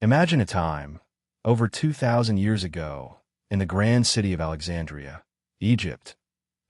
Imagine a time, over 2,000 years ago, in the grand city of Alexandria, Egypt,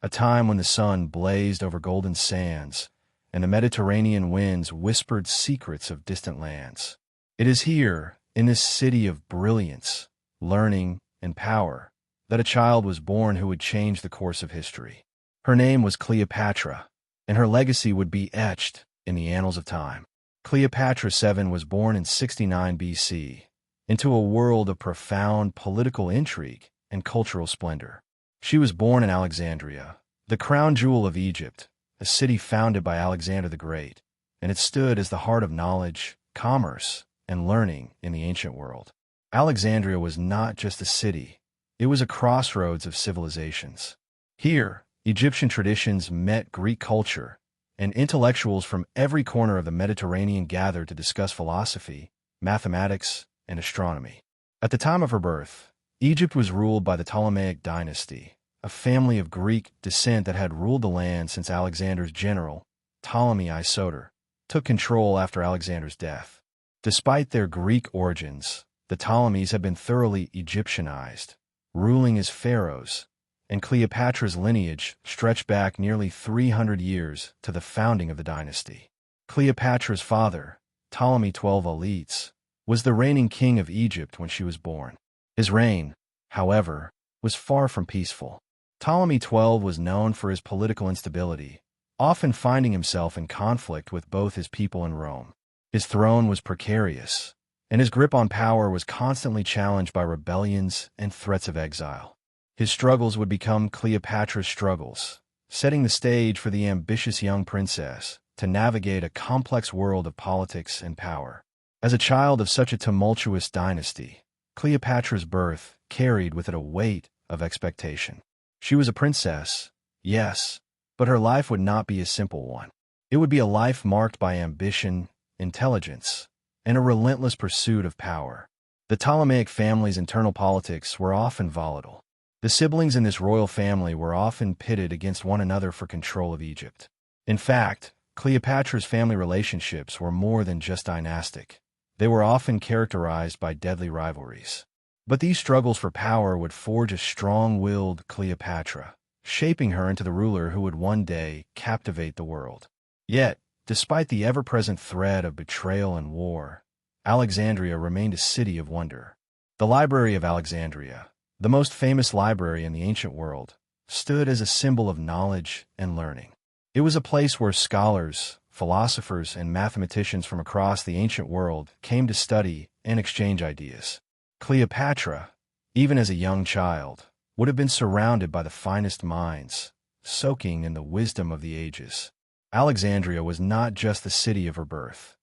a time when the sun blazed over golden sands and the Mediterranean winds whispered secrets of distant lands. It is here, in this city of brilliance, learning, and power, that a child was born who would change the course of history. Her name was Cleopatra, and her legacy would be etched in the annals of time. Cleopatra VII was born in 69 BC, into a world of profound political intrigue and cultural splendor. She was born in Alexandria, the crown jewel of Egypt, a city founded by Alexander the Great, and it stood as the heart of knowledge, commerce, and learning in the ancient world. Alexandria was not just a city, it was a crossroads of civilizations. Here, Egyptian traditions met Greek culture, and intellectuals from every corner of the Mediterranean gathered to discuss philosophy, mathematics, and astronomy. At the time of her birth, Egypt was ruled by the Ptolemaic dynasty, a family of Greek descent that had ruled the land since Alexander's general, Ptolemy Soter, took control after Alexander's death. Despite their Greek origins, the Ptolemies had been thoroughly Egyptianized, ruling as pharaohs, and Cleopatra's lineage stretched back nearly 300 years to the founding of the dynasty. Cleopatra's father, Ptolemy XII Elites, was the reigning king of Egypt when she was born. His reign, however, was far from peaceful. Ptolemy XII was known for his political instability, often finding himself in conflict with both his people and Rome. His throne was precarious, and his grip on power was constantly challenged by rebellions and threats of exile. His struggles would become Cleopatra's struggles, setting the stage for the ambitious young princess to navigate a complex world of politics and power. As a child of such a tumultuous dynasty, Cleopatra's birth carried with it a weight of expectation. She was a princess, yes, but her life would not be a simple one. It would be a life marked by ambition, intelligence, and a relentless pursuit of power. The Ptolemaic family's internal politics were often volatile. The siblings in this royal family were often pitted against one another for control of Egypt. In fact, Cleopatra's family relationships were more than just dynastic. They were often characterized by deadly rivalries. But these struggles for power would forge a strong-willed Cleopatra, shaping her into the ruler who would one day captivate the world. Yet, despite the ever-present threat of betrayal and war, Alexandria remained a city of wonder. The Library of Alexandria, the most famous library in the ancient world, stood as a symbol of knowledge and learning. It was a place where scholars, philosophers, and mathematicians from across the ancient world came to study and exchange ideas. Cleopatra, even as a young child, would have been surrounded by the finest minds, soaking in the wisdom of the ages. Alexandria was not just the city of her birth.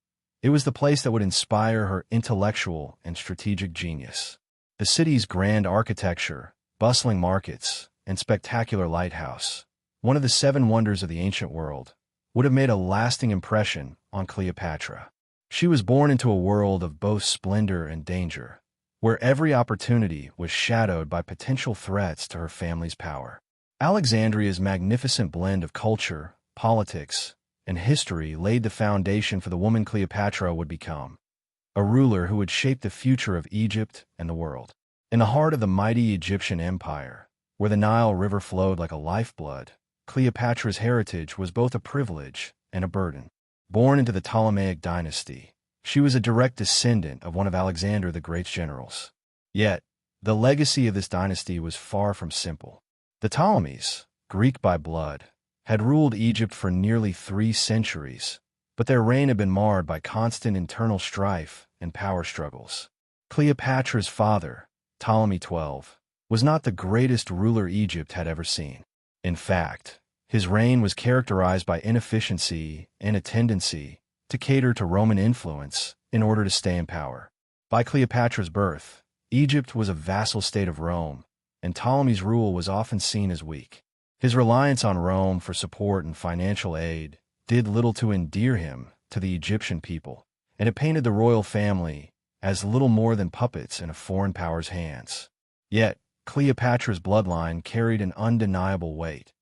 It was the place that would inspire her intellectual and strategic genius. The city's grand architecture, bustling markets, and spectacular lighthouse, one of the seven wonders of the ancient world, would have made a lasting impression on Cleopatra. She was born into a world of both splendor and danger, where every opportunity was shadowed by potential threats to her family's power. Alexandria's magnificent blend of culture, politics, and history laid the foundation for the woman Cleopatra would become, a ruler who would shape the future of Egypt and the world. In the heart of the mighty Egyptian empire, where the Nile River flowed like a lifeblood, Cleopatra's heritage was both a privilege and a burden. Born into the Ptolemaic dynasty, she was a direct descendant of one of Alexander the Great's generals. Yet, the legacy of this dynasty was far from simple. The Ptolemies, Greek by blood, had ruled Egypt for nearly 3 centuries, but their reign had been marred by constant internal strife and power struggles. Cleopatra's father, Ptolemy XII, was not the greatest ruler Egypt had ever seen. In fact, his reign was characterized by inefficiency and a tendency to cater to Roman influence in order to stay in power. By Cleopatra's birth, Egypt was a vassal state of Rome, and Ptolemy's rule was often seen as weak. His reliance on Rome for support and financial aid did little to endear him to the Egyptian people, and it painted the royal family as little more than puppets in a foreign power's hands. Yet, Cleopatra's bloodline carried an undeniable weight,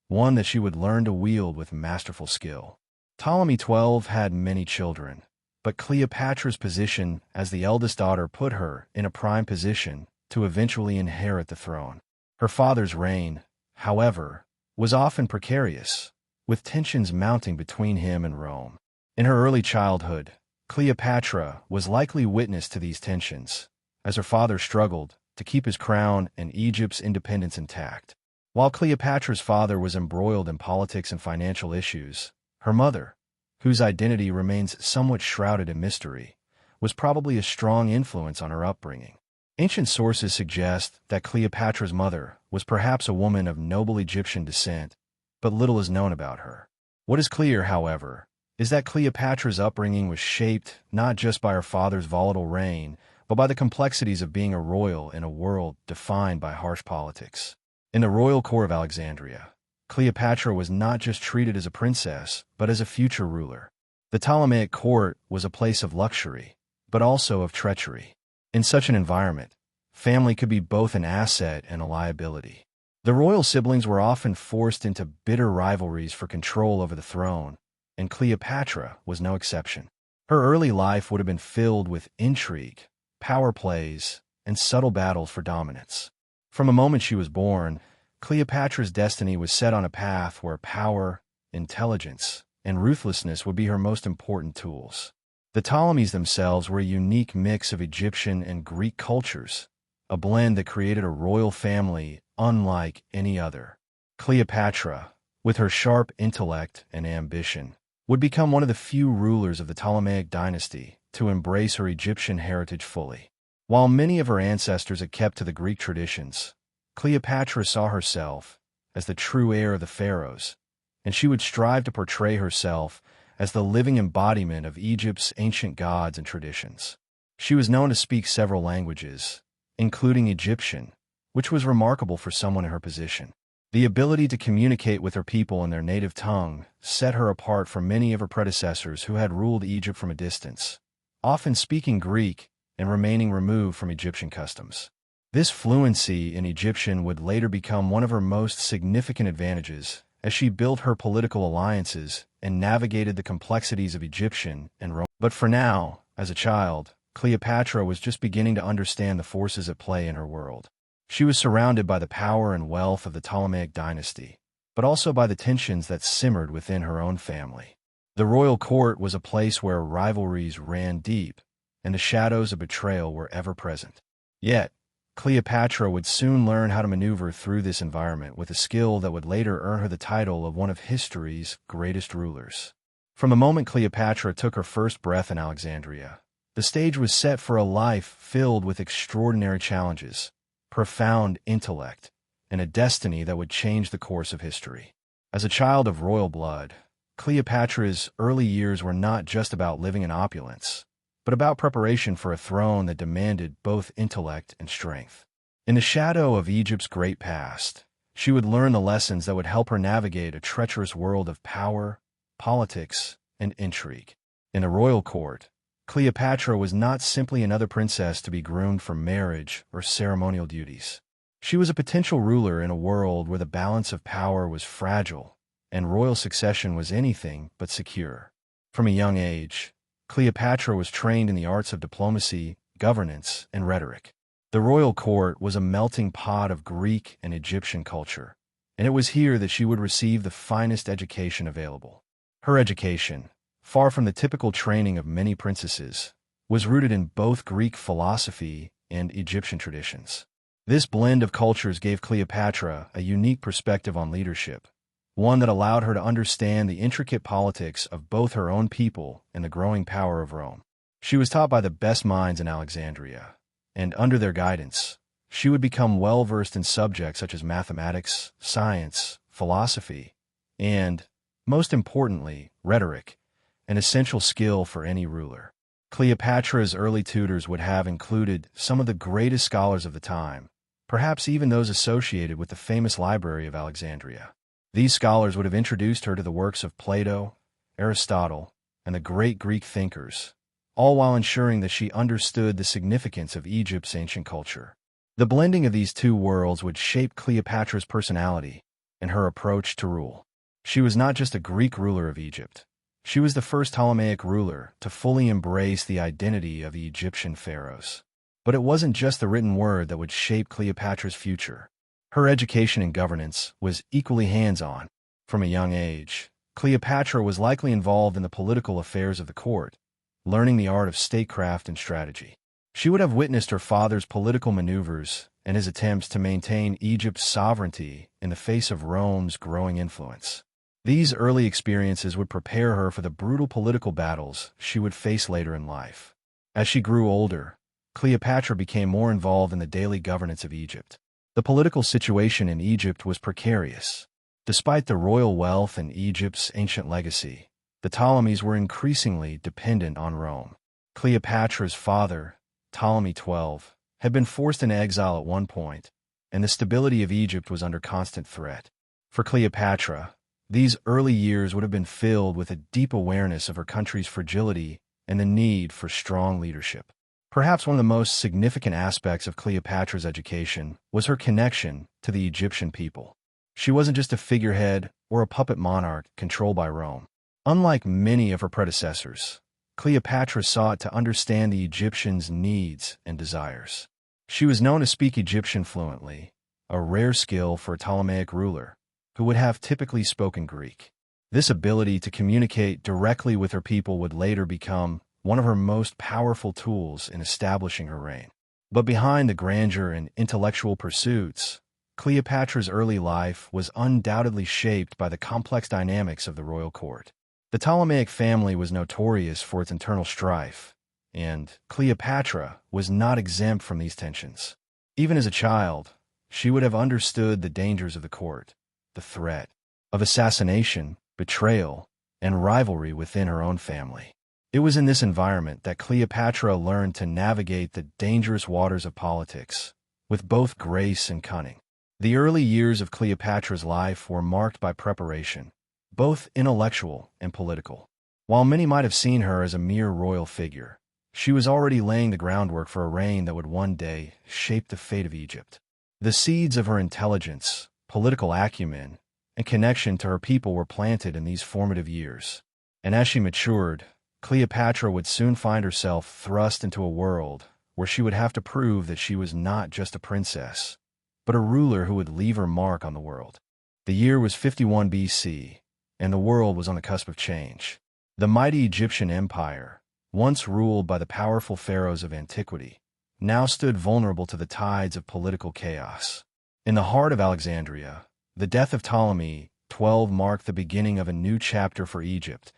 one that she would learn to wield with masterful skill. Ptolemy XII had many children, but Cleopatra's position as the eldest daughter put her in a prime position to eventually inherit the throne. Her father's reign, however, was often precarious, with tensions mounting between him and Rome. In her early childhood, Cleopatra was likely witness to these tensions, as her father struggled to keep his crown and Egypt's independence intact. While Cleopatra's father was embroiled in politics and financial issues, her mother, whose identity remains somewhat shrouded in mystery, was probably a strong influence on her upbringing. Ancient sources suggest that Cleopatra's mother was perhaps a woman of noble Egyptian descent, but little is known about her. What is clear, however, is that Cleopatra's upbringing was shaped not just by her father's volatile reign, but by the complexities of being a royal in a world defined by harsh politics. In the royal court of Alexandria, Cleopatra was not just treated as a princess, but as a future ruler. The Ptolemaic court was a place of luxury, but also of treachery. In such an environment, family could be both an asset and a liability. The royal siblings were often forced into bitter rivalries for control over the throne, and Cleopatra was no exception. Her early life would have been filled with intrigue, power plays, and subtle battles for dominance. From the moment she was born, Cleopatra's destiny was set on a path where power, intelligence, and ruthlessness would be her most important tools. The Ptolemies themselves were a unique mix of Egyptian and Greek cultures, a blend that created a royal family unlike any other. Cleopatra, with her sharp intellect and ambition, would become one of the few rulers of the Ptolemaic dynasty to embrace her Egyptian heritage fully. While many of her ancestors had kept to the Greek traditions, Cleopatra saw herself as the true heir of the pharaohs, and she would strive to portray herself as the living embodiment of Egypt's ancient gods and traditions. She was known to speak several languages, including Egyptian, which was remarkable for someone in her position. The ability to communicate with her people in their native tongue set her apart from many of her predecessors who had ruled Egypt from a distance, often speaking Greek and remaining removed from Egyptian customs. This fluency in Egyptian would later become one of her most significant advantages as she built her political alliances and navigated the complexities of Egyptian and Roman. But for now, as a child, Cleopatra was just beginning to understand the forces at play in her world. She was surrounded by the power and wealth of the Ptolemaic dynasty, but also by the tensions that simmered within her own family. The royal court was a place where rivalries ran deep, and the shadows of betrayal were ever present. Yet, Cleopatra would soon learn how to maneuver through this environment with a skill that would later earn her the title of one of history's greatest rulers. From the moment Cleopatra took her first breath in Alexandria, the stage was set for a life filled with extraordinary challenges, profound intellect, and a destiny that would change the course of history. As a child of royal blood, Cleopatra's early years were not just about living in opulence, but about preparation for a throne that demanded both intellect and strength. In the shadow of Egypt's great past, she would learn the lessons that would help her navigate a treacherous world of power, politics, and intrigue. In the royal court, Cleopatra was not simply another princess to be groomed for marriage or ceremonial duties. She was a potential ruler in a world where the balance of power was fragile and royal succession was anything but secure. From a young age, Cleopatra was trained in the arts of diplomacy, governance, and rhetoric. The royal court was a melting pot of Greek and Egyptian culture, and it was here that she would receive the finest education available. Her education, far from the typical training of many princesses, was rooted in both Greek philosophy and Egyptian traditions. This blend of cultures gave Cleopatra a unique perspective on leadership, one that allowed her to understand the intricate politics of both her own people and the growing power of Rome. She was taught by the best minds in Alexandria, and under their guidance, she would become well-versed in subjects such as mathematics, science, philosophy, and, most importantly, rhetoric, an essential skill for any ruler. Cleopatra's early tutors would have included some of the greatest scholars of the time, perhaps even those associated with the famous Library of Alexandria. These scholars would have introduced her to the works of Plato, Aristotle, and the great Greek thinkers, all while ensuring that she understood the significance of Egypt's ancient culture. The blending of these two worlds would shape Cleopatra's personality and her approach to rule. She was not just a Greek ruler of Egypt. She was the first Ptolemaic ruler to fully embrace the identity of the Egyptian pharaohs. But it wasn't just the written word that would shape Cleopatra's future. Her education and governance was equally hands-on. From a young age, Cleopatra was likely involved in the political affairs of the court, learning the art of statecraft and strategy. She would have witnessed her father's political maneuvers and his attempts to maintain Egypt's sovereignty in the face of Rome's growing influence. These early experiences would prepare her for the brutal political battles she would face later in life. As she grew older, Cleopatra became more involved in the daily governance of Egypt. The political situation in Egypt was precarious. Despite the royal wealth and Egypt's ancient legacy, the Ptolemies were increasingly dependent on Rome. Cleopatra's father, Ptolemy XII, had been forced into exile at one point, and the stability of Egypt was under constant threat. For Cleopatra, these early years would have been filled with a deep awareness of her country's fragility and the need for strong leadership. Perhaps one of the most significant aspects of Cleopatra's education was her connection to the Egyptian people. She wasn't just a figurehead or a puppet monarch controlled by Rome. Unlike many of her predecessors, Cleopatra sought to understand the Egyptians' needs and desires. She was known to speak Egyptian fluently, a rare skill for a Ptolemaic ruler, who would have typically spoken Greek. This ability to communicate directly with her people would later become one of her most powerful tools in establishing her reign. But behind the grandeur and intellectual pursuits, Cleopatra's early life was undoubtedly shaped by the complex dynamics of the royal court. The Ptolemaic family was notorious for its internal strife, and Cleopatra was not exempt from these tensions. Even as a child, she would have understood the dangers of the court, the threat of assassination, betrayal, and rivalry within her own family. It was in this environment that Cleopatra learned to navigate the dangerous waters of politics with both grace and cunning. The early years of Cleopatra's life were marked by preparation, both intellectual and political. While many might have seen her as a mere royal figure, she was already laying the groundwork for a reign that would one day shape the fate of Egypt. The seeds of her intelligence, political acumen, and connection to her people were planted in these formative years. And as she matured, Cleopatra would soon find herself thrust into a world where she would have to prove that she was not just a princess, but a ruler who would leave her mark on the world. The year was 51 BC, and the world was on the cusp of change. The mighty Egyptian empire, once ruled by the powerful pharaohs of antiquity, now stood vulnerable to the tides of political chaos. In the heart of Alexandria, the death of Ptolemy XII marked the beginning of a new chapter for Egypt,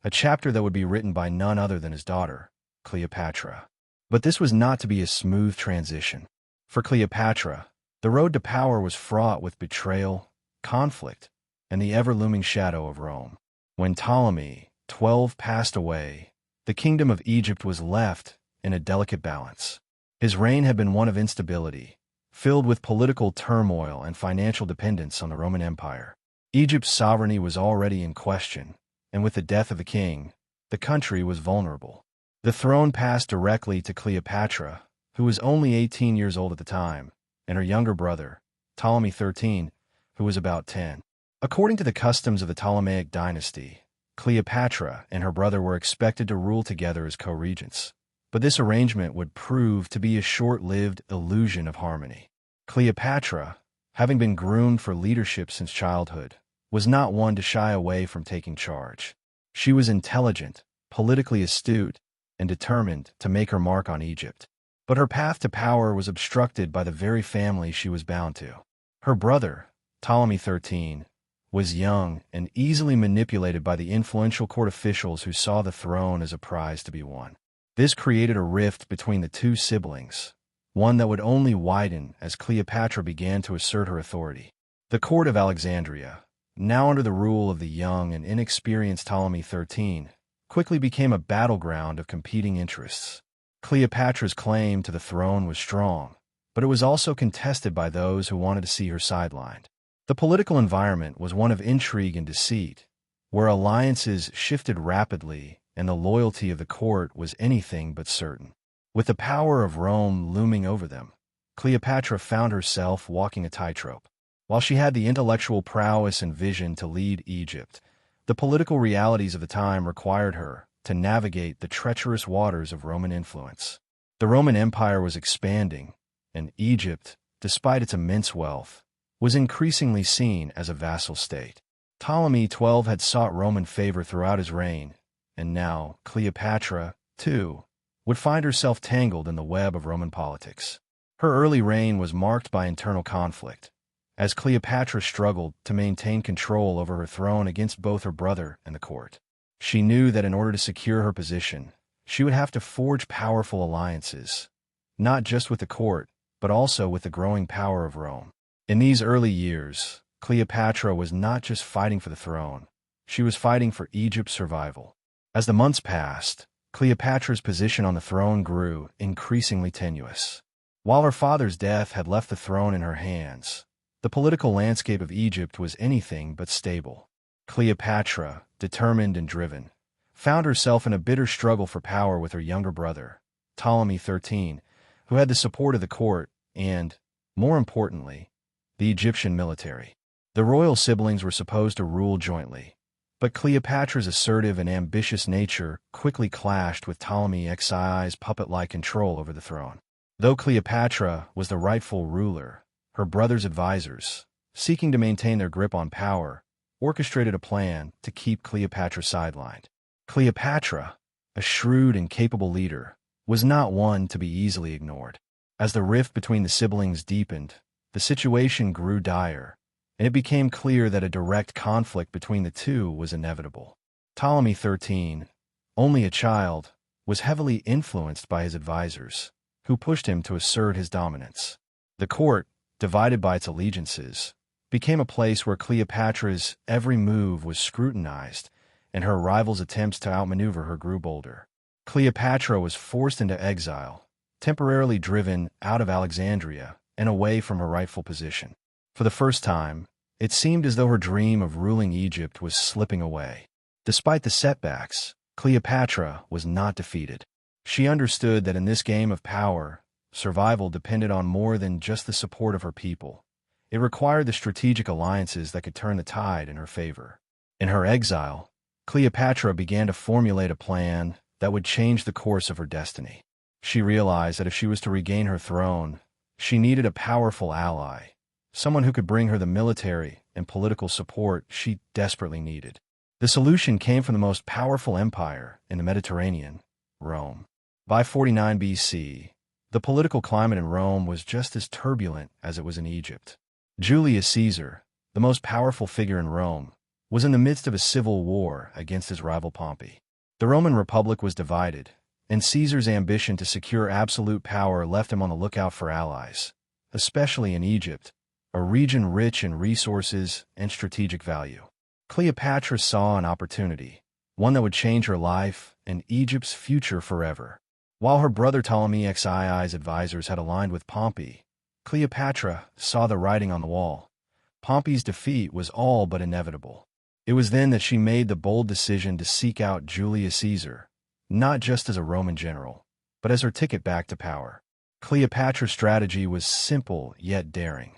a chapter that would be written by none other than his daughter, Cleopatra. But this was not to be a smooth transition. For Cleopatra, the road to power was fraught with betrayal, conflict, and the ever-looming shadow of Rome. When Ptolemy XII passed away, the kingdom of Egypt was left in a delicate balance. His reign had been one of instability, filled with political turmoil and financial dependence on the Roman Empire. Egypt's sovereignty was already in question, and with the death of the king, the country was vulnerable. The throne passed directly to Cleopatra, who was only 18 years old at the time, and her younger brother, Ptolemy XIII, who was about 10. According to the customs of the Ptolemaic dynasty, Cleopatra and her brother were expected to rule together as co-regents. But this arrangement would prove to be a short-lived illusion of harmony. Cleopatra, having been groomed for leadership since childhood, was not one to shy away from taking charge. She was intelligent, politically astute, and determined to make her mark on Egypt. But her path to power was obstructed by the very family she was bound to. Her brother, Ptolemy XIII, was young and easily manipulated by the influential court officials who saw the throne as a prize to be won. This created a rift between the two siblings, one that would only widen as Cleopatra began to assert her authority. The court of Alexandria, now under the rule of the young and inexperienced Ptolemy XIII, quickly became a battleground of competing interests. Cleopatra's claim to the throne was strong, but it was also contested by those who wanted to see her sidelined. The political environment was one of intrigue and deceit, where alliances shifted rapidly and the loyalty of the court was anything but certain. With the power of Rome looming over them, Cleopatra found herself walking a tightrope. While she had the intellectual prowess and vision to lead Egypt, The political realities of the time required her to navigate the treacherous waters of Roman influence. The Roman Empire was expanding, and Egypt, despite its immense wealth, was increasingly seen as a vassal state. Ptolemy XII had sought Roman favor throughout his reign, and now Cleopatra, too, would find herself tangled in the web of Roman politics. Her early reign was marked by internal conflict, as Cleopatra struggled to maintain control over her throne against both her brother and the court. She knew that in order to secure her position, she would have to forge powerful alliances, not just with the court, but also with the growing power of Rome. In these early years, Cleopatra was not just fighting for the throne, she was fighting for Egypt's survival. As the months passed, Cleopatra's position on the throne grew increasingly tenuous. While her father's death had left the throne in her hands, the political landscape of Egypt was anything but stable. Cleopatra, determined and driven, found herself in a bitter struggle for power with her younger brother, Ptolemy XIII, who had the support of the court and, more importantly, the Egyptian military. The royal siblings were supposed to rule jointly, but Cleopatra's assertive and ambitious nature quickly clashed with Ptolemy XII's puppet-like control over the throne. Though Cleopatra was the rightful ruler, her brother's advisors, seeking to maintain their grip on power, orchestrated a plan to keep Cleopatra sidelined. Cleopatra, a shrewd and capable leader, was not one to be easily ignored. As the rift between the siblings deepened, the situation grew dire, and it became clear that a direct conflict between the two was inevitable. Ptolemy XIII, only a child, was heavily influenced by his advisors, who pushed him to assert his dominance. The court, divided by its allegiances, became a place where Cleopatra's every move was scrutinized, and her rival's attempts to outmaneuver her grew bolder. Cleopatra was forced into exile, temporarily driven out of Alexandria and away from her rightful position. For the first time, it seemed as though her dream of ruling Egypt was slipping away. Despite the setbacks, Cleopatra was not defeated. She understood that in this game of power, survival depended on more than just the support of her people. It required the strategic alliances that could turn the tide in her favor. In her exile, Cleopatra began to formulate a plan that would change the course of her destiny. She realized that if she was to regain her throne, she needed a powerful ally, someone who could bring her the military and political support she desperately needed. The solution came from the most powerful empire in the Mediterranean, Rome. By 49 BC, the political climate in Rome was just as turbulent as it was in Egypt. Julius Caesar, the most powerful figure in Rome, was in the midst of a civil war against his rival Pompey. The Roman Republic was divided, and Caesar's ambition to secure absolute power left him on the lookout for allies, especially in Egypt, a region rich in resources and strategic value. Cleopatra saw an opportunity, one that would change her life and Egypt's future forever. While her brother Ptolemy XII's advisors had aligned with Pompey, Cleopatra saw the writing on the wall. Pompey's defeat was all but inevitable. It was then that she made the bold decision to seek out Julius Caesar, not just as a Roman general, but as her ticket back to power. Cleopatra's strategy was simple yet daring.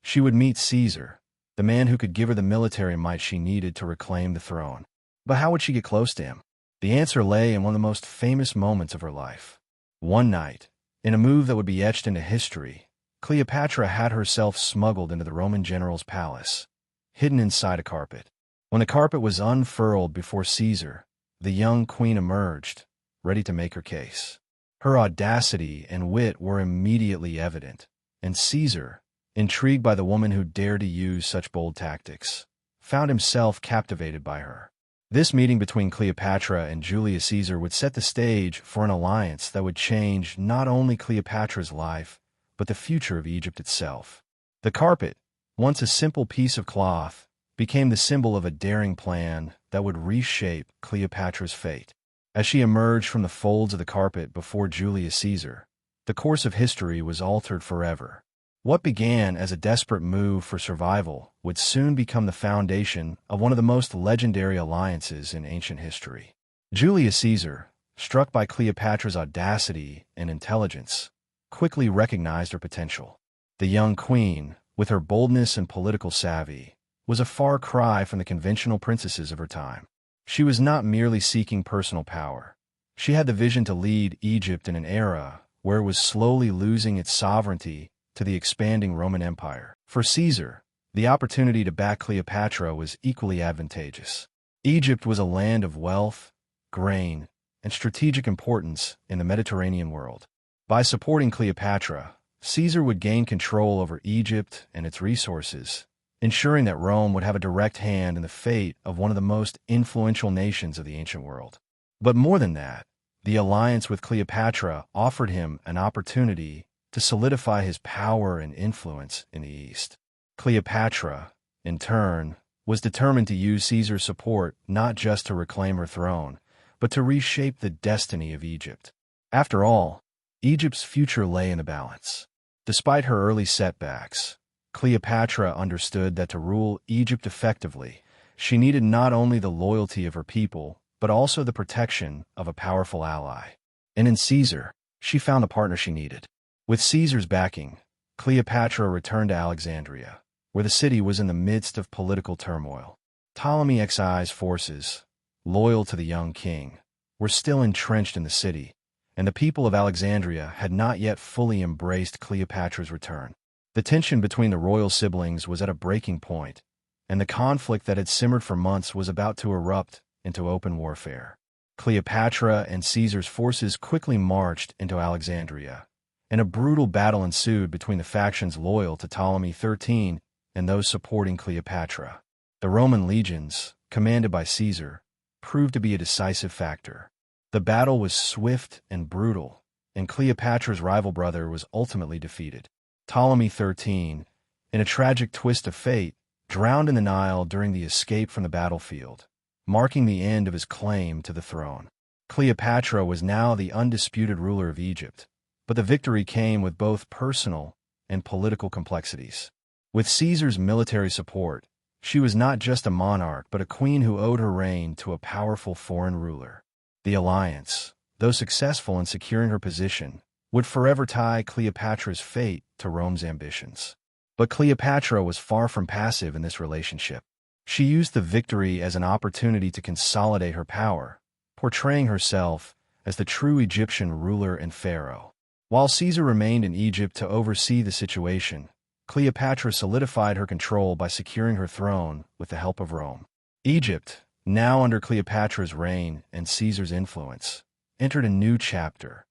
She would meet Caesar, the man who could give her the military might she needed to reclaim the throne. But how would she get close to him? The answer lay in one of the most famous moments of her life. One night, in a move that would be etched into history, Cleopatra had herself smuggled into the Roman general's palace, hidden inside a carpet. When the carpet was unfurled before Caesar, the young queen emerged, ready to make her case. Her audacity and wit were immediately evident, and Caesar, intrigued by the woman who dared to use such bold tactics, found himself captivated by her. This meeting between Cleopatra and Julius Caesar would set the stage for an alliance that would change not only Cleopatra's life, but the future of Egypt itself. The carpet, once a simple piece of cloth, became the symbol of a daring plan that would reshape Cleopatra's fate. As she emerged from the folds of the carpet before Julius Caesar, the course of history was altered forever. What began as a desperate move for survival would soon become the foundation of one of the most legendary alliances in ancient history. Julius Caesar, struck by Cleopatra's audacity and intelligence, quickly recognized her potential. The young queen, with her boldness and political savvy, was a far cry from the conventional princesses of her time. She was not merely seeking personal power. She had the vision to lead Egypt in an era where it was slowly losing its sovereignty to the expanding Roman Empire. For Caesar, the opportunity to back Cleopatra was equally advantageous. Egypt was a land of wealth, grain, and strategic importance in the Mediterranean world. By supporting Cleopatra, Caesar would gain control over Egypt and its resources, ensuring that Rome would have a direct hand in the fate of one of the most influential nations of the ancient world. But more than that, the alliance with Cleopatra offered him an opportunity to solidify his power and influence in the East. Cleopatra, in turn, was determined to use Caesar's support not just to reclaim her throne, but to reshape the destiny of Egypt. After all, Egypt's future lay in the balance. Despite her early setbacks, Cleopatra understood that to rule Egypt effectively, she needed not only the loyalty of her people, but also the protection of a powerful ally. And in Caesar, she found the partner she needed. With Caesar's backing, Cleopatra returned to Alexandria, where the city was in the midst of political turmoil. Ptolemy Xi's forces, loyal to the young king, were still entrenched in the city, and the people of Alexandria had not yet fully embraced Cleopatra's return. The tension between the royal siblings was at a breaking point, and the conflict that had simmered for months was about to erupt into open warfare. Cleopatra and Caesar's forces quickly marched into Alexandria, and a brutal battle ensued between the factions loyal to Ptolemy XIII and those supporting Cleopatra. The Roman legions, commanded by Caesar, proved to be a decisive factor. The battle was swift and brutal, and Cleopatra's rival brother was ultimately defeated. Ptolemy XIII, in a tragic twist of fate, drowned in the Nile during the escape from the battlefield, marking the end of his claim to the throne. Cleopatra was now the undisputed ruler of Egypt, but the victory came with both personal and political complexities. With Caesar's military support, she was not just a monarch but a queen who owed her reign to a powerful foreign ruler. The alliance, though successful in securing her position, would forever tie Cleopatra's fate to Rome's ambitions. But Cleopatra was far from passive in this relationship. She used the victory as an opportunity to consolidate her power, portraying herself as the true Egyptian ruler and pharaoh. While Caesar remained in Egypt to oversee the situation, Cleopatra solidified her control by securing her throne with the help of Rome. Egypt, now under Cleopatra's reign and Caesar's influence, entered a new chapter,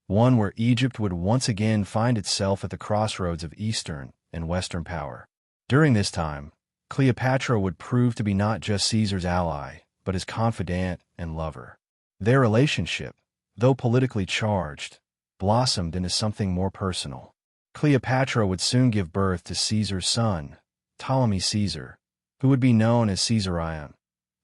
one where Egypt would once again find itself at the crossroads of Eastern and Western power. During this time, Cleopatra would prove to be not just Caesar's ally, but his confidant and lover. Their relationship, though politically charged, blossomed into something more personal. Cleopatra would soon give birth to Caesar's son, Ptolemy Caesar, who would be known as Caesarion,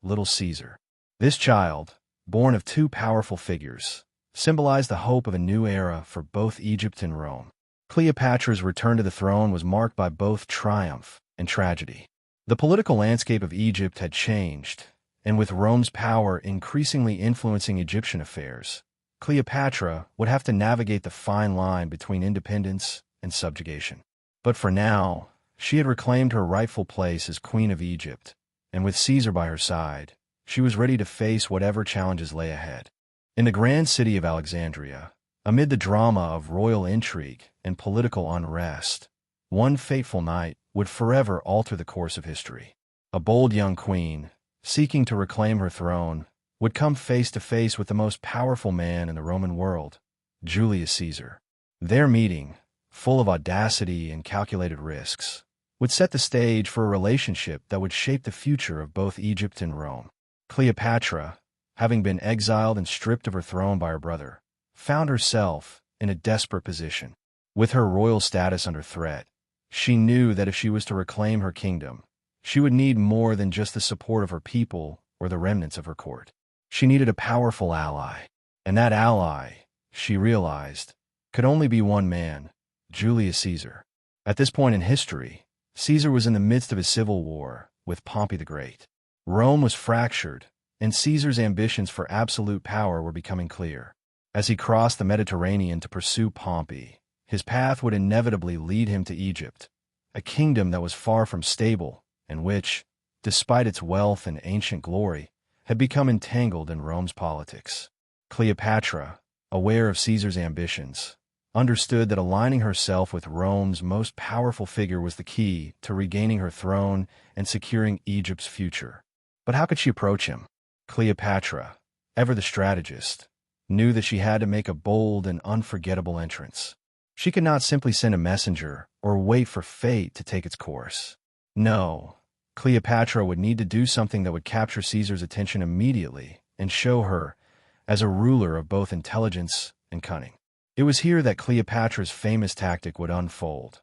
Little Caesar. This child, born of two powerful figures, symbolized the hope of a new era for both Egypt and Rome. Cleopatra's return to the throne was marked by both triumph and tragedy. The political landscape of Egypt had changed, and with Rome's power increasingly influencing Egyptian affairs, Cleopatra would have to navigate the fine line between independence and subjugation. But for now, she had reclaimed her rightful place as Queen of Egypt, and with Caesar by her side, she was ready to face whatever challenges lay ahead. In the grand city of Alexandria, amid the drama of royal intrigue and political unrest, one fateful night would forever alter the course of history. A bold young queen, seeking to reclaim her throne, would come face to face with the most powerful man in the Roman world, Julius Caesar. Their meeting, full of audacity and calculated risks, would set the stage for a relationship that would shape the future of both Egypt and Rome. Cleopatra, having been exiled and stripped of her throne by her brother, found herself in a desperate position. With her royal status under threat, she knew that if she was to reclaim her kingdom, she would need more than just the support of her people or the remnants of her court. She needed a powerful ally, and that ally, she realized, could only be one man, Julius Caesar. At this point in history, Caesar was in the midst of a civil war with Pompey the Great. Rome was fractured, and Caesar's ambitions for absolute power were becoming clear. As he crossed the Mediterranean to pursue Pompey, his path would inevitably lead him to Egypt, a kingdom that was far from stable and which, despite its wealth and ancient glory, had become entangled in Rome's politics. Cleopatra, aware of Caesar's ambitions, understood that aligning herself with Rome's most powerful figure was the key to regaining her throne and securing Egypt's future. But how could she approach him? Cleopatra, ever the strategist, knew that she had to make a bold and unforgettable entrance. She could not simply send a messenger or wait for fate to take its course. No, Cleopatra would need to do something that would capture Caesar's attention immediately and show her as a ruler of both intelligence and cunning. It was here that Cleopatra's famous tactic would unfold,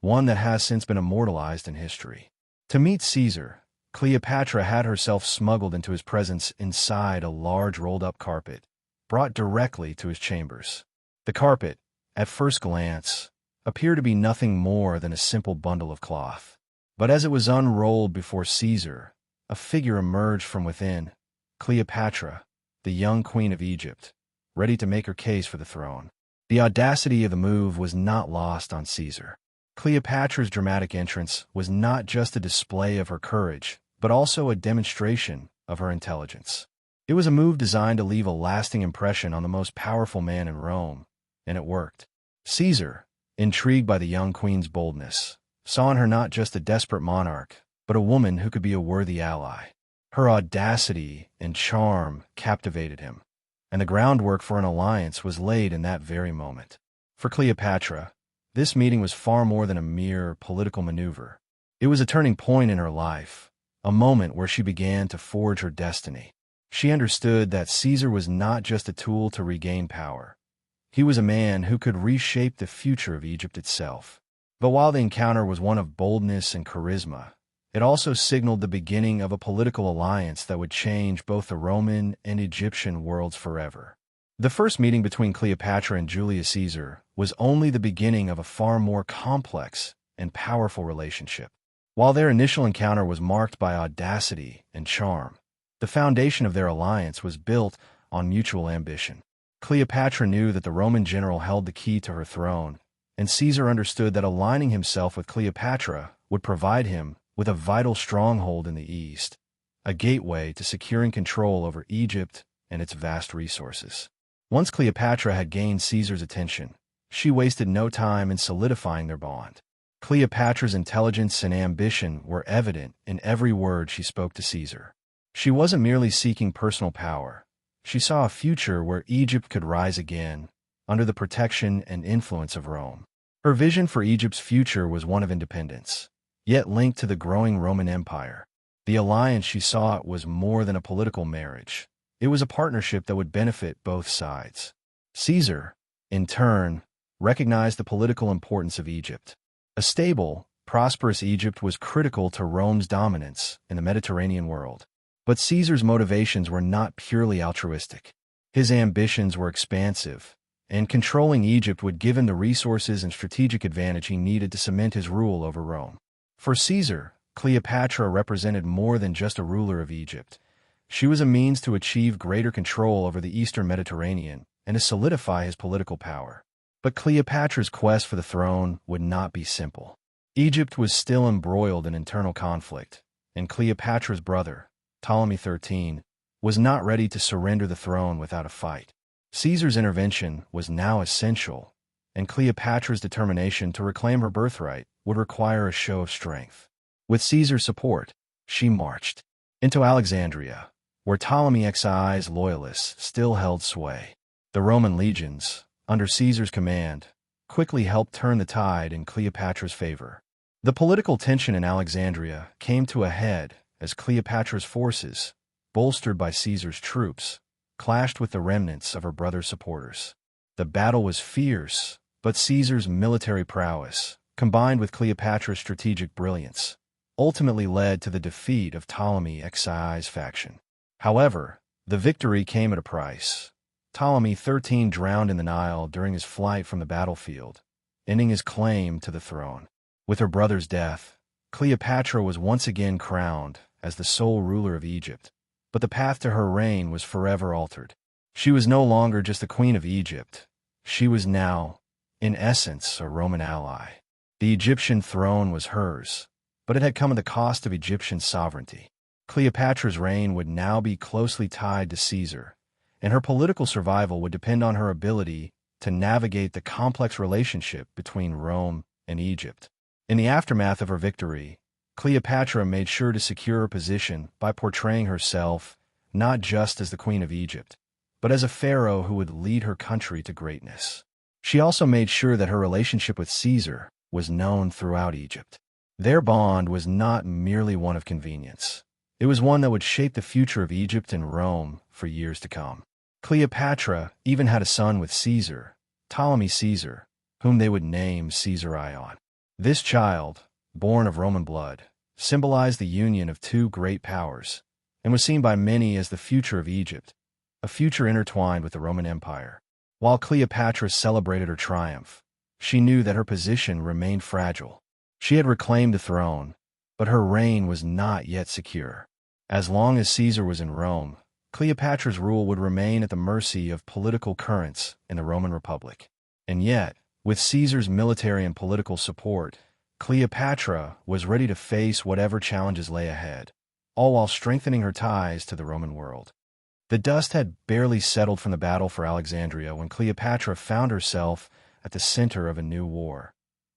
one that has since been immortalized in history. To meet Caesar, Cleopatra had herself smuggled into his presence inside a large rolled-up carpet, brought directly to his chambers. The carpet, at first glance, appeared to be nothing more than a simple bundle of cloth. But as it was unrolled before Caesar, a figure emerged from within, Cleopatra, the young queen of Egypt, ready to make her case for the throne. The audacity of the move was not lost on Caesar. Cleopatra's dramatic entrance was not just a display of her courage, but also a demonstration of her intelligence. It was a move designed to leave a lasting impression on the most powerful man in Rome, and it worked. Caesar, intrigued by the young queen's boldness, saw in her not just a desperate monarch, but a woman who could be a worthy ally. Her audacity and charm captivated him, and the groundwork for an alliance was laid in that very moment. For Cleopatra, this meeting was far more than a mere political maneuver. It was a turning point in her life, a moment where she began to forge her destiny. She understood that Caesar was not just a tool to regain power. He was a man who could reshape the future of Egypt itself. But while the encounter was one of boldness and charisma, it also signaled the beginning of a political alliance that would change both the Roman and Egyptian worlds forever. The first meeting between Cleopatra and Julius Caesar was only the beginning of a far more complex and powerful relationship. While their initial encounter was marked by audacity and charm, the foundation of their alliance was built on mutual ambition. Cleopatra knew that the Roman general held the key to her throne, and Caesar understood that aligning himself with Cleopatra would provide him with a vital stronghold in the East, a gateway to securing control over Egypt and its vast resources. Once Cleopatra had gained Caesar's attention, she wasted no time in solidifying their bond. Cleopatra's intelligence and ambition were evident in every word she spoke to Caesar. She wasn't merely seeking personal power. She saw a future where Egypt could rise again, under the protection and influence of Rome. Her vision for Egypt's future was one of independence, yet linked to the growing Roman Empire. The alliance she saw was more than a political marriage. It was a partnership that would benefit both sides. Caesar, in turn, recognized the political importance of Egypt. A stable, prosperous Egypt was critical to Rome's dominance in the Mediterranean world. But Caesar's motivations were not purely altruistic. His ambitions were expansive, and controlling Egypt would give him the resources and strategic advantage he needed to cement his rule over Rome. For Caesar, Cleopatra represented more than just a ruler of Egypt. She was a means to achieve greater control over the eastern Mediterranean and to solidify his political power. But Cleopatra's quest for the throne would not be simple. Egypt was still embroiled in internal conflict, and Cleopatra's brother, Ptolemy XIII, was not ready to surrender the throne without a fight. Caesar's intervention was now essential, and Cleopatra's determination to reclaim her birthright would require a show of strength. With Caesar's support, she marched into Alexandria, where Ptolemy XI's loyalists still held sway. The Roman legions, under Caesar's command, quickly helped turn the tide in Cleopatra's favor. The political tension in Alexandria came to a head as Cleopatra's forces, bolstered by Caesar's troops, clashed with the remnants of her brother's supporters. The battle was fierce, but Caesar's military prowess, combined with Cleopatra's strategic brilliance, ultimately led to the defeat of Ptolemy XI's faction. However, the victory came at a price. Ptolemy XIII drowned in the Nile during his flight from the battlefield, ending his claim to the throne. With her brother's death, Cleopatra was once again crowned as the sole ruler of Egypt, but the path to her reign was forever altered. She was no longer just the queen of Egypt. She was now, in essence, a Roman ally. The Egyptian throne was hers, but it had come at the cost of Egyptian sovereignty. Cleopatra's reign would now be closely tied to Caesar, and her political survival would depend on her ability to navigate the complex relationship between Rome and Egypt. In the aftermath of her victory, Cleopatra made sure to secure her position by portraying herself not just as the Queen of Egypt, but as a pharaoh who would lead her country to greatness. She also made sure that her relationship with Caesar was known throughout Egypt. Their bond was not merely one of convenience. It was one that would shape the future of Egypt and Rome for years to come. Cleopatra even had a son with Caesar, Ptolemy Caesar, whom they would name Caesarion. This child, born of Roman blood, symbolized the union of two great powers, and was seen by many as the future of Egypt, a future intertwined with the Roman Empire. While Cleopatra celebrated her triumph, she knew that her position remained fragile. She had reclaimed the throne, but her reign was not yet secure. As long as Caesar was in Rome, Cleopatra's rule would remain at the mercy of political currents in the Roman Republic. And yet, with Caesar's military and political support, Cleopatra was ready to face whatever challenges lay ahead, all while strengthening her ties to the Roman world. The dust had barely settled from the battle for Alexandria when Cleopatra found herself at the center of a new war,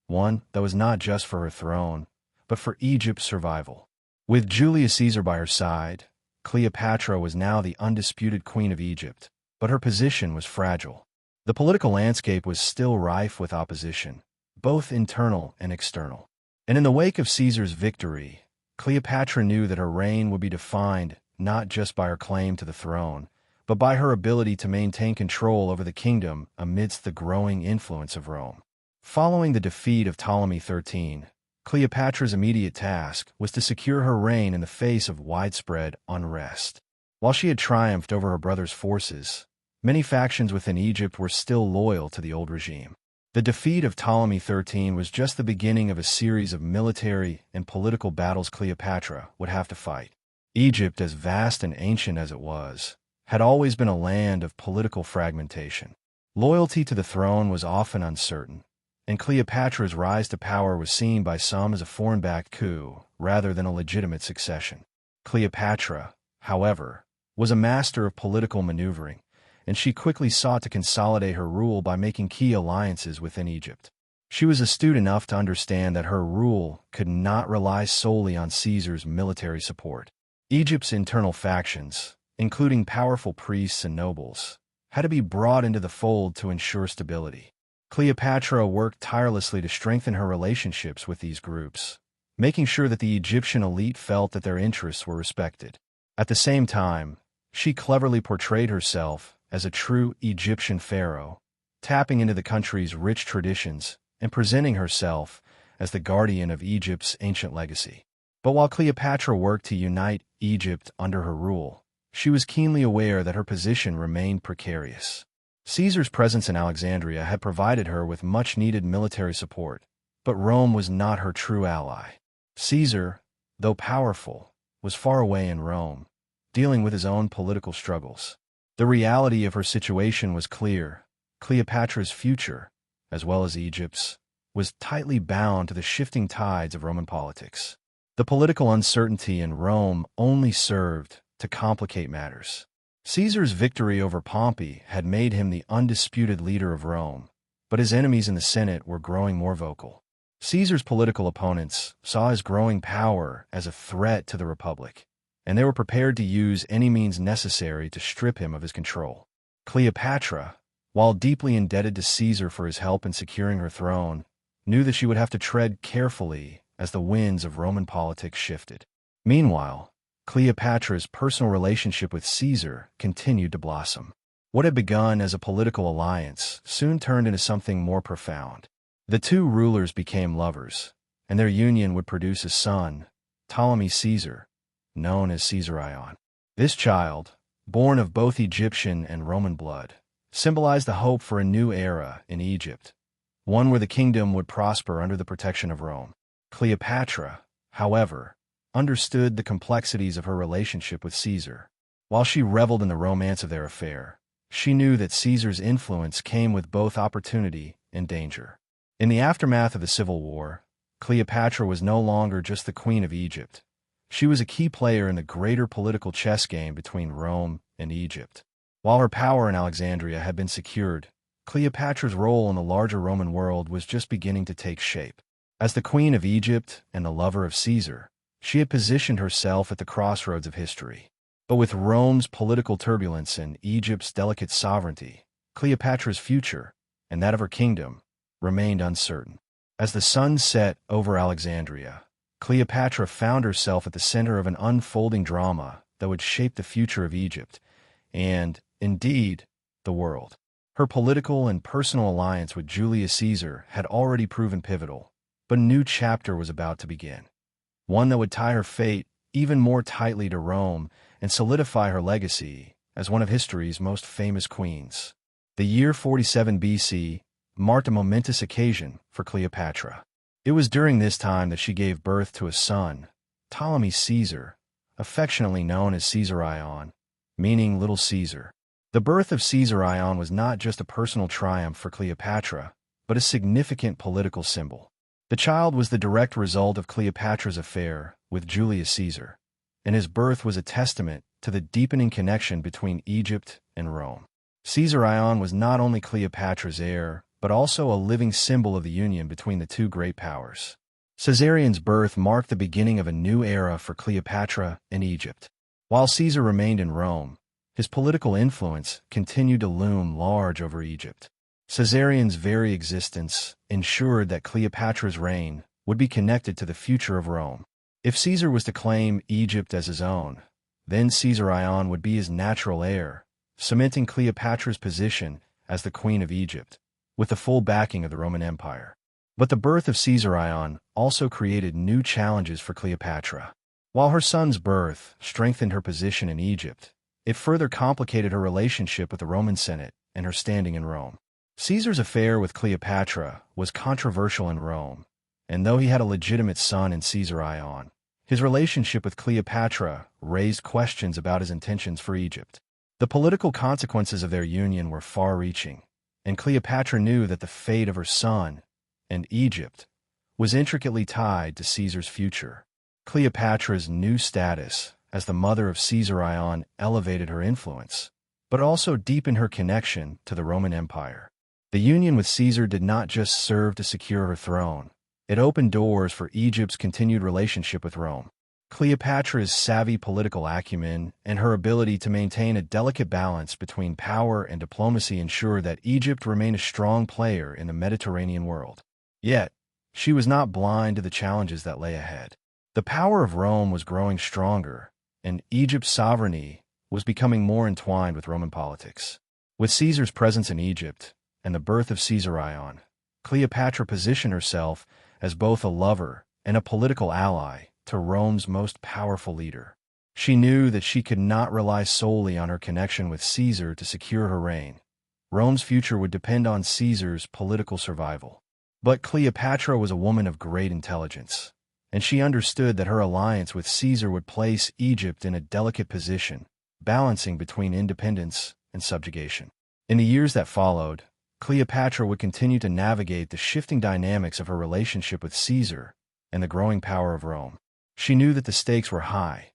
one that was not just for her throne, but for Egypt's survival. With Julius Caesar by her side, Cleopatra was now the undisputed queen of Egypt, but her position was fragile. The political landscape was still rife with opposition, both internal and external. And in the wake of Caesar's victory, Cleopatra knew that her reign would be defined not just by her claim to the throne, but by her ability to maintain control over the kingdom amidst the growing influence of Rome. Following the defeat of Ptolemy XIII, Cleopatra's immediate task was to secure her reign in the face of widespread unrest. While she had triumphed over her brother's forces, many factions within Egypt were still loyal to the old regime. The defeat of Ptolemy XIII was just the beginning of a series of military and political battles Cleopatra would have to fight. Egypt, as vast and ancient as it was, had always been a land of political fragmentation. Loyalty to the throne was often uncertain, and Cleopatra's rise to power was seen by some as a foreign-backed coup rather than a legitimate succession. Cleopatra, however, was a master of political maneuvering, and she quickly sought to consolidate her rule by making key alliances within Egypt. She was astute enough to understand that her rule could not rely solely on Caesar's military support. Egypt's internal factions, including powerful priests and nobles, had to be brought into the fold to ensure stability. Cleopatra worked tirelessly to strengthen her relationships with these groups, making sure that the Egyptian elite felt that their interests were respected. At the same time, she cleverly portrayed herself as a true Egyptian pharaoh, tapping into the country's rich traditions and presenting herself as the guardian of Egypt's ancient legacy. But while Cleopatra worked to unite Egypt under her rule, she was keenly aware that her position remained precarious. Caesar's presence in Alexandria had provided her with much-needed military support, but Rome was not her true ally. Caesar, though powerful, was far away in Rome, dealing with his own political struggles. The reality of her situation was clear. Cleopatra's future, as well as Egypt's, was tightly bound to the shifting tides of Roman politics. The political uncertainty in Rome only served to complicate matters. Caesar's victory over Pompey had made him the undisputed leader of Rome, but his enemies in the Senate were growing more vocal. Caesar's political opponents saw his growing power as a threat to the Republic, and they were prepared to use any means necessary to strip him of his control. Cleopatra, while deeply indebted to Caesar for his help in securing her throne, knew that she would have to tread carefully as the winds of Roman politics shifted. Meanwhile, Cleopatra's personal relationship with Caesar continued to blossom. What had begun as a political alliance soon turned into something more profound. The two rulers became lovers, and their union would produce a son, Ptolemy Caesar, known as Caesarion. This child, born of both Egyptian and Roman blood, symbolized the hope for a new era in Egypt, one where the kingdom would prosper under the protection of Rome. Cleopatra, however, understood the complexities of her relationship with Caesar. While she reveled in the romance of their affair, she knew that Caesar's influence came with both opportunity and danger. In the aftermath of the Civil War, Cleopatra was no longer just the queen of Egypt. She was a key player in the greater political chess game between Rome and Egypt. While her power in Alexandria had been secured, Cleopatra's role in the larger Roman world was just beginning to take shape. As the queen of Egypt and the lover of Caesar, she had positioned herself at the crossroads of history. But with Rome's political turbulence and Egypt's delicate sovereignty, Cleopatra's future, and that of her kingdom, remained uncertain. As the sun set over Alexandria, Cleopatra found herself at the center of an unfolding drama that would shape the future of Egypt and, indeed, the world. Her political and personal alliance with Julius Caesar had already proven pivotal, but a new chapter was about to begin. One that would tie her fate even more tightly to Rome and solidify her legacy as one of history's most famous queens. The year 47 BC marked a momentous occasion for Cleopatra. It was during this time that she gave birth to a son, Ptolemy Caesar, affectionately known as Caesarion, meaning Little Caesar. The birth of Caesarion was not just a personal triumph for Cleopatra, but a significant political symbol. The child was the direct result of Cleopatra's affair with Julius Caesar, and his birth was a testament to the deepening connection between Egypt and Rome. Caesarion was not only Cleopatra's heir, but also a living symbol of the union between the two great powers. Caesarion's birth marked the beginning of a new era for Cleopatra and Egypt. While Caesar remained in Rome, his political influence continued to loom large over Egypt. Caesarion's very existence ensured that Cleopatra's reign would be connected to the future of Rome. If Caesar was to claim Egypt as his own, then Caesarion would be his natural heir, cementing Cleopatra's position as the Queen of Egypt, with the full backing of the Roman Empire. But the birth of Caesarion also created new challenges for Cleopatra. While her son's birth strengthened her position in Egypt, it further complicated her relationship with the Roman Senate and her standing in Rome. Caesar's affair with Cleopatra was controversial in Rome, and though he had a legitimate son in Caesarion, his relationship with Cleopatra raised questions about his intentions for Egypt. The political consequences of their union were far-reaching, and Cleopatra knew that the fate of her son and Egypt was intricately tied to Caesar's future. Cleopatra's new status as the mother of Caesarion elevated her influence, but also deepened her connection to the Roman Empire. The union with Caesar did not just serve to secure her throne, it opened doors for Egypt's continued relationship with Rome. Cleopatra's savvy political acumen and her ability to maintain a delicate balance between power and diplomacy ensured that Egypt remained a strong player in the Mediterranean world. Yet, she was not blind to the challenges that lay ahead. The power of Rome was growing stronger, and Egypt's sovereignty was becoming more entwined with Roman politics. With Caesar's presence in Egypt and the birth of Caesarion, Cleopatra positioned herself as both a lover and a political ally to Rome's most powerful leader. She knew that she could not rely solely on her connection with Caesar to secure her reign. Rome's future would depend on Caesar's political survival. But Cleopatra was a woman of great intelligence, and she understood that her alliance with Caesar would place Egypt in a delicate position, balancing between independence and subjugation. In the years that followed, Cleopatra would continue to navigate the shifting dynamics of her relationship with Caesar and the growing power of Rome. She knew that the stakes were high.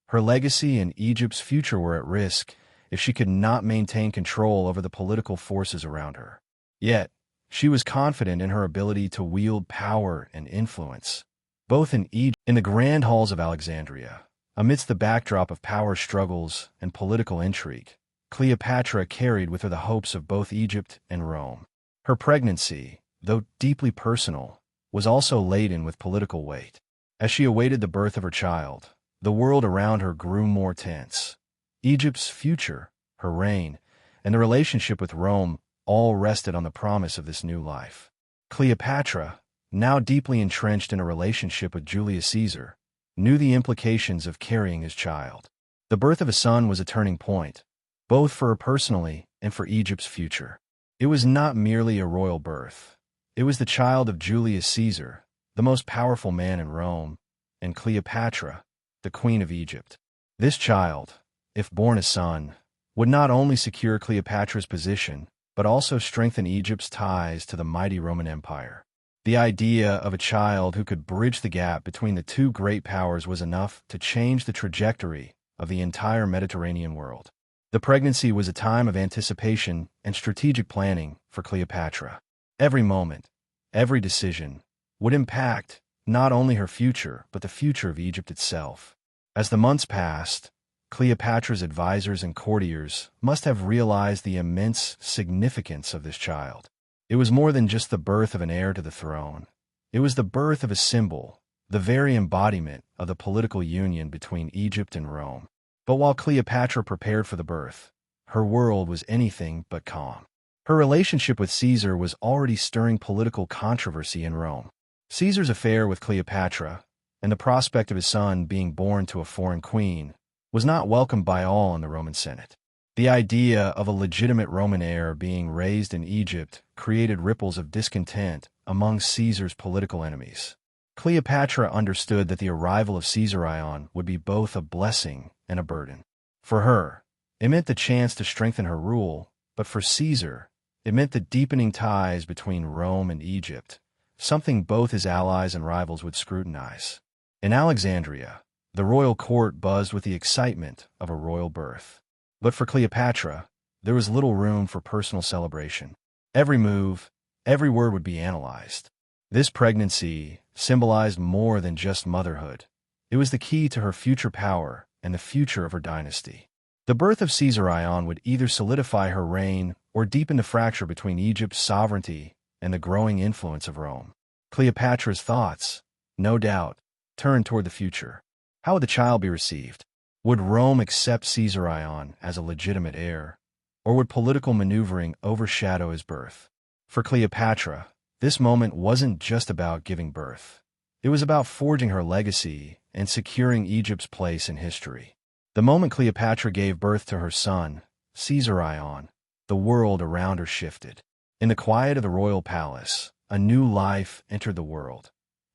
Her legacy and Egypt's future were at risk if she could not maintain control over the political forces around her. Yet, she was confident in her ability to wield power and influence, both in Egypt and in the grand halls of Alexandria. Amidst the backdrop of power struggles and political intrigue, Cleopatra carried with her the hopes of both Egypt and Rome. Her pregnancy, though deeply personal, was also laden with political weight. As she awaited the birth of her child, the world around her grew more tense. Egypt's future, her reign, and the relationship with Rome all rested on the promise of this new life. Cleopatra, now deeply entrenched in a relationship with Julius Caesar, knew the implications of carrying his child. The birth of a son was a turning point, both for her personally and for Egypt's future. It was not merely a royal birth. It was the child of Julius Caesar, the most powerful man in Rome, and Cleopatra, the Queen of Egypt. This child, if born a son, would not only secure Cleopatra's position, but also strengthen Egypt's ties to the mighty Roman Empire. The idea of a child who could bridge the gap between the two great powers was enough to change the trajectory of the entire Mediterranean world. The pregnancy was a time of anticipation and strategic planning for Cleopatra. Every moment, every decision, would impact not only her future, but the future of Egypt itself. As the months passed, Cleopatra's advisors and courtiers must have realized the immense significance of this child. It was more than just the birth of an heir to the throne. It was the birth of a symbol, the very embodiment of the political union between Egypt and Rome. But while Cleopatra prepared for the birth, her world was anything but calm. Her relationship with Caesar was already stirring political controversy in Rome. Caesar's affair with Cleopatra, and the prospect of his son being born to a foreign queen, was not welcomed by all in the Roman Senate. The idea of a legitimate Roman heir being raised in Egypt created ripples of discontent among Caesar's political enemies. Cleopatra understood that the arrival of Caesarion would be both a blessing and a burden. For her, it meant the chance to strengthen her rule, but for Caesar, it meant the deepening ties between Rome and Egypt, something both his allies and rivals would scrutinize. In Alexandria, the royal court buzzed with the excitement of a royal birth. But for Cleopatra, there was little room for personal celebration. Every move, every word would be analyzed. This pregnancy symbolized more than just motherhood. It was the key to her future power and the future of her dynasty. The birth of Caesarion would either solidify her reign or deepen the fracture between Egypt's sovereignty and the growing influence of Rome. Cleopatra's thoughts, no doubt, turned toward the future. How would the child be received? Would Rome accept Caesarion as a legitimate heir, or would political maneuvering overshadow his birth? For Cleopatra, this moment wasn't just about giving birth. It was about forging her legacy and securing Egypt's place in history. The moment Cleopatra gave birth to her son, Caesarion, the world around her shifted. In the quiet of the royal palace, a new life entered the world.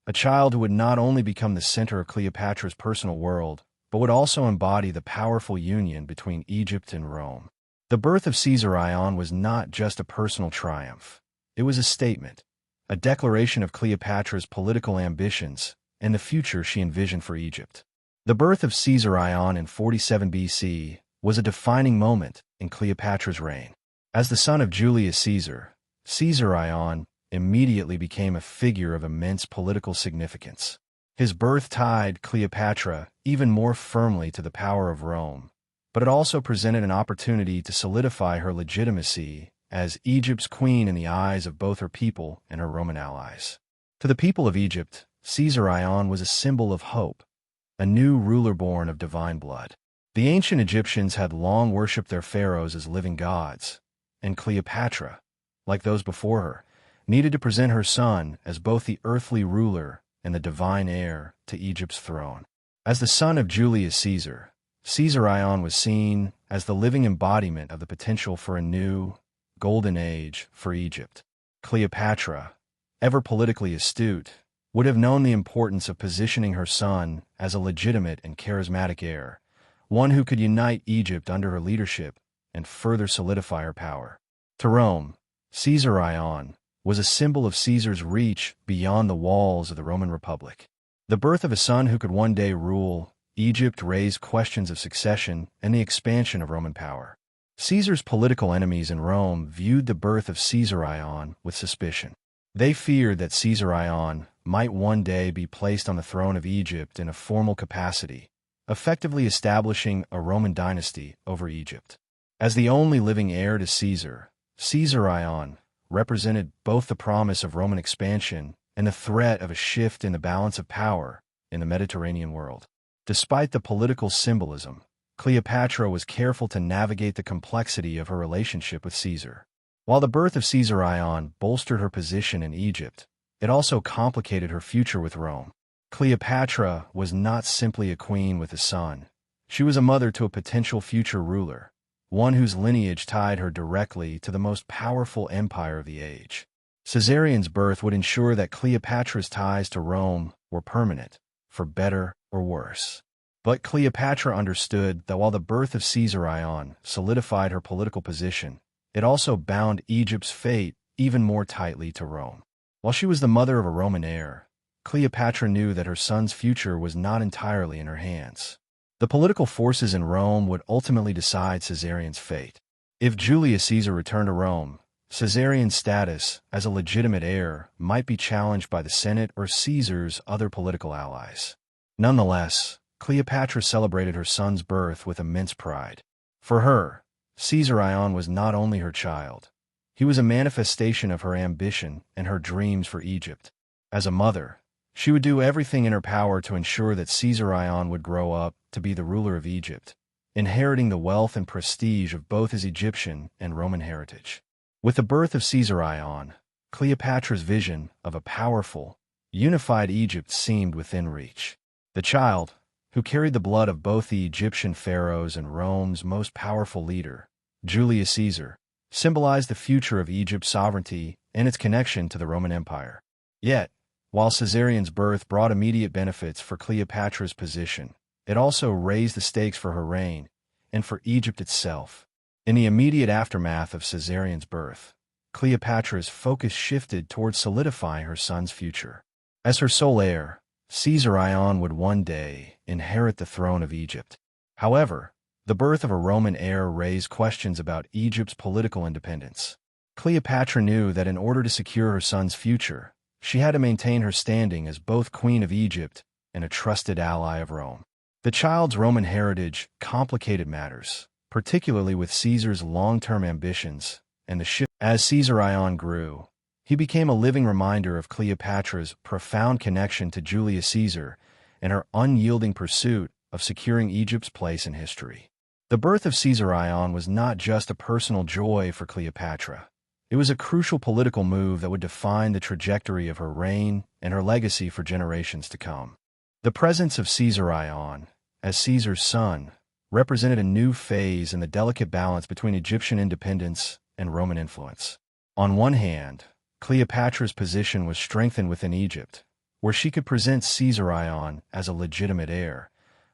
A child who would not only become the center of Cleopatra's personal world, but would also embody the powerful union between Egypt and Rome. The birth of Caesarion was not just a personal triumph. It was a statement, a declaration of Cleopatra's political ambitions and the future she envisioned for Egypt. The birth of Caesarion in 47 BC was a defining moment in Cleopatra's reign. As the son of Julius Caesar, Caesarion immediately became a figure of immense political significance. His birth tied Cleopatra even more firmly to the power of Rome, but it also presented an opportunity to solidify her legitimacy as Egypt's queen in the eyes of both her people and her Roman allies. To the people of Egypt, Caesarion was a symbol of hope, a new ruler born of divine blood. The ancient Egyptians had long worshipped their pharaohs as living gods, and Cleopatra, like those before her, needed to present her son as both the earthly ruler and the divine heir to Egypt's throne. As the son of Julius Caesar, Caesarion was seen as the living embodiment of the potential for a new, golden age for Egypt. Cleopatra, ever politically astute, would have known the importance of positioning her son as a legitimate and charismatic heir, one who could unite Egypt under her leadership and further solidify her power. To Rome, Caesarion was a symbol of Caesar's reach beyond the walls of the Roman Republic. The birth of a son who could one day rule Egypt raised questions of succession and the expansion of Roman power. Caesar's political enemies in Rome viewed the birth of Caesarion with suspicion. They feared that Caesarion might one day be placed on the throne of Egypt in a formal capacity, effectively establishing a Roman dynasty over Egypt. As the only living heir to Caesar, Caesarion represented both the promise of Roman expansion and the threat of a shift in the balance of power in the Mediterranean world. Despite the political symbolism, Cleopatra was careful to navigate the complexity of her relationship with Caesar. While the birth of Caesarion bolstered her position in Egypt, it also complicated her future with Rome. Cleopatra was not simply a queen with a son. She was a mother to a potential future ruler, one whose lineage tied her directly to the most powerful empire of the age. Caesarion's birth would ensure that Cleopatra's ties to Rome were permanent, for better or worse. But Cleopatra understood that while the birth of Caesarion solidified her political position, it also bound Egypt's fate even more tightly to Rome. While she was the mother of a Roman heir, Cleopatra knew that her son's future was not entirely in her hands. The political forces in Rome would ultimately decide Caesarion's fate. If Julius Caesar returned to Rome, Caesarion's status as a legitimate heir might be challenged by the Senate or Caesar's other political allies. Nonetheless, Cleopatra celebrated her son's birth with immense pride. For her, Caesarion was not only her child. He was a manifestation of her ambition and her dreams for Egypt. As a mother, she would do everything in her power to ensure that Caesarion would grow up to be the ruler of Egypt, inheriting the wealth and prestige of both his Egyptian and Roman heritage. With the birth of Caesarion, Cleopatra's vision of a powerful, unified Egypt seemed within reach. The child, who carried the blood of both the Egyptian pharaohs and Rome's most powerful leader, Julius Caesar, symbolized the future of Egypt's sovereignty and its connection to the Roman Empire. Yet, while Caesarion's birth brought immediate benefits for Cleopatra's position, it also raised the stakes for her reign and for Egypt itself. In the immediate aftermath of Caesarion's birth, Cleopatra's focus shifted towards solidifying her son's future. As her sole heir, Caesarion would one day inherit the throne of Egypt. However, the birth of a Roman heir raised questions about Egypt's political independence. Cleopatra knew that in order to secure her son's future, she had to maintain her standing as both Queen of Egypt and a trusted ally of Rome. The child's Roman heritage complicated matters, particularly with Caesar's long-term ambitions and the shift. As Caesarion grew, he became a living reminder of Cleopatra's profound connection to Julius Caesar and her unyielding pursuit of securing Egypt's place in history. The birth of Caesarion was not just a personal joy for Cleopatra. It was a crucial political move that would define the trajectory of her reign and her legacy for generations to come. The presence of Caesarion, as Caesar's son, represented a new phase in the delicate balance between Egyptian independence and Roman influence. On one hand, Cleopatra's position was strengthened within Egypt, where she could present Caesarion as a legitimate heir,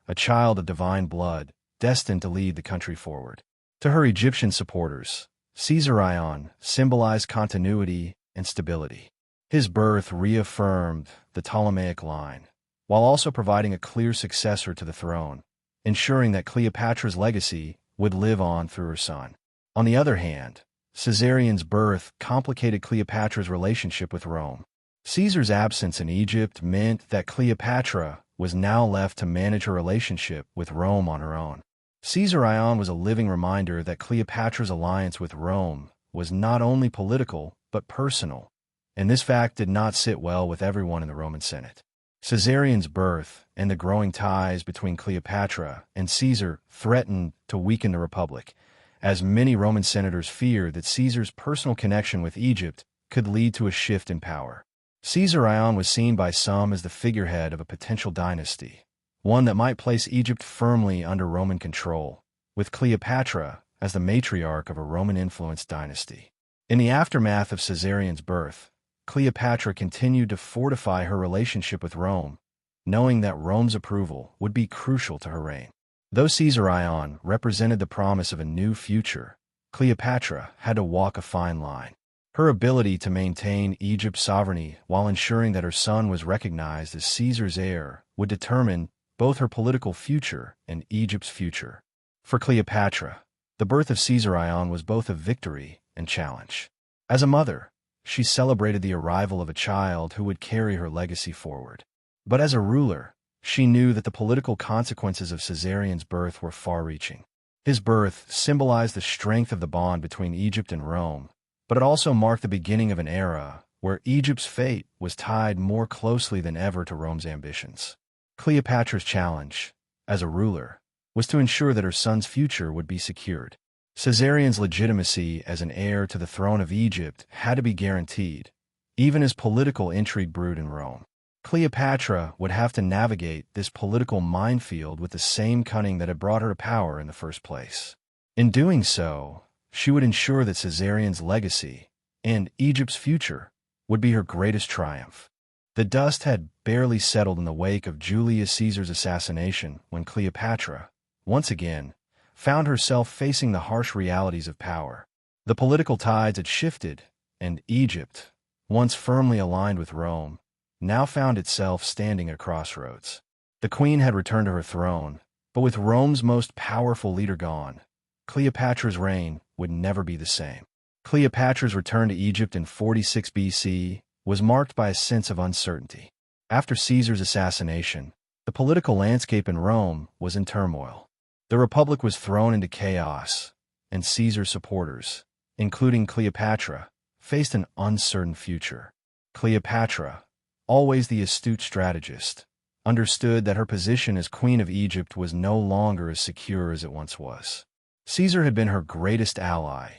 a child of divine blood, destined to lead the country forward. To her Egyptian supporters, Caesarion symbolized continuity and stability. His birth reaffirmed the Ptolemaic line, while also providing a clear successor to the throne, ensuring that Cleopatra's legacy would live on through her son. On the other hand, Caesarion's birth complicated Cleopatra's relationship with Rome. Caesar's absence in Egypt meant that Cleopatra was now left to manage her relationship with Rome on her own. Caesarion was a living reminder that Cleopatra's alliance with Rome was not only political but personal, and this fact did not sit well with everyone in the Roman Senate. Caesarion's birth and the growing ties between Cleopatra and Caesar threatened to weaken the Republic, as many Roman senators feared that Caesar's personal connection with Egypt could lead to a shift in power. Caesarion was seen by some as the figurehead of a potential dynasty, one that might place Egypt firmly under Roman control, with Cleopatra as the matriarch of a Roman-influenced dynasty. In the aftermath of Caesarion's birth, Cleopatra continued to fortify her relationship with Rome, knowing that Rome's approval would be crucial to her reign. Though Caesarion represented the promise of a new future, Cleopatra had to walk a fine line. Her ability to maintain Egypt's sovereignty while ensuring that her son was recognized as Caesar's heir would determine both her political future and Egypt's future. For Cleopatra, the birth of Caesarion was both a victory and challenge. As a mother, she celebrated the arrival of a child who would carry her legacy forward. But as a ruler, she knew that the political consequences of Caesarion's birth were far-reaching. His birth symbolized the strength of the bond between Egypt and Rome, but it also marked the beginning of an era where Egypt's fate was tied more closely than ever to Rome's ambitions. Cleopatra's challenge, as a ruler, was to ensure that her son's future would be secured. Caesarion's legitimacy as an heir to the throne of Egypt had to be guaranteed, even as political intrigue brewed in Rome. Cleopatra would have to navigate this political minefield with the same cunning that had brought her to power in the first place. In doing so, she would ensure that Caesarion's legacy and Egypt's future would be her greatest triumph. The dust had barely settled in the wake of Julius Caesar's assassination when Cleopatra, once again, found herself facing the harsh realities of power. The political tides had shifted, and Egypt, once firmly aligned with Rome, now found itself standing at a crossroads. The queen had returned to her throne, but with Rome's most powerful leader gone, Cleopatra's reign would never be the same. Cleopatra's return to Egypt in 46 BC was marked by a sense of uncertainty. After Caesar's assassination, the political landscape in Rome was in turmoil. The Republic was thrown into chaos, and Caesar's supporters, including Cleopatra, faced an uncertain future. Cleopatra, always the astute strategist, understood that her position as Queen of Egypt was no longer as secure as it once was. Caesar had been her greatest ally,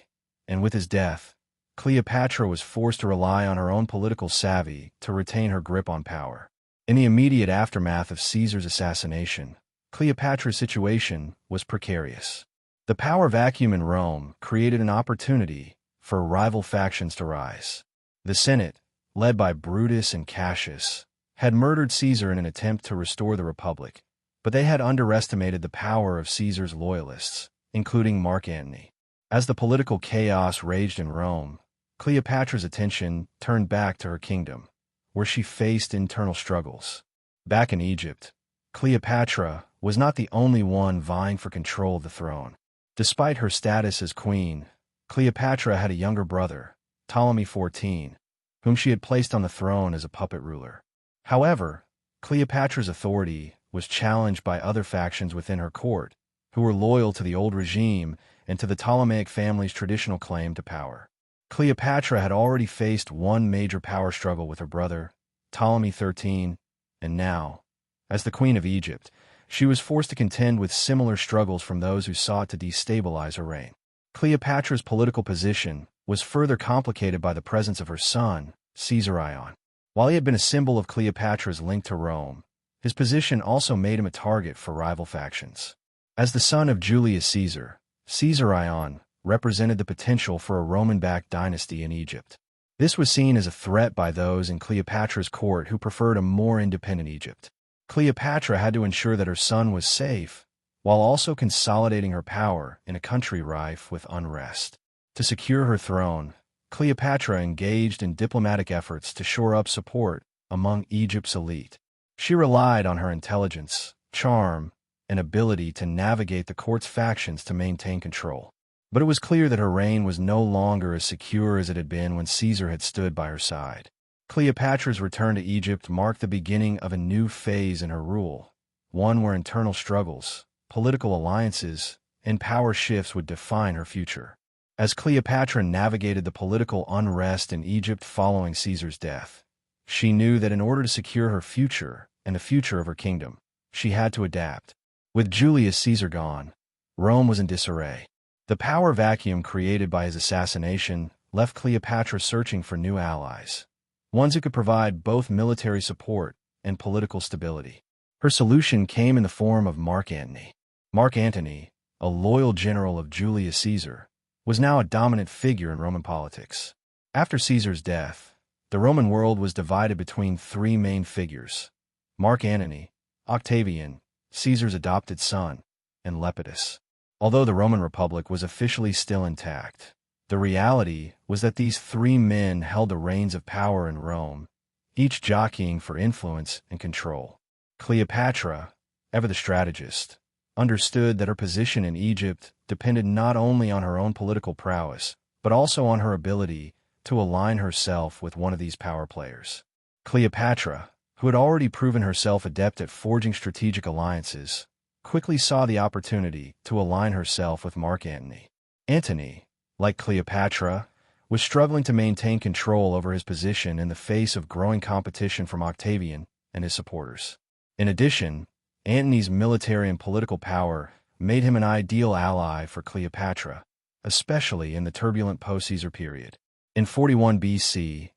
and with his death, Cleopatra was forced to rely on her own political savvy to retain her grip on power. In the immediate aftermath of Caesar's assassination, Cleopatra's situation was precarious. The power vacuum in Rome created an opportunity for rival factions to rise. The Senate, led by Brutus and Cassius, had murdered Caesar in an attempt to restore the Republic, but they had underestimated the power of Caesar's loyalists, including Mark Antony. As the political chaos raged in Rome, Cleopatra's attention turned back to her kingdom, where she faced internal struggles. Back in Egypt, Cleopatra was not the only one vying for control of the throne. Despite her status as queen, Cleopatra had a younger brother, Ptolemy XIV, whom she had placed on the throne as a puppet ruler. However, Cleopatra's authority was challenged by other factions within her court, who were loyal to the old regime and to the Ptolemaic family's traditional claim to power. Cleopatra had already faced one major power struggle with her brother, Ptolemy XIII, and now, as the Queen of Egypt, she was forced to contend with similar struggles from those who sought to destabilize her reign. Cleopatra's political position was further complicated by the presence of her son, Caesarion. While he had been a symbol of Cleopatra's link to Rome, his position also made him a target for rival factions. As the son of Julius Caesar, Caesarion represented the potential for a Roman-backed dynasty in Egypt. This was seen as a threat by those in Cleopatra's court who preferred a more independent Egypt. Cleopatra had to ensure that her son was safe, while also consolidating her power in a country rife with unrest. To secure her throne, Cleopatra engaged in diplomatic efforts to shore up support among Egypt's elite. She relied on her intelligence, charm, and ability to navigate the court's factions to maintain control. But it was clear that her reign was no longer as secure as it had been when Caesar had stood by her side. Cleopatra's return to Egypt marked the beginning of a new phase in her rule, one where internal struggles, political alliances, and power shifts would define her future. As Cleopatra navigated the political unrest in Egypt following Caesar's death, she knew that in order to secure her future and the future of her kingdom, she had to adapt. With Julius Caesar gone, Rome was in disarray. The power vacuum created by his assassination left Cleopatra searching for new allies, ones who could provide both military support and political stability. Her solution came in the form of Mark Antony. Mark Antony, a loyal general of Julius Caesar, was now a dominant figure in Roman politics. After Caesar's death, the Roman world was divided between three main figures: Mark Antony, Octavian, Caesar's adopted son, and Lepidus. Although the Roman Republic was officially still intact, the reality was that these three men held the reins of power in Rome, each jockeying for influence and control. Cleopatra, ever the strategist, understood that her position in Egypt depended not only on her own political prowess, but also on her ability to align herself with one of these power players. Cleopatra, who had already proven herself adept at forging strategic alliances, quickly saw the opportunity to align herself with Mark Antony. Antony, like Cleopatra, was struggling to maintain control over his position in the face of growing competition from Octavian and his supporters. In addition, Antony's military and political power made him an ideal ally for Cleopatra, especially in the turbulent post-Caesar period. In 41 BC,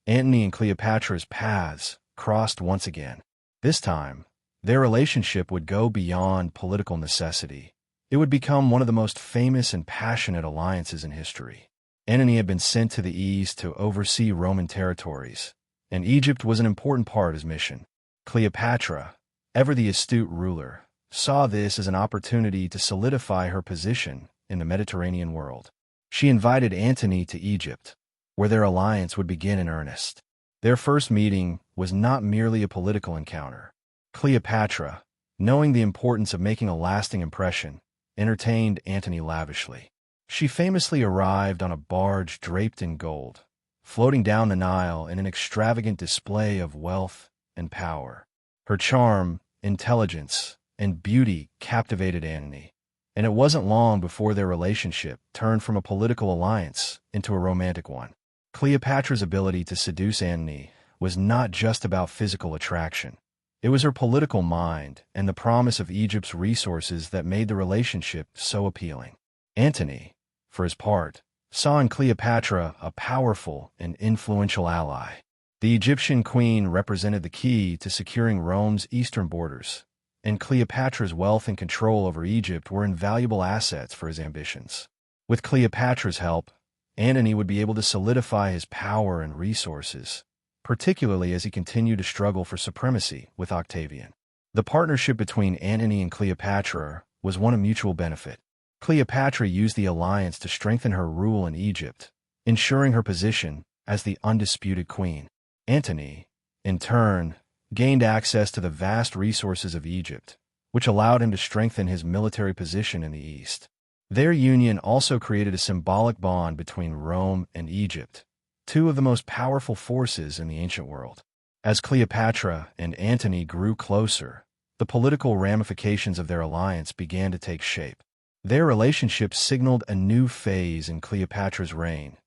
Antony and Cleopatra's paths crossed once again. This time, their relationship would go beyond political necessity. It would become one of the most famous and passionate alliances in history. Antony had been sent to the east to oversee Roman territories, and Egypt was an important part of his mission. Cleopatra, ever the astute ruler, saw this as an opportunity to solidify her position in the Mediterranean world. She invited Antony to Egypt, where their alliance would begin in earnest. Their first meeting was not merely a political encounter. Cleopatra, knowing the importance of making a lasting impression, entertained Antony lavishly. She famously arrived on a barge draped in gold, floating down the Nile in an extravagant display of wealth and power. Her charm, intelligence, and beauty captivated Antony, and it wasn't long before their relationship turned from a political alliance into a romantic one. Cleopatra's ability to seduce Antony was not just about physical attraction. It was her political mind and the promise of Egypt's resources that made the relationship so appealing. Antony, for his part, saw in Cleopatra a powerful and influential ally. The Egyptian queen represented the key to securing Rome's eastern borders, and Cleopatra's wealth and control over Egypt were invaluable assets for his ambitions. With Cleopatra's help, Antony would be able to solidify his power and resources, particularly as he continued to struggle for supremacy with Octavian. The partnership between Antony and Cleopatra was one of mutual benefit. Cleopatra used the alliance to strengthen her rule in Egypt, ensuring her position as the undisputed queen. Antony, in turn, gained access to the vast resources of Egypt, which allowed him to strengthen his military position in the east. Their union also created a symbolic bond between Rome and Egypt, two of the most powerful forces in the ancient world. As Cleopatra and Antony grew closer, the political ramifications of their alliance began to take shape. Their relationship signaled a new phase in Cleopatra's reign,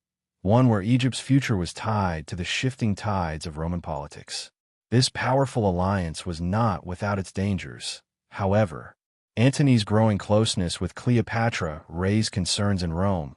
one where Egypt's future was tied to the shifting tides of Roman politics. This powerful alliance was not without its dangers. However, Antony's growing closeness with Cleopatra raised concerns in Rome,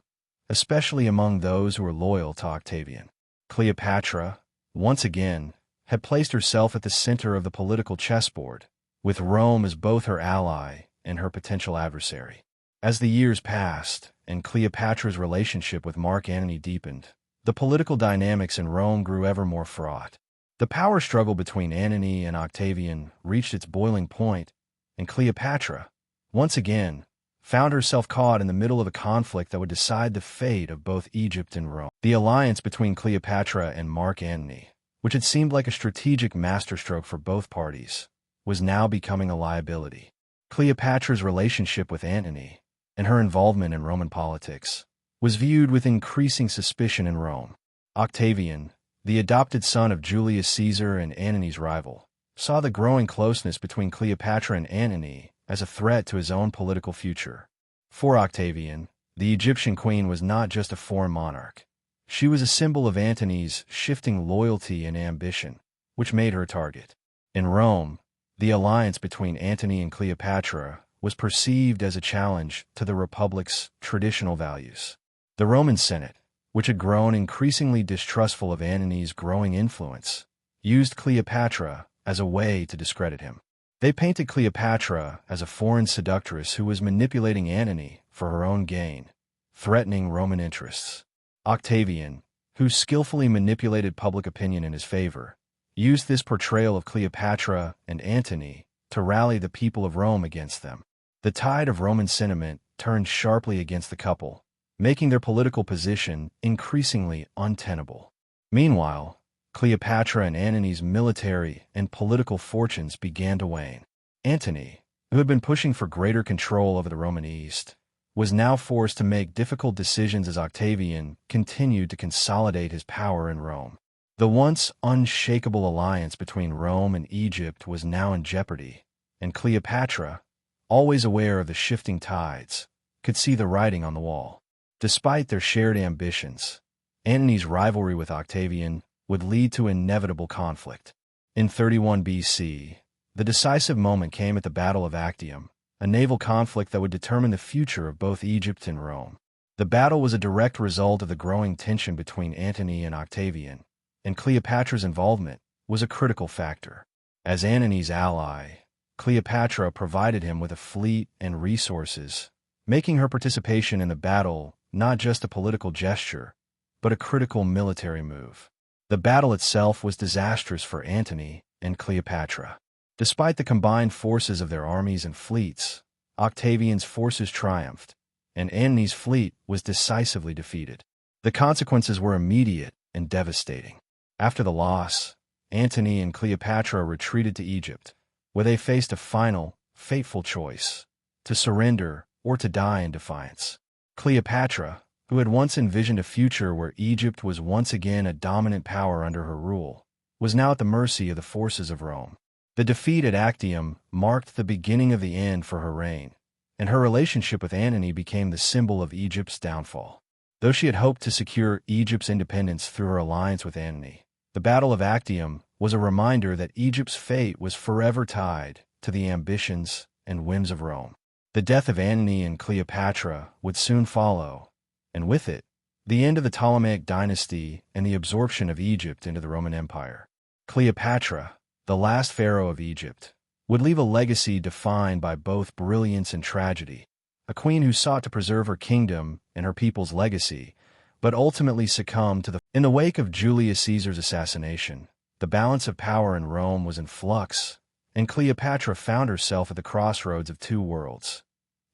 especially among those who were loyal to Octavian. Cleopatra, once again, had placed herself at the center of the political chessboard, with Rome as both her ally and her potential adversary. As the years passed and Cleopatra's relationship with Mark Antony deepened, the political dynamics in Rome grew ever more fraught. The power struggle between Antony and Octavian reached its boiling point, and Cleopatra, once again, found herself caught in the middle of a conflict that would decide the fate of both Egypt and Rome. The alliance between Cleopatra and Mark Antony, which had seemed like a strategic masterstroke for both parties, was now becoming a liability. Cleopatra's relationship with Antony, and her involvement in Roman politics, was viewed with increasing suspicion in Rome. Octavian, the adopted son of Julius Caesar and Antony's rival, saw the growing closeness between Cleopatra and Antony as a threat to his own political future. For Octavian, the Egyptian queen was not just a foreign monarch. She was a symbol of Antony's shifting loyalty and ambition, which made her a target. In Rome, the alliance between Antony and Cleopatra was perceived as a challenge to the Republic's traditional values. The Roman Senate, which had grown increasingly distrustful of Antony's growing influence, used Cleopatra as a way to discredit him. They painted Cleopatra as a foreign seductress who was manipulating Antony for her own gain, threatening Roman interests. Octavian, who skillfully manipulated public opinion in his favor, used this portrayal of Cleopatra and Antony to rally the people of Rome against them. The tide of Roman sentiment turned sharply against the couple, making their political position increasingly untenable. Meanwhile, Cleopatra and Antony's military and political fortunes began to wane. Antony, who had been pushing for greater control over the Roman East, was now forced to make difficult decisions as Octavian continued to consolidate his power in Rome. The once unshakable alliance between Rome and Egypt was now in jeopardy, and Cleopatra, always aware of the shifting tides, could see the writing on the wall. Despite their shared ambitions, Antony's rivalry with Octavian would lead to inevitable conflict. In 31 BC, the decisive moment came at the Battle of Actium, a naval conflict that would determine the future of both Egypt and Rome. The battle was a direct result of the growing tension between Antony and Octavian, and Cleopatra's involvement was a critical factor. As Antony's ally, Cleopatra provided him with a fleet and resources, making her participation in the battle not just a political gesture, but a critical military move. The battle itself was disastrous for Antony and Cleopatra. Despite the combined forces of their armies and fleets, Octavian's forces triumphed, and Antony's fleet was decisively defeated. The consequences were immediate and devastating. After the loss, Antony and Cleopatra retreated to Egypt, where they faced a final, fateful choice: to surrender or to die in defiance. Cleopatra, who had once envisioned a future where Egypt was once again a dominant power under her rule, was now at the mercy of the forces of Rome. The defeat at Actium marked the beginning of the end for her reign, and her relationship with Antony became the symbol of Egypt's downfall. Though she had hoped to secure Egypt's independence through her alliance with Antony, the Battle of Actium was a reminder that Egypt's fate was forever tied to the ambitions and whims of Rome. The death of Antony and Cleopatra would soon follow, and with it, the end of the Ptolemaic dynasty and the absorption of Egypt into the Roman Empire. Cleopatra, the last pharaoh of Egypt, would leave a legacy defined by both brilliance and tragedy, a queen who sought to preserve her kingdom and her people's legacy, but ultimately succumbed to In the wake of Julius Caesar's assassination, the balance of power in Rome was in flux, and Cleopatra found herself at the crossroads of two worlds: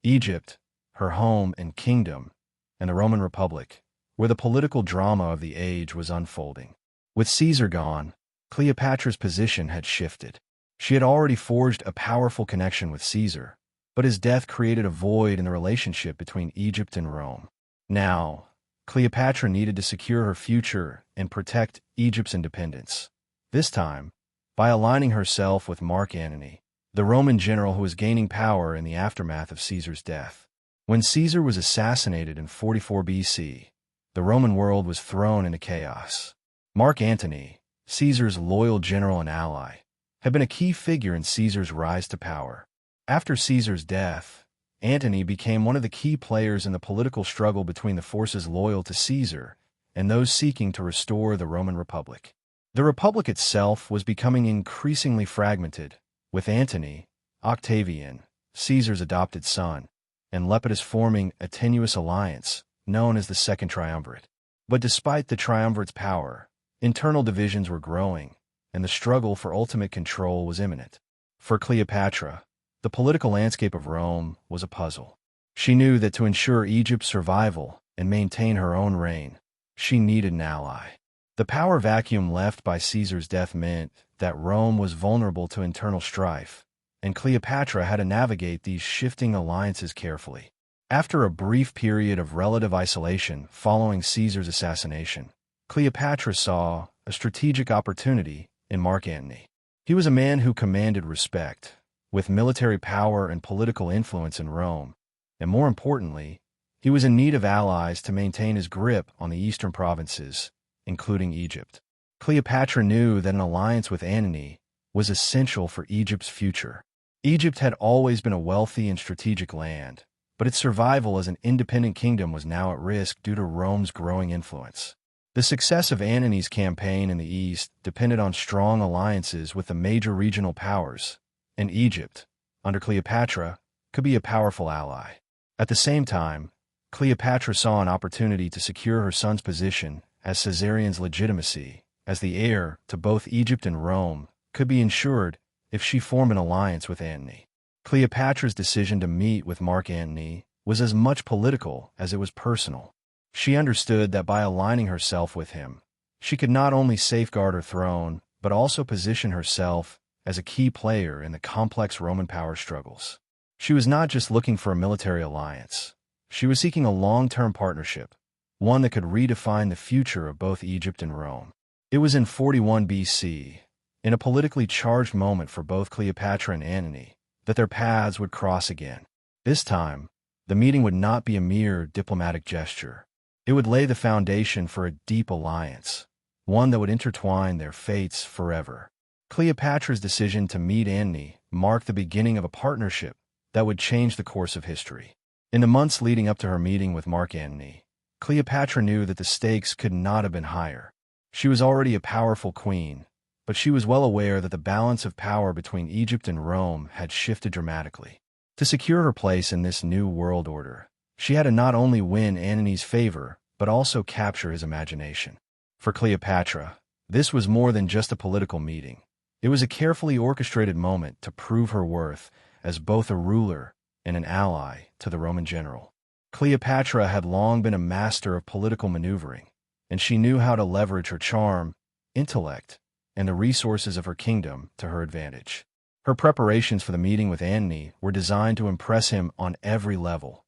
Egypt, her home and kingdom, and the Roman Republic, where the political drama of the age was unfolding. With Caesar gone, Cleopatra's position had shifted. She had already forged a powerful connection with Caesar, but his death created a void in the relationship between Egypt and Rome. Now, Cleopatra needed to secure her future and protect Egypt's independence. This time, by aligning herself with Mark Antony, the Roman general who was gaining power in the aftermath of Caesar's death. When Caesar was assassinated in 44 BC, the Roman world was thrown into chaos. Mark Antony, Caesar's loyal general and ally, had been a key figure in Caesar's rise to power. After Caesar's death, Antony became one of the key players in the political struggle between the forces loyal to Caesar and those seeking to restore the Roman Republic. The Republic itself was becoming increasingly fragmented, with Antony, Octavian, Caesar's adopted son, and Lepidus forming a tenuous alliance known as the Second Triumvirate. But despite the triumvirate's power, internal divisions were growing, and the struggle for ultimate control was imminent. For Cleopatra, the political landscape of Rome was a puzzle. She knew that to ensure Egypt's survival and maintain her own reign, she needed an ally. The power vacuum left by Caesar's death meant that Rome was vulnerable to internal strife, and Cleopatra had to navigate these shifting alliances carefully. After a brief period of relative isolation following Caesar's assassination, Cleopatra saw a strategic opportunity in Mark Antony. He was a man who commanded respect, with military power and political influence in Rome, and more importantly, he was in need of allies to maintain his grip on the eastern provinces, including Egypt. Cleopatra knew that an alliance with Antony was essential for Egypt's future. Egypt had always been a wealthy and strategic land, but its survival as an independent kingdom was now at risk due to Rome's growing influence. The success of Antony's campaign in the east depended on strong alliances with the major regional powers, and Egypt, under Cleopatra, could be a powerful ally. At the same time, Cleopatra saw an opportunity to secure her son's position, as Caesarion's legitimacy as the heir to both Egypt and Rome could be ensured if she formed an alliance with Antony. Cleopatra's decision to meet with Mark Antony was as much political as it was personal. She understood that by aligning herself with him, she could not only safeguard her throne, but also position herself as a key player in the complex Roman power struggles. She was not just looking for a military alliance. She was seeking a long-term partnership, one that could redefine the future of both Egypt and Rome. It was in 41 BC, in a politically charged moment for both Cleopatra and Antony, that their paths would cross again. This time, the meeting would not be a mere diplomatic gesture. It would lay the foundation for a deep alliance, one that would intertwine their fates forever. Cleopatra's decision to meet Antony marked the beginning of a partnership that would change the course of history. In the months leading up to her meeting with Mark Antony, Cleopatra knew that the stakes could not have been higher. She was already a powerful queen, but she was well aware that the balance of power between Egypt and Rome had shifted dramatically. To secure her place in this new world order, she had to not only win Antony's favor, but also capture his imagination. For Cleopatra, this was more than just a political meeting. It was a carefully orchestrated moment to prove her worth as both a ruler and an ally to the Roman general. Cleopatra had long been a master of political maneuvering, and she knew how to leverage her charm, intellect, and the resources of her kingdom to her advantage. Her preparations for the meeting with Antony were designed to impress him on every level,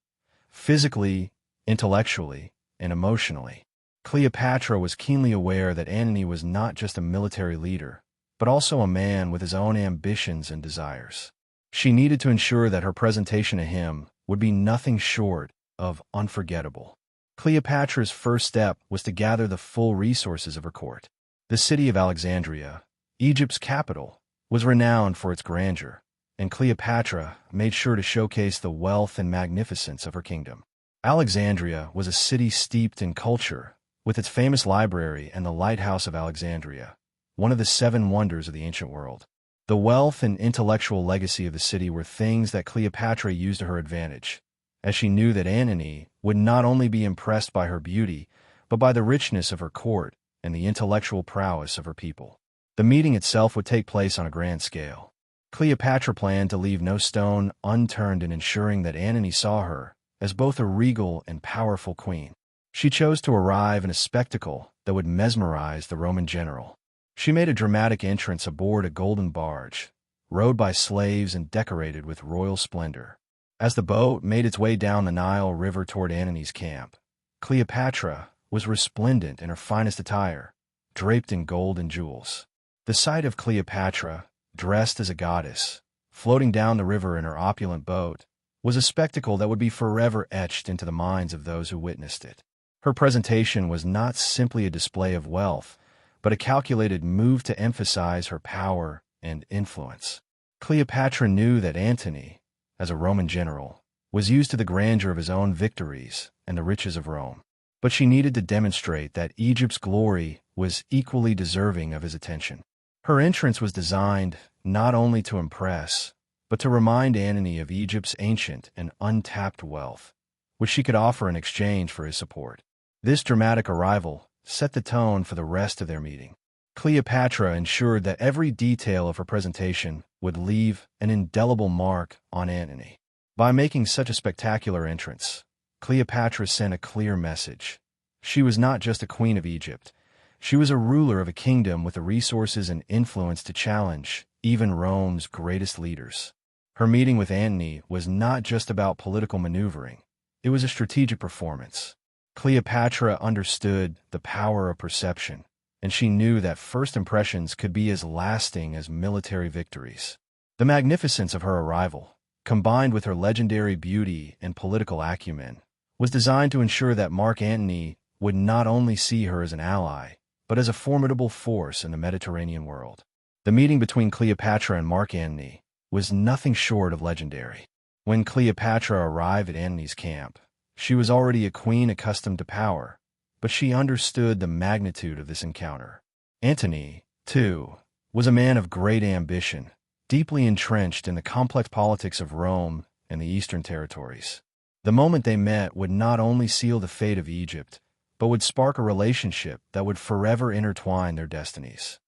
physically, intellectually, and emotionally. Cleopatra was keenly aware that Antony was not just a military leader, but also a man with his own ambitions and desires. She needed to ensure that her presentation to him would be nothing short of unforgettable. Cleopatra's first step was to gather the full resources of her court. The city of Alexandria, Egypt's capital, was renowned for its grandeur, and Cleopatra made sure to showcase the wealth and magnificence of her kingdom. Alexandria was a city steeped in culture, with its famous library and the Lighthouse of Alexandria, one of the 7 wonders of the ancient world. The wealth and intellectual legacy of the city were things that Cleopatra used to her advantage, as she knew that Antony would not only be impressed by her beauty, but by the richness of her court and the intellectual prowess of her people. The meeting itself would take place on a grand scale. Cleopatra planned to leave no stone unturned in ensuring that Antony saw her as both a regal and powerful queen. She chose to arrive in a spectacle that would mesmerize the Roman general. She made a dramatic entrance aboard a golden barge, rowed by slaves and decorated with royal splendor. As the boat made its way down the Nile River toward Antony's camp, Cleopatra was resplendent in her finest attire, draped in gold and jewels. The sight of Cleopatra, dressed as a goddess, floating down the river in her opulent boat, was a spectacle that would be forever etched into the minds of those who witnessed it. Her presentation was not simply a display of wealth, but a calculated move to emphasize her power and influence. Cleopatra knew that Antony, as a Roman general, was used to the grandeur of his own victories and the riches of Rome. But she needed to demonstrate that Egypt's glory was equally deserving of his attention. Her entrance was designed not only to impress, but to remind Antony of Egypt's ancient and untapped wealth, which she could offer in exchange for his support. This dramatic arrival set the tone for the rest of their meeting. Cleopatra ensured that every detail of her presentation would leave an indelible mark on Antony. By making such a spectacular entrance, Cleopatra sent a clear message. She was not just a queen of Egypt. She was a ruler of a kingdom with the resources and influence to challenge even Rome's greatest leaders. Her meeting with Antony was not just about political maneuvering. It was a strategic performance. Cleopatra understood the power of perception, and she knew that first impressions could be as lasting as military victories. The magnificence of her arrival, combined with her legendary beauty and political acumen, was designed to ensure that Mark Antony would not only see her as an ally, but as a formidable force in the Mediterranean world. The meeting between Cleopatra and Mark Antony was nothing short of legendary. When Cleopatra arrived at Antony's camp, she was already a queen accustomed to power, but she understood the magnitude of this encounter. Antony, too, was a man of great ambition, deeply entrenched in the complex politics of Rome and the Eastern territories. The moment they met would not only seal the fate of Egypt, but would spark a relationship that would forever intertwine their destinies.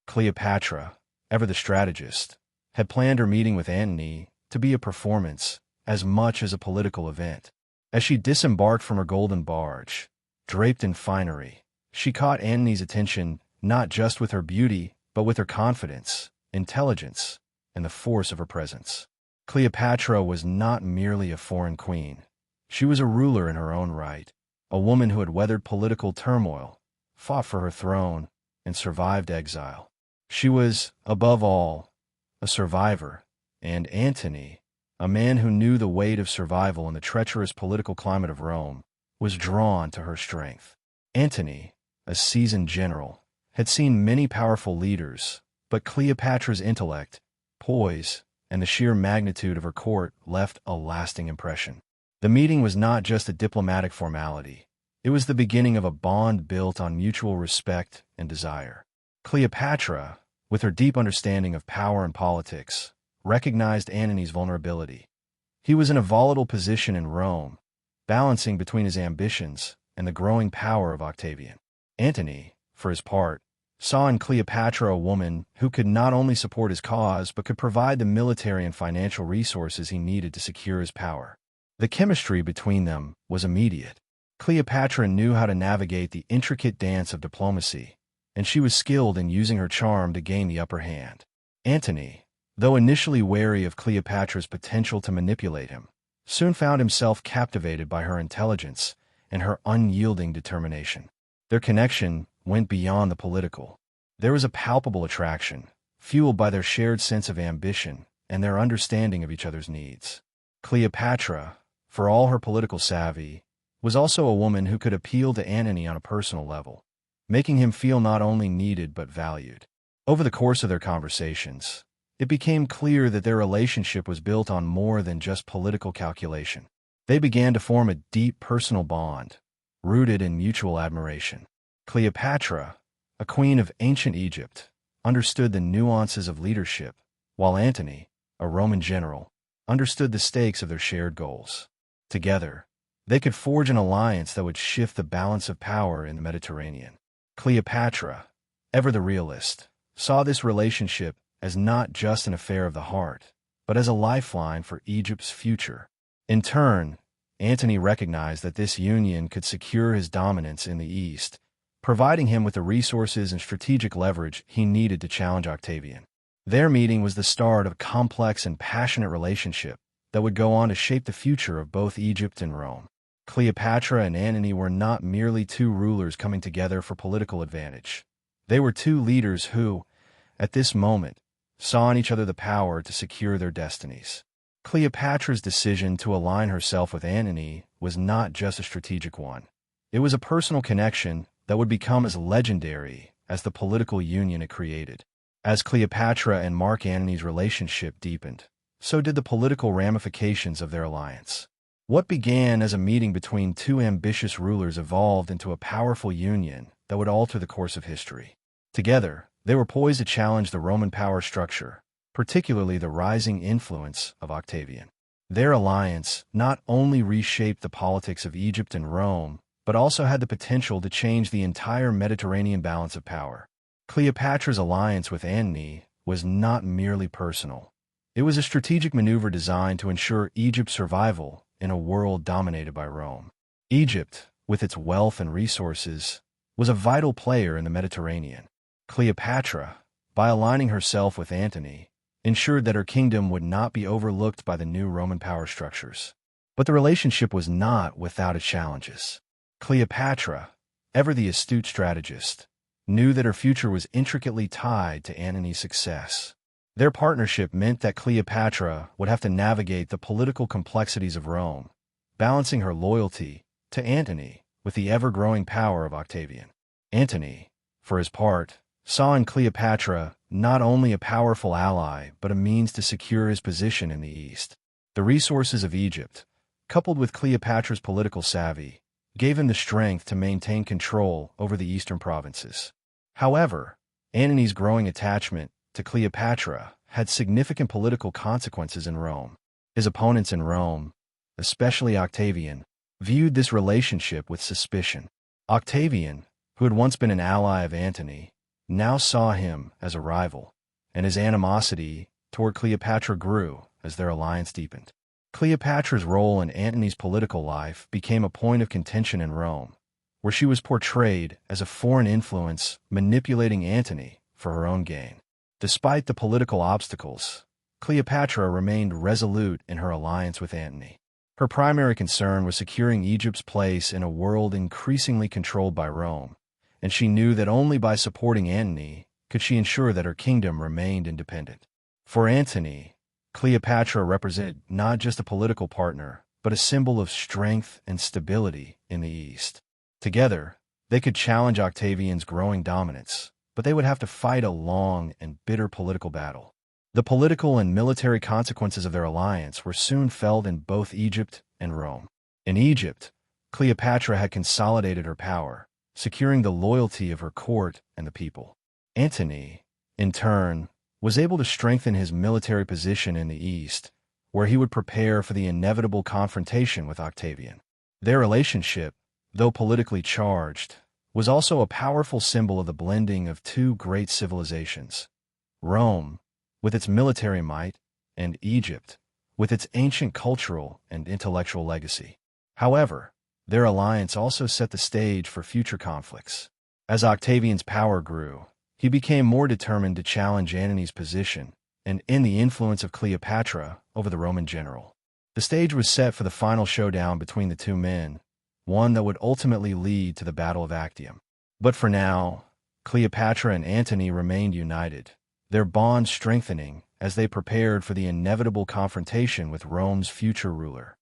Cleopatra, ever the strategist, had planned her meeting with Antony to be a performance as much as a political event. As she disembarked from her golden barge, draped in finery, she caught Antony's attention not just with her beauty, but with her confidence, intelligence, and the force of her presence. Cleopatra was not merely a foreign queen. She was a ruler in her own right, a woman who had weathered political turmoil, fought for her throne, and survived exile. She was, above all, a survivor, and Antony, a man who knew the weight of survival in the treacherous political climate of Rome, was drawn to her strength. Antony, a seasoned general, had seen many powerful leaders, but Cleopatra's intellect, poise, and the sheer magnitude of her court left a lasting impression. The meeting was not just a diplomatic formality. It was the beginning of a bond built on mutual respect and desire. Cleopatra, with her deep understanding of power and politics, recognized Antony's vulnerability. He was in a volatile position in Rome, balancing between his ambitions and the growing power of Octavian. Antony, for his part, saw in Cleopatra a woman who could not only support his cause but could provide the military and financial resources he needed to secure his power. The chemistry between them was immediate. Cleopatra knew how to navigate the intricate dance of diplomacy, and she was skilled in using her charm to gain the upper hand. Antony, though initially wary of Cleopatra's potential to manipulate him, soon found himself captivated by her intelligence and her unyielding determination. Their connection went beyond the political. There was a palpable attraction, fueled by their shared sense of ambition and their understanding of each other's needs. Cleopatra, for all her political savvy, was also a woman who could appeal to Antony on a personal level, making him feel not only needed but valued. Over the course of their conversations, it became clear that their relationship was built on more than just political calculation. They began to form a deep personal bond, rooted in mutual admiration. Cleopatra, a queen of ancient Egypt, understood the nuances of leadership, while Antony, a Roman general, understood the stakes of their shared goals. Together, they could forge an alliance that would shift the balance of power in the Mediterranean. Cleopatra, ever the realist, saw this relationship as not just an affair of the heart, but as a lifeline for Egypt's future. In turn, Antony recognized that this union could secure his dominance in the East, providing him with the resources and strategic leverage he needed to challenge Octavian. Their meeting was the start of a complex and passionate relationship that would go on to shape the future of both Egypt and Rome. Cleopatra and Antony were not merely two rulers coming together for political advantage. They were two leaders who, at this moment, saw in each other the power to secure their destinies. Cleopatra's decision to align herself with Antony was not just a strategic one. It was a personal connection that would become as legendary as the political union it created. As Cleopatra and Mark Antony's relationship deepened, so did the political ramifications of their alliance. What began as a meeting between two ambitious rulers evolved into a powerful union that would alter the course of history. Together, they were poised to challenge the Roman power structure, particularly the rising influence of Octavian. Their alliance not only reshaped the politics of Egypt and Rome, but also had the potential to change the entire Mediterranean balance of power. Cleopatra's alliance with Antony was not merely personal. It was a strategic maneuver designed to ensure Egypt's survival in a world dominated by Rome. Egypt, with its wealth and resources, was a vital player in the Mediterranean. Cleopatra, by aligning herself with Antony, ensured that her kingdom would not be overlooked by the new Roman power structures. But the relationship was not without its challenges. Cleopatra, ever the astute strategist, knew that her future was intricately tied to Antony's success. Their partnership meant that Cleopatra would have to navigate the political complexities of Rome, balancing her loyalty to Antony with the ever-growing power of Octavian. Antony, for his part, saw in Cleopatra not only a powerful ally but a means to secure his position in the East. The resources of Egypt, coupled with Cleopatra's political savvy, gave him the strength to maintain control over the eastern provinces. However, Antony's growing attachment to Cleopatra had significant political consequences in Rome. His opponents in Rome, especially Octavian, viewed this relationship with suspicion. Octavian, who had once been an ally of Antony, now saw him as a rival, and his animosity toward Cleopatra grew as their alliance deepened. Cleopatra's role in Antony's political life became a point of contention in Rome, where she was portrayed as a foreign influence manipulating Antony for her own gain. Despite the political obstacles, Cleopatra remained resolute in her alliance with Antony. Her primary concern was securing Egypt's place in a world increasingly controlled by Rome, and she knew that only by supporting Antony could she ensure that her kingdom remained independent. For Antony, Cleopatra represented not just a political partner, but a symbol of strength and stability in the East. Together, they could challenge Octavian's growing dominance, but they would have to fight a long and bitter political battle. The political and military consequences of their alliance were soon felt in both Egypt and Rome. In Egypt, Cleopatra had consolidated her power, securing the loyalty of her court and the people. Antony, in turn, was able to strengthen his military position in the East, where he would prepare for the inevitable confrontation with Octavian. Their relationship, though politically charged, was also a powerful symbol of the blending of two great civilizations: Rome, with its military might, and Egypt, with its ancient cultural and intellectual legacy. However, their alliance also set the stage for future conflicts. As Octavian's power grew, he became more determined to challenge Antony's position and end the influence of Cleopatra over the Roman general. The stage was set for the final showdown between the two men, one that would ultimately lead to the Battle of Actium. But for now, Cleopatra and Antony remained united, their bond strengthening as they prepared for the inevitable confrontation with Rome's future ruler.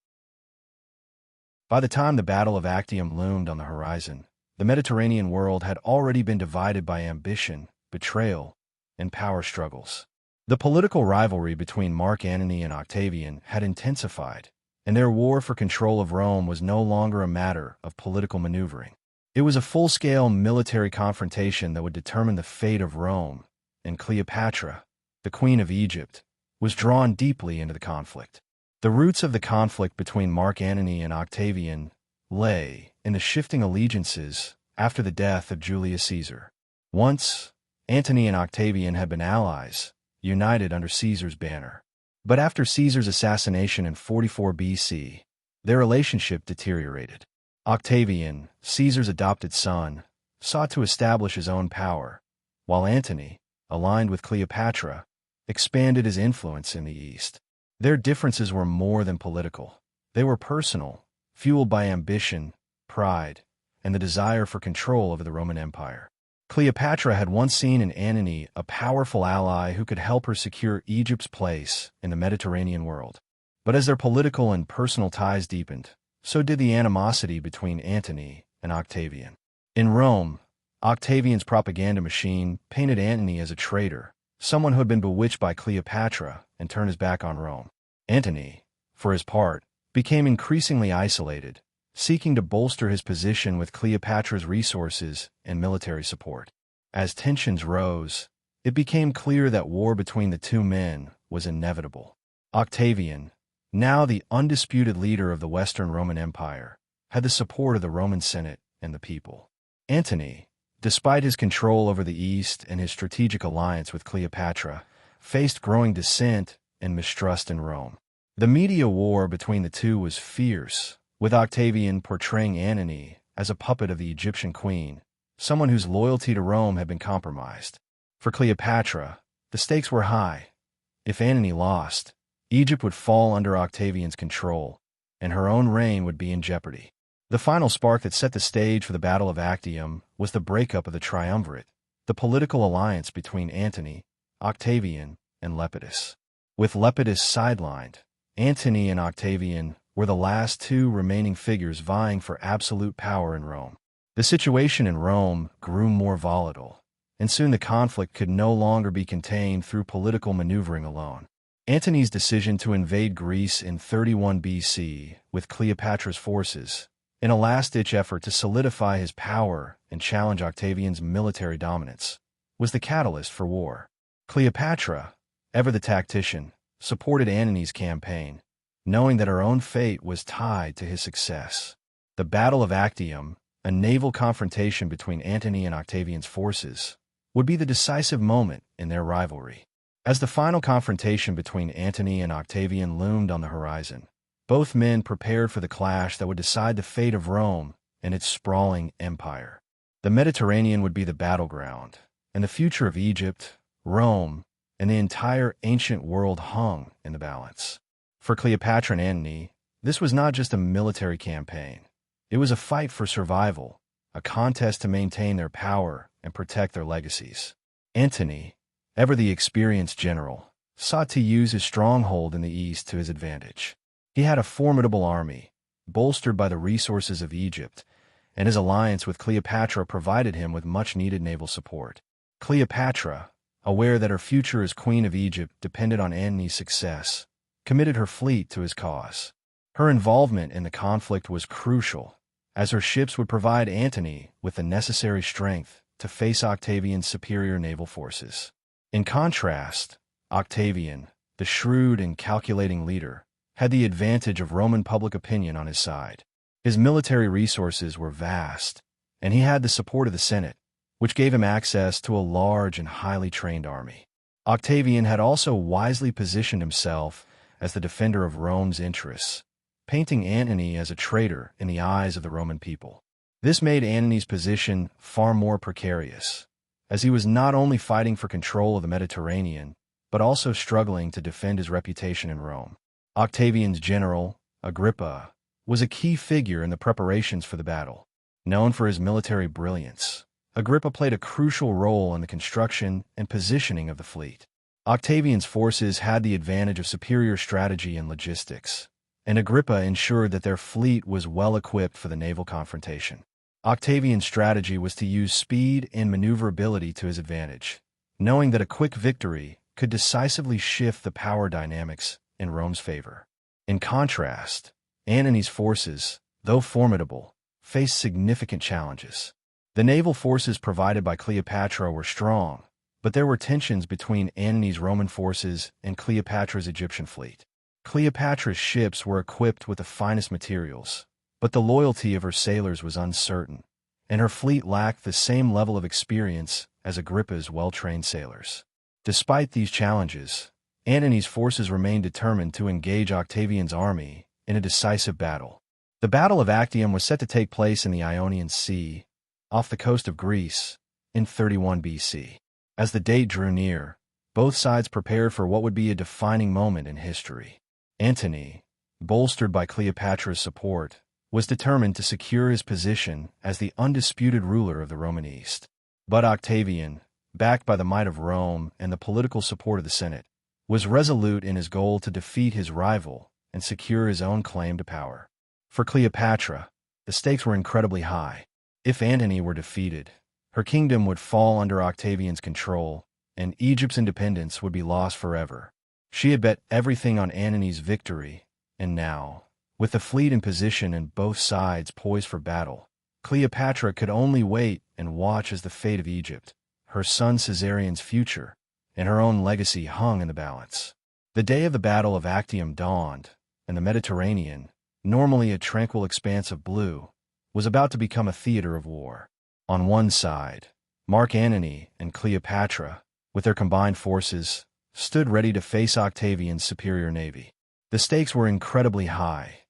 By the time the Battle of Actium loomed on the horizon, the Mediterranean world had already been divided by ambition, betrayal, and power struggles. The political rivalry between Mark Antony and Octavian had intensified, and their war for control of Rome was no longer a matter of political maneuvering. It was a full-scale military confrontation that would determine the fate of Rome, and Cleopatra, the Queen of Egypt, was drawn deeply into the conflict. The roots of the conflict between Mark Antony and Octavian lay in the shifting allegiances after the death of Julius Caesar. Once, Antony and Octavian had been allies, united under Caesar's banner. But after Caesar's assassination in 44 BC, their relationship deteriorated. Octavian, Caesar's adopted son, sought to establish his own power, while Antony, aligned with Cleopatra, expanded his influence in the East. Their differences were more than political. They were personal, fueled by ambition, pride, and the desire for control over the Roman Empire. Cleopatra had once seen in Antony a powerful ally who could help her secure Egypt's place in the Mediterranean world. But as their political and personal ties deepened, so did the animosity between Antony and Octavian. In Rome, Octavian's propaganda machine painted Antony as a traitor, someone who had been bewitched by Cleopatra and turned his back on Rome. Antony, for his part, became increasingly isolated, seeking to bolster his position with Cleopatra's resources and military support. As tensions rose, it became clear that war between the two men was inevitable. Octavian, now the undisputed leader of the Western Roman Empire, had the support of the Roman Senate and the people. Antony, despite his control over the East and his strategic alliance with Cleopatra, faced growing dissent and mistrust in Rome. The media war between the two was fierce, with Octavian portraying Antony as a puppet of the Egyptian queen, someone whose loyalty to Rome had been compromised. For Cleopatra, the stakes were high. If Antony lost, Egypt would fall under Octavian's control, and her own reign would be in jeopardy. The final spark that set the stage for the Battle of Actium was the breakup of the Triumvirate, the political alliance between Antony, Octavian, and Lepidus. With Lepidus sidelined, Antony and Octavian were the last two remaining figures vying for absolute power in Rome. The situation in Rome grew more volatile, and soon the conflict could no longer be contained through political maneuvering alone. Antony's decision to invade Greece in 31 BC with Cleopatra's forces, in a last-ditch effort to solidify his power and challenge Octavian's military dominance, was the catalyst for war. Cleopatra, ever the tactician, supported Antony's campaign, knowing that her own fate was tied to his success. The Battle of Actium, a naval confrontation between Antony and Octavian's forces, would be the decisive moment in their rivalry. As the final confrontation between Antony and Octavian loomed on the horizon, both men prepared for the clash that would decide the fate of Rome and its sprawling empire. The Mediterranean would be the battleground, and the future of Egypt, Rome, and the entire ancient world hung in the balance. For Cleopatra and Antony, this was not just a military campaign. It was a fight for survival, a contest to maintain their power and protect their legacies. Antony, ever the experienced general, sought to use his stronghold in the east to his advantage. He had a formidable army, bolstered by the resources of Egypt, and his alliance with Cleopatra provided him with much-needed naval support. Cleopatra, aware that her future as Queen of Egypt depended on Antony's success, committed her fleet to his cause. Her involvement in the conflict was crucial, as her ships would provide Antony with the necessary strength to face Octavian's superior naval forces. In contrast, Octavian, the shrewd and calculating leader, had the advantage of Roman public opinion on his side. His military resources were vast, and he had the support of the Senate, which gave him access to a large and highly trained army. Octavian had also wisely positioned himself as the defender of Rome's interests, painting Antony as a traitor in the eyes of the Roman people. This made Antony's position far more precarious, as he was not only fighting for control of the Mediterranean, but also struggling to defend his reputation in Rome. Octavian's general, Agrippa, was a key figure in the preparations for the battle. Known for his military brilliance, Agrippa played a crucial role in the construction and positioning of the fleet. Octavian's forces had the advantage of superior strategy and logistics, and Agrippa ensured that their fleet was well equipped for the naval confrontation. Octavian's strategy was to use speed and maneuverability to his advantage, knowing that a quick victory could decisively shift the power dynamics in Rome's favor. In contrast, Antony's forces, though formidable, faced significant challenges. The naval forces provided by Cleopatra were strong, but there were tensions between Antony's Roman forces and Cleopatra's Egyptian fleet. Cleopatra's ships were equipped with the finest materials, but the loyalty of her sailors was uncertain, and her fleet lacked the same level of experience as Agrippa's well-trained sailors. Despite these challenges, Antony's forces remained determined to engage Octavian's army in a decisive battle. The Battle of Actium was set to take place in the Ionian Sea, off the coast of Greece, in 31 BC. As the date drew near, both sides prepared for what would be a defining moment in history. Antony, bolstered by Cleopatra's support, was determined to secure his position as the undisputed ruler of the Roman East. But Octavian, backed by the might of Rome and the political support of the Senate, was resolute in his goal to defeat his rival and secure his own claim to power. For Cleopatra, the stakes were incredibly high. If Antony were defeated, her kingdom would fall under Octavian's control, and Egypt's independence would be lost forever. She had bet everything on Antony's victory, and now, with the fleet in position and both sides poised for battle, Cleopatra could only wait and watch as the fate of Egypt, her son Caesarion's future, and her own legacy hung in the balance. The day of the Battle of Actium dawned, and the Mediterranean, normally a tranquil expanse of blue, was about to become a theater of war. On one side, Mark Antony and Cleopatra, with their combined forces, stood ready to face Octavian's superior navy. The stakes were incredibly high.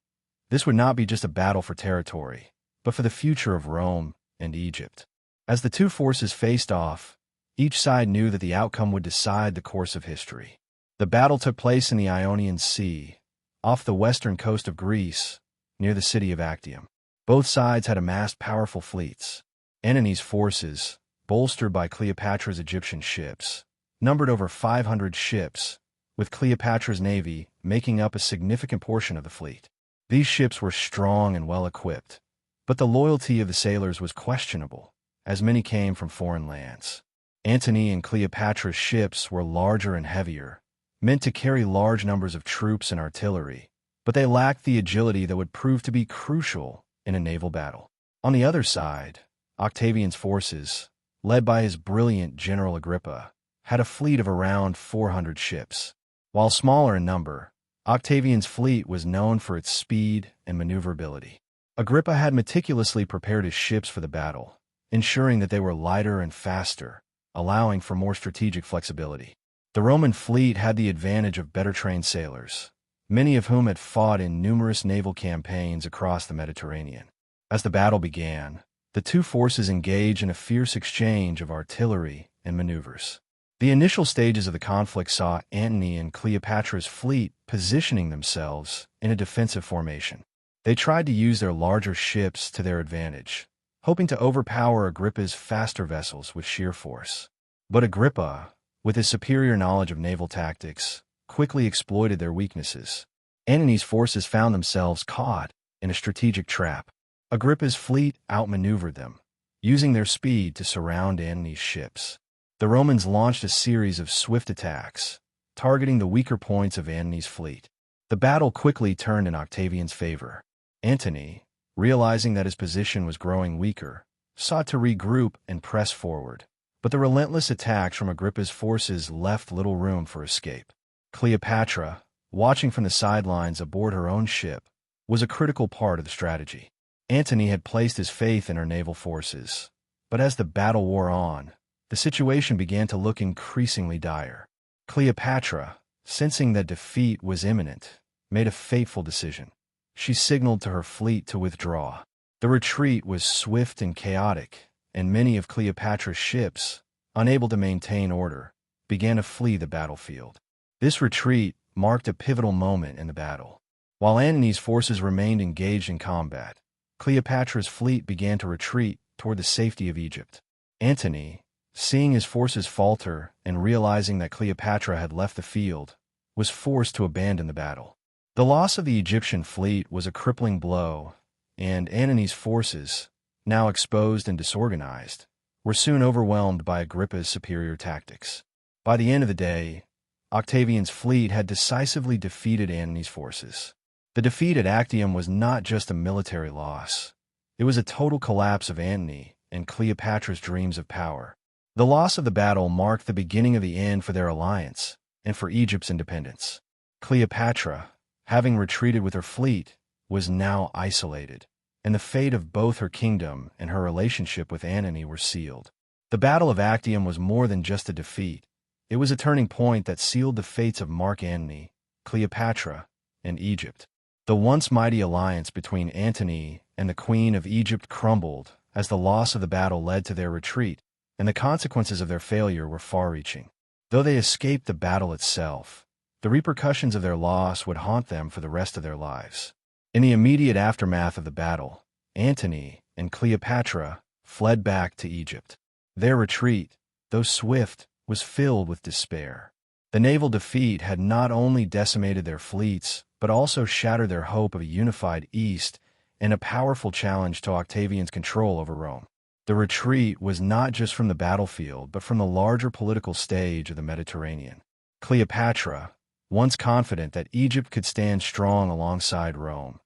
This would not be just a battle for territory, but for the future of Rome and Egypt. As the two forces faced off, each side knew that the outcome would decide the course of history. The battle took place in the Ionian Sea, off the western coast of Greece, near the city of Actium. Both sides had amassed powerful fleets. Antony's forces, bolstered by Cleopatra's Egyptian ships, numbered over 500 ships, with Cleopatra's navy making up a significant portion of the fleet. These ships were strong and well-equipped, but the loyalty of the sailors was questionable, as many came from foreign lands. Antony and Cleopatra's ships were larger and heavier, meant to carry large numbers of troops and artillery, but they lacked the agility that would prove to be crucial in a naval battle. On the other side, Octavian's forces, led by his brilliant general Agrippa, had a fleet of around 400 ships. While smaller in number, Octavian's fleet was known for its speed and maneuverability. Agrippa had meticulously prepared his ships for the battle, ensuring that they were lighter and faster, allowing for more strategic flexibility. The Roman fleet had the advantage of better-trained sailors, many of whom had fought in numerous naval campaigns across the Mediterranean. As the battle began, the two forces engaged in a fierce exchange of artillery and maneuvers. The initial stages of the conflict saw Antony and Cleopatra's fleet positioning themselves in a defensive formation. They tried to use their larger ships to their advantage, hoping to overpower Agrippa's faster vessels with sheer force. But Agrippa, with his superior knowledge of naval tactics, quickly exploited their weaknesses. Antony's forces found themselves caught in a strategic trap. Agrippa's fleet outmaneuvered them, using their speed to surround Antony's ships. The Romans launched a series of swift attacks, targeting the weaker points of Antony's fleet. The battle quickly turned in Octavian's favor. Antony, realizing that his position was growing weaker, sought to regroup and press forward, but the relentless attacks from Agrippa's forces left little room for escape. Cleopatra, watching from the sidelines aboard her own ship, was a critical part of the strategy. Antony had placed his faith in her naval forces, but as the battle wore on, the situation began to look increasingly dire. Cleopatra, sensing that defeat was imminent, made a fateful decision. She signaled to her fleet to withdraw. The retreat was swift and chaotic, and many of Cleopatra's ships, unable to maintain order, began to flee the battlefield. This retreat marked a pivotal moment in the battle. While Antony's forces remained engaged in combat, Cleopatra's fleet began to retreat toward the safety of Egypt. Antony, seeing his forces falter and realizing that Cleopatra had left the field, was forced to abandon the battle. The loss of the Egyptian fleet was a crippling blow, and Antony's forces, now exposed and disorganized, were soon overwhelmed by Agrippa's superior tactics. By the end of the day, Octavian's fleet had decisively defeated Antony's forces. The defeat at Actium was not just a military loss. It was a total collapse of Antony and Cleopatra's dreams of power. The loss of the battle marked the beginning of the end for their alliance and for Egypt's independence. Cleopatra, having retreated with her fleet, was now isolated, and the fate of both her kingdom and her relationship with Antony were sealed. The Battle of Actium was more than just a defeat. It was a turning point that sealed the fates of Mark Antony, Cleopatra, and Egypt. The once mighty alliance between Antony and the Queen of Egypt crumbled as the loss of the battle led to their retreat, and the consequences of their failure were far-reaching. Though they escaped the battle itself, the repercussions of their loss would haunt them for the rest of their lives. In the immediate aftermath of the battle, Antony and Cleopatra fled back to Egypt. Their retreat, though swift, was filled with despair. The naval defeat had not only decimated their fleets, but also shattered their hope of a unified East and a powerful challenge to Octavian's control over Rome. The retreat was not just from the battlefield, but from the larger political stage of the Mediterranean. Cleopatra, once confident that Egypt could stand strong alongside Rome,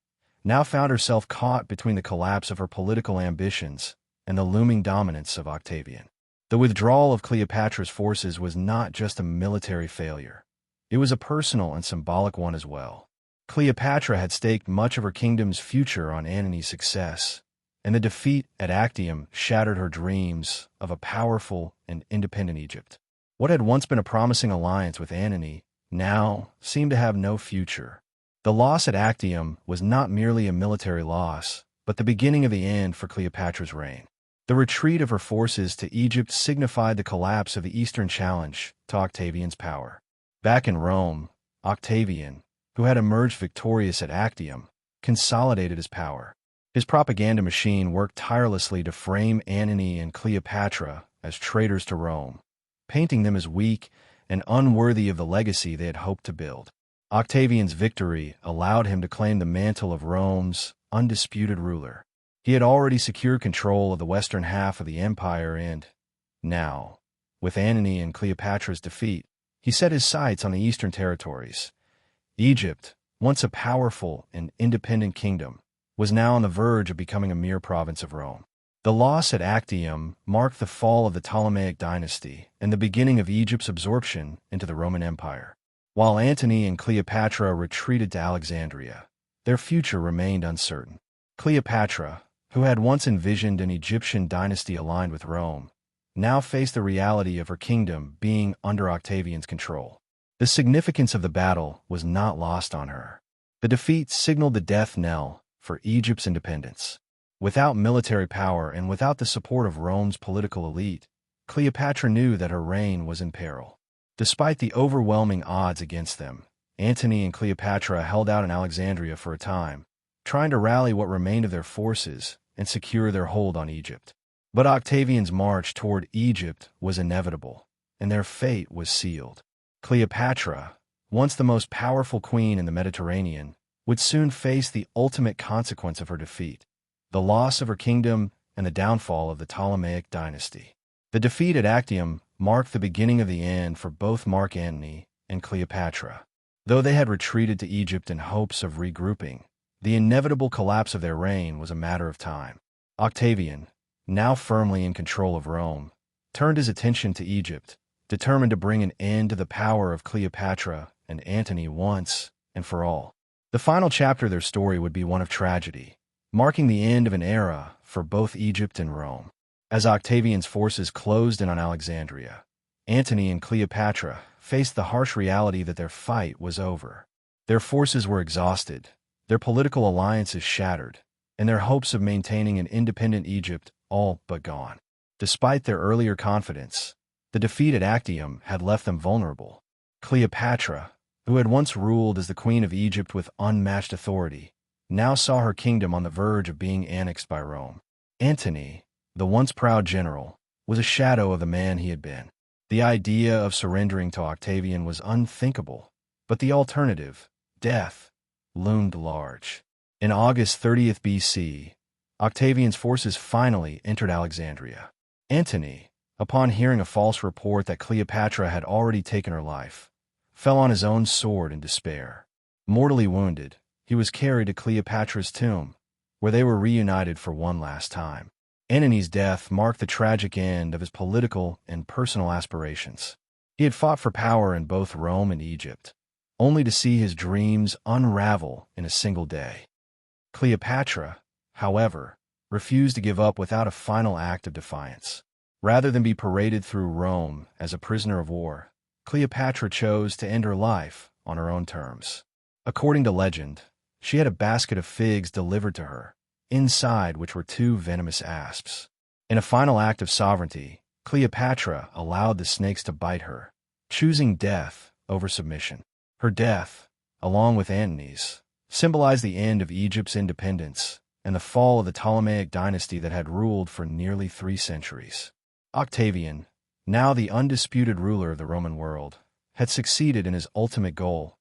now found herself caught between the collapse of her political ambitions and the looming dominance of Octavian. The withdrawal of Cleopatra's forces was not just a military failure. It was a personal and symbolic one as well. Cleopatra had staked much of her kingdom's future on Antony's success, and the defeat at Actium shattered her dreams of a powerful and independent Egypt. What had once been a promising alliance with Antony now seemed to have no future. The loss at Actium was not merely a military loss, but the beginning of the end for Cleopatra's reign. The retreat of her forces to Egypt signified the collapse of the Eastern challenge to Octavian's power. Back in Rome, Octavian, who had emerged victorious at Actium, consolidated his power. His propaganda machine worked tirelessly to frame Antony and Cleopatra as traitors to Rome, painting them as weak and unworthy of the legacy they had hoped to build. Octavian's victory allowed him to claim the mantle of Rome's undisputed ruler. He had already secured control of the western half of the empire and, now, with Antony and Cleopatra's defeat, he set his sights on the eastern territories. Egypt, once a powerful and independent kingdom, was now on the verge of becoming a mere province of Rome. The loss at Actium marked the fall of the Ptolemaic dynasty and the beginning of Egypt's absorption into the Roman Empire. While Antony and Cleopatra retreated to Alexandria, their future remained uncertain. Cleopatra, who had once envisioned an Egyptian dynasty aligned with Rome, now faced the reality of her kingdom being under Octavian's control. The significance of the battle was not lost on her. The defeat signaled the death knell for Egypt's independence. Without military power and without the support of Rome's political elite, Cleopatra knew that her reign was in peril. Despite the overwhelming odds against them, Antony and Cleopatra held out in Alexandria for a time, trying to rally what remained of their forces and secure their hold on Egypt. But Octavian's march toward Egypt was inevitable, and their fate was sealed. Cleopatra, once the most powerful queen in the Mediterranean, would soon face the ultimate consequence of her defeat, the loss of her kingdom and the downfall of the Ptolemaic dynasty. The defeat at Actium marked the beginning of the end for both Mark Antony and Cleopatra. Though they had retreated to Egypt in hopes of regrouping, the inevitable collapse of their reign was a matter of time. Octavian, now firmly in control of Rome, turned his attention to Egypt, determined to bring an end to the power of Cleopatra and Antony once and for all. The final chapter of their story would be one of tragedy, marking the end of an era for both Egypt and Rome. As Octavian's forces closed in on Alexandria, Antony and Cleopatra faced the harsh reality that their fight was over. Their forces were exhausted, their political alliances shattered, and their hopes of maintaining an independent Egypt all but gone. Despite their earlier confidence, the defeat at Actium had left them vulnerable. Cleopatra, who had once ruled as the Queen of Egypt with unmatched authority, now saw her kingdom on the verge of being annexed by Rome. Antony, the once proud general, was a shadow of the man he had been. The idea of surrendering to Octavian was unthinkable, but the alternative, death, loomed large. In August 30th BC, Octavian's forces finally entered Alexandria. Antony, upon hearing a false report that Cleopatra had already taken her life, fell on his own sword in despair. Mortally wounded, he was carried to Cleopatra's tomb, where they were reunited for one last time. Antony's death marked the tragic end of his political and personal aspirations. He had fought for power in both Rome and Egypt, only to see his dreams unravel in a single day. Cleopatra, however, refused to give up without a final act of defiance. Rather than be paraded through Rome as a prisoner of war, Cleopatra chose to end her life on her own terms. According to legend, she had a basket of figs delivered to her, inside which were 2 venomous asps. In a final act of sovereignty, Cleopatra allowed the snakes to bite her, choosing death over submission. Her death, along with Antony's, symbolized the end of Egypt's independence and the fall of the Ptolemaic dynasty that had ruled for nearly 3 centuries. Octavian, now the undisputed ruler of the Roman world, had succeeded in his ultimate goal.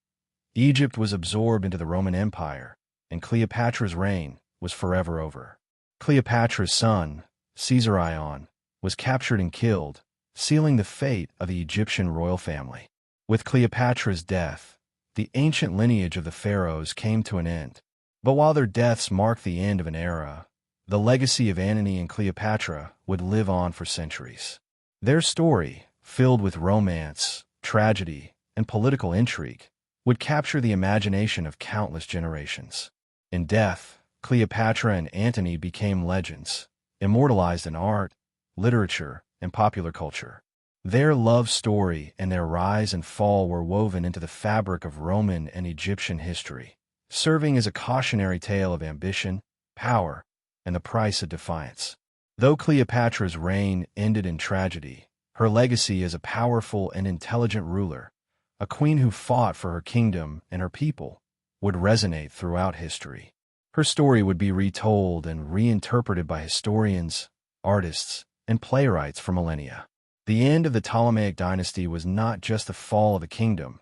Egypt was absorbed into the Roman Empire, and Cleopatra's reign was forever over. Cleopatra's son, Caesarion, was captured and killed, sealing the fate of the Egyptian royal family. With Cleopatra's death, the ancient lineage of the pharaohs came to an end. But while their deaths marked the end of an era, the legacy of Antony and Cleopatra would live on for centuries. Their story, filled with romance, tragedy, and political intrigue, would capture the imagination of countless generations. In death, Cleopatra and Antony became legends, immortalized in art, literature, and popular culture. Their love story and their rise and fall were woven into the fabric of Roman and Egyptian history, serving as a cautionary tale of ambition, power, and the price of defiance. Though Cleopatra's reign ended in tragedy, her legacy as a powerful and intelligent ruler, a queen who fought for her kingdom and her people, would resonate throughout history. Her story would be retold and reinterpreted by historians, artists, and playwrights for millennia. The end of the Ptolemaic dynasty was not just the fall of a kingdom,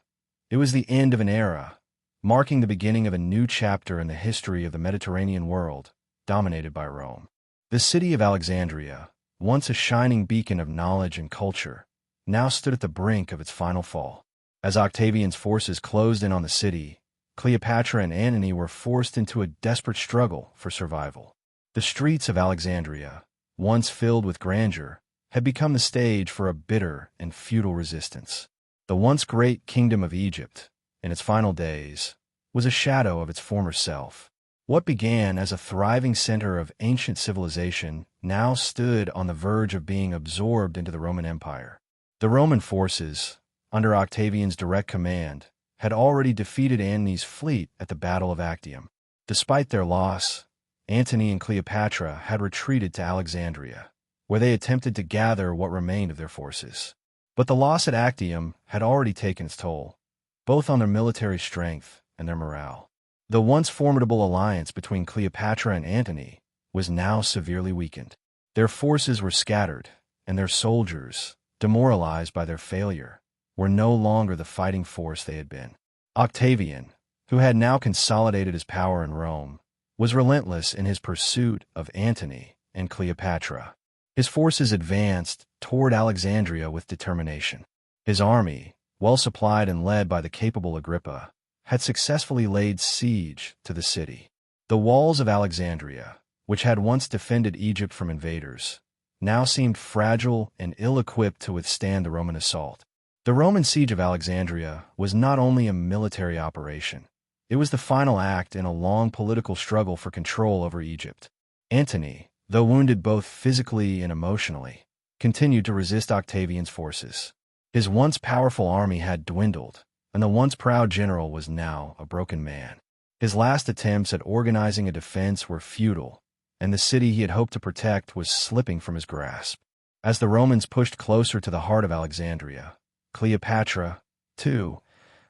it was the end of an era, marking the beginning of a new chapter in the history of the Mediterranean world, dominated by Rome. The city of Alexandria, once a shining beacon of knowledge and culture, now stood at the brink of its final fall. As Octavian's forces closed in on the city, Cleopatra and Antony were forced into a desperate struggle for survival. The streets of Alexandria, once filled with grandeur, had become the stage for a bitter and futile resistance. The once great kingdom of Egypt, in its final days, was a shadow of its former self. What began as a thriving center of ancient civilization now stood on the verge of being absorbed into the Roman Empire. The Roman forces, under Octavian's direct command, had already defeated Antony's fleet at the Battle of Actium. Despite their loss, Antony and Cleopatra had retreated to Alexandria, where they attempted to gather what remained of their forces. But the loss at Actium had already taken its toll, both on their military strength and their morale. The once formidable alliance between Cleopatra and Antony was now severely weakened. Their forces were scattered, and their soldiers, demoralized by their failure, were no longer the fighting force they had been. Octavian, who had now consolidated his power in Rome, was relentless in his pursuit of Antony and Cleopatra. His forces advanced toward Alexandria with determination. His army, well supplied and led by the capable Agrippa, had successfully laid siege to the city. The walls of Alexandria, which had once defended Egypt from invaders, now seemed fragile and ill-equipped to withstand the Roman assault. The Roman siege of Alexandria was not only a military operation, it was the final act in a long political struggle for control over Egypt. Antony, though wounded both physically and emotionally, continued to resist Octavian's forces. His once powerful army had dwindled, and the once proud general was now a broken man. His last attempts at organizing a defense were futile, and the city he had hoped to protect was slipping from his grasp. As the Romans pushed closer to the heart of Alexandria, Cleopatra, too,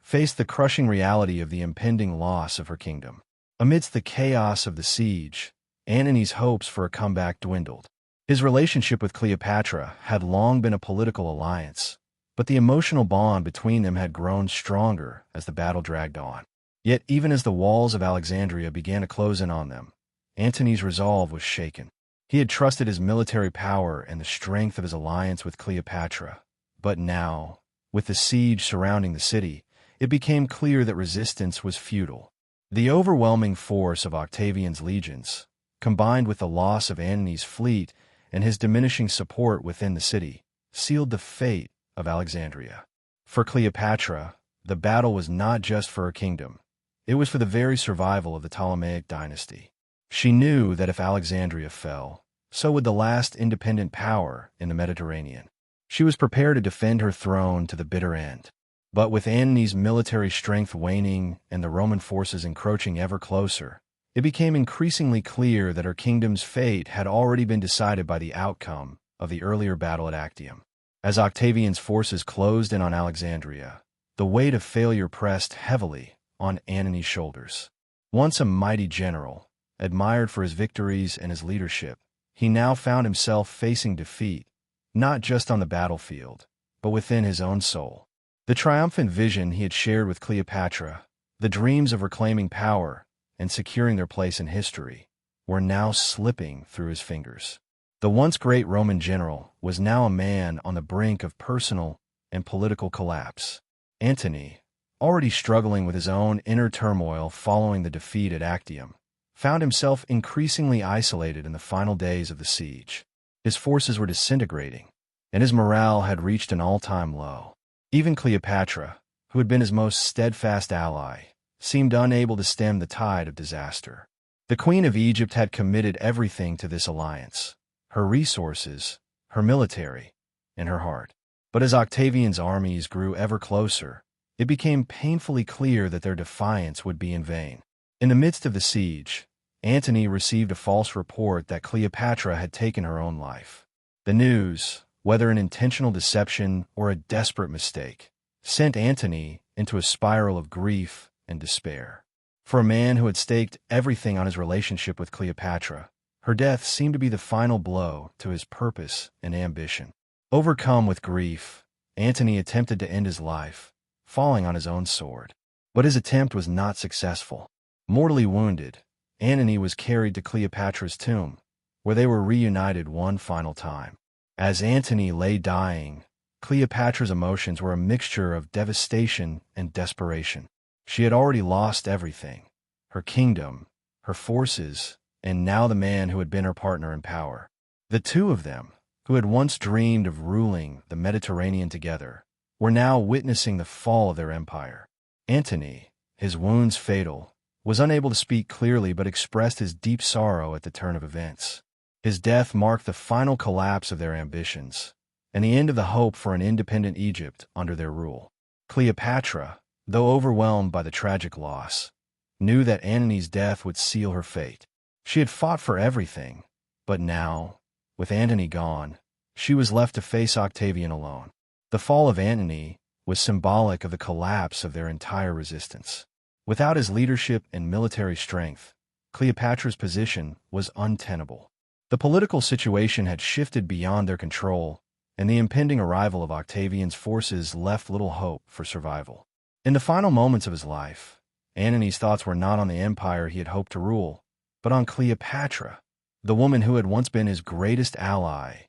faced the crushing reality of the impending loss of her kingdom. Amidst the chaos of the siege, Antony's hopes for a comeback dwindled. His relationship with Cleopatra had long been a political alliance, but the emotional bond between them had grown stronger as the battle dragged on. Yet even as the walls of Alexandria began to close in on them, Antony's resolve was shaken. He had trusted his military power and the strength of his alliance with Cleopatra, but now, with the siege surrounding the city, it became clear that resistance was futile. The overwhelming force of Octavian's legions, combined with the loss of Antony's fleet and his diminishing support within the city, sealed the fate of Alexandria. For Cleopatra, the battle was not just for her kingdom. It was for the very survival of the Ptolemaic dynasty. She knew that if Alexandria fell, so would the last independent power in the Mediterranean. She was prepared to defend her throne to the bitter end. But with Antony's military strength waning and the Roman forces encroaching ever closer, it became increasingly clear that her kingdom's fate had already been decided by the outcome of the earlier battle at Actium. As Octavian's forces closed in on Alexandria, the weight of failure pressed heavily on Antony's shoulders. Once a mighty general, admired for his victories and his leadership, he now found himself facing defeat, not just on the battlefield, but within his own soul. The triumphant vision he had shared with Cleopatra, the dreams of reclaiming power and securing their place in history, were now slipping through his fingers. The once great Roman general was now a man on the brink of personal and political collapse. Antony, already struggling with his own inner turmoil following the defeat at Actium, found himself increasingly isolated in the final days of the siege. His forces were disintegrating, and his morale had reached an all-time low. Even Cleopatra, who had been his most steadfast ally, seemed unable to stem the tide of disaster. The Queen of Egypt had committed everything to this alliance: her resources, her military, and her heart. But as Octavian's armies grew ever closer, it became painfully clear that their defiance would be in vain. In the midst of the siege, Antony received a false report that Cleopatra had taken her own life. The news, whether an intentional deception or a desperate mistake, sent Antony into a spiral of grief and despair. For a man who had staked everything on his relationship with Cleopatra, her death seemed to be the final blow to his purpose and ambition. Overcome with grief, Antony attempted to end his life, falling on his own sword. But his attempt was not successful. Mortally wounded, Antony was carried to Cleopatra's tomb, where they were reunited one final time. As Antony lay dying, Cleopatra's emotions were a mixture of devastation and desperation. She had already lost everything: her kingdom, her forces, and now the man who had been her partner in power. The two of them, who had once dreamed of ruling the Mediterranean together, were now witnessing the fall of their empire. Antony, his wounds fatal, was unable to speak clearly but expressed his deep sorrow at the turn of events. His death marked the final collapse of their ambitions, and the end of the hope for an independent Egypt under their rule. Cleopatra, though overwhelmed by the tragic loss, knew that Antony's death would seal her fate. She had fought for everything, but now, with Antony gone, she was left to face Octavian alone. The fall of Antony was symbolic of the collapse of their entire resistance. Without his leadership and military strength, Cleopatra's position was untenable. The political situation had shifted beyond their control, and the impending arrival of Octavian's forces left little hope for survival. In the final moments of his life, Antony's thoughts were not on the empire he had hoped to rule, but on Cleopatra, the woman who had once been his greatest ally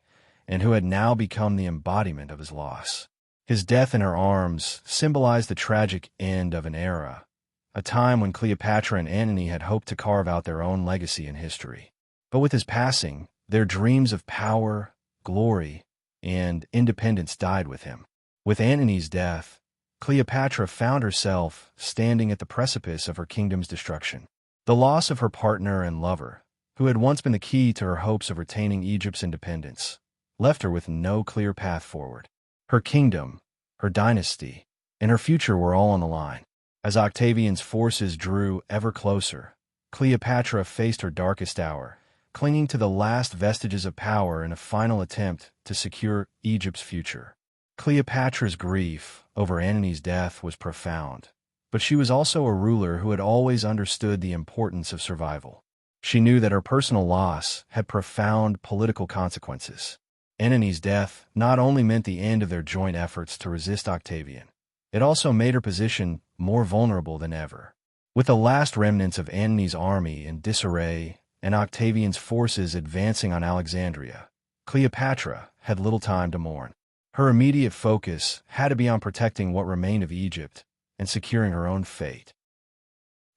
and who had now become the embodiment of his loss. His death in her arms symbolized the tragic end of an era, a time when Cleopatra and Antony had hoped to carve out their own legacy in history. But with his passing, their dreams of power, glory, and independence died with him. With Antony's death, Cleopatra found herself standing at the precipice of her kingdom's destruction. The loss of her partner and lover, who had once been the key to her hopes of retaining Egypt's independence, left her with no clear path forward. Her kingdom, her dynasty, and her future were all on the line. As Octavian's forces drew ever closer, Cleopatra faced her darkest hour, clinging to the last vestiges of power in a final attempt to secure Egypt's future. Cleopatra's grief over Antony's death was profound, but she was also a ruler who had always understood the importance of survival. She knew that her personal loss had profound political consequences. Antony's death not only meant the end of their joint efforts to resist Octavian, it also made her position more vulnerable than ever. With the last remnants of Antony's army in disarray and Octavian's forces advancing on Alexandria, Cleopatra had little time to mourn. Her immediate focus had to be on protecting what remained of Egypt and securing her own fate.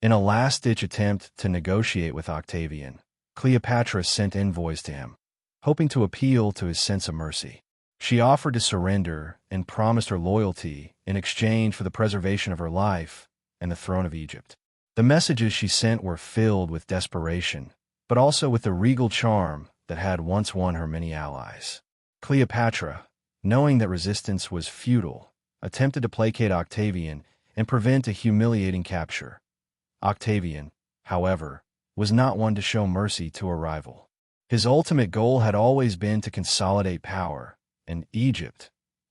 In a last-ditch attempt to negotiate with Octavian, Cleopatra sent envoys to him, hoping to appeal to his sense of mercy. She offered to surrender and promised her loyalty in exchange for the preservation of her life and the throne of Egypt. The messages she sent were filled with desperation, but also with the regal charm that had once won her many allies. Cleopatra, knowing that resistance was futile, attempted to placate Octavian and prevent a humiliating capture. Octavian, however, was not one to show mercy to a rival. His ultimate goal had always been to consolidate power, and Egypt,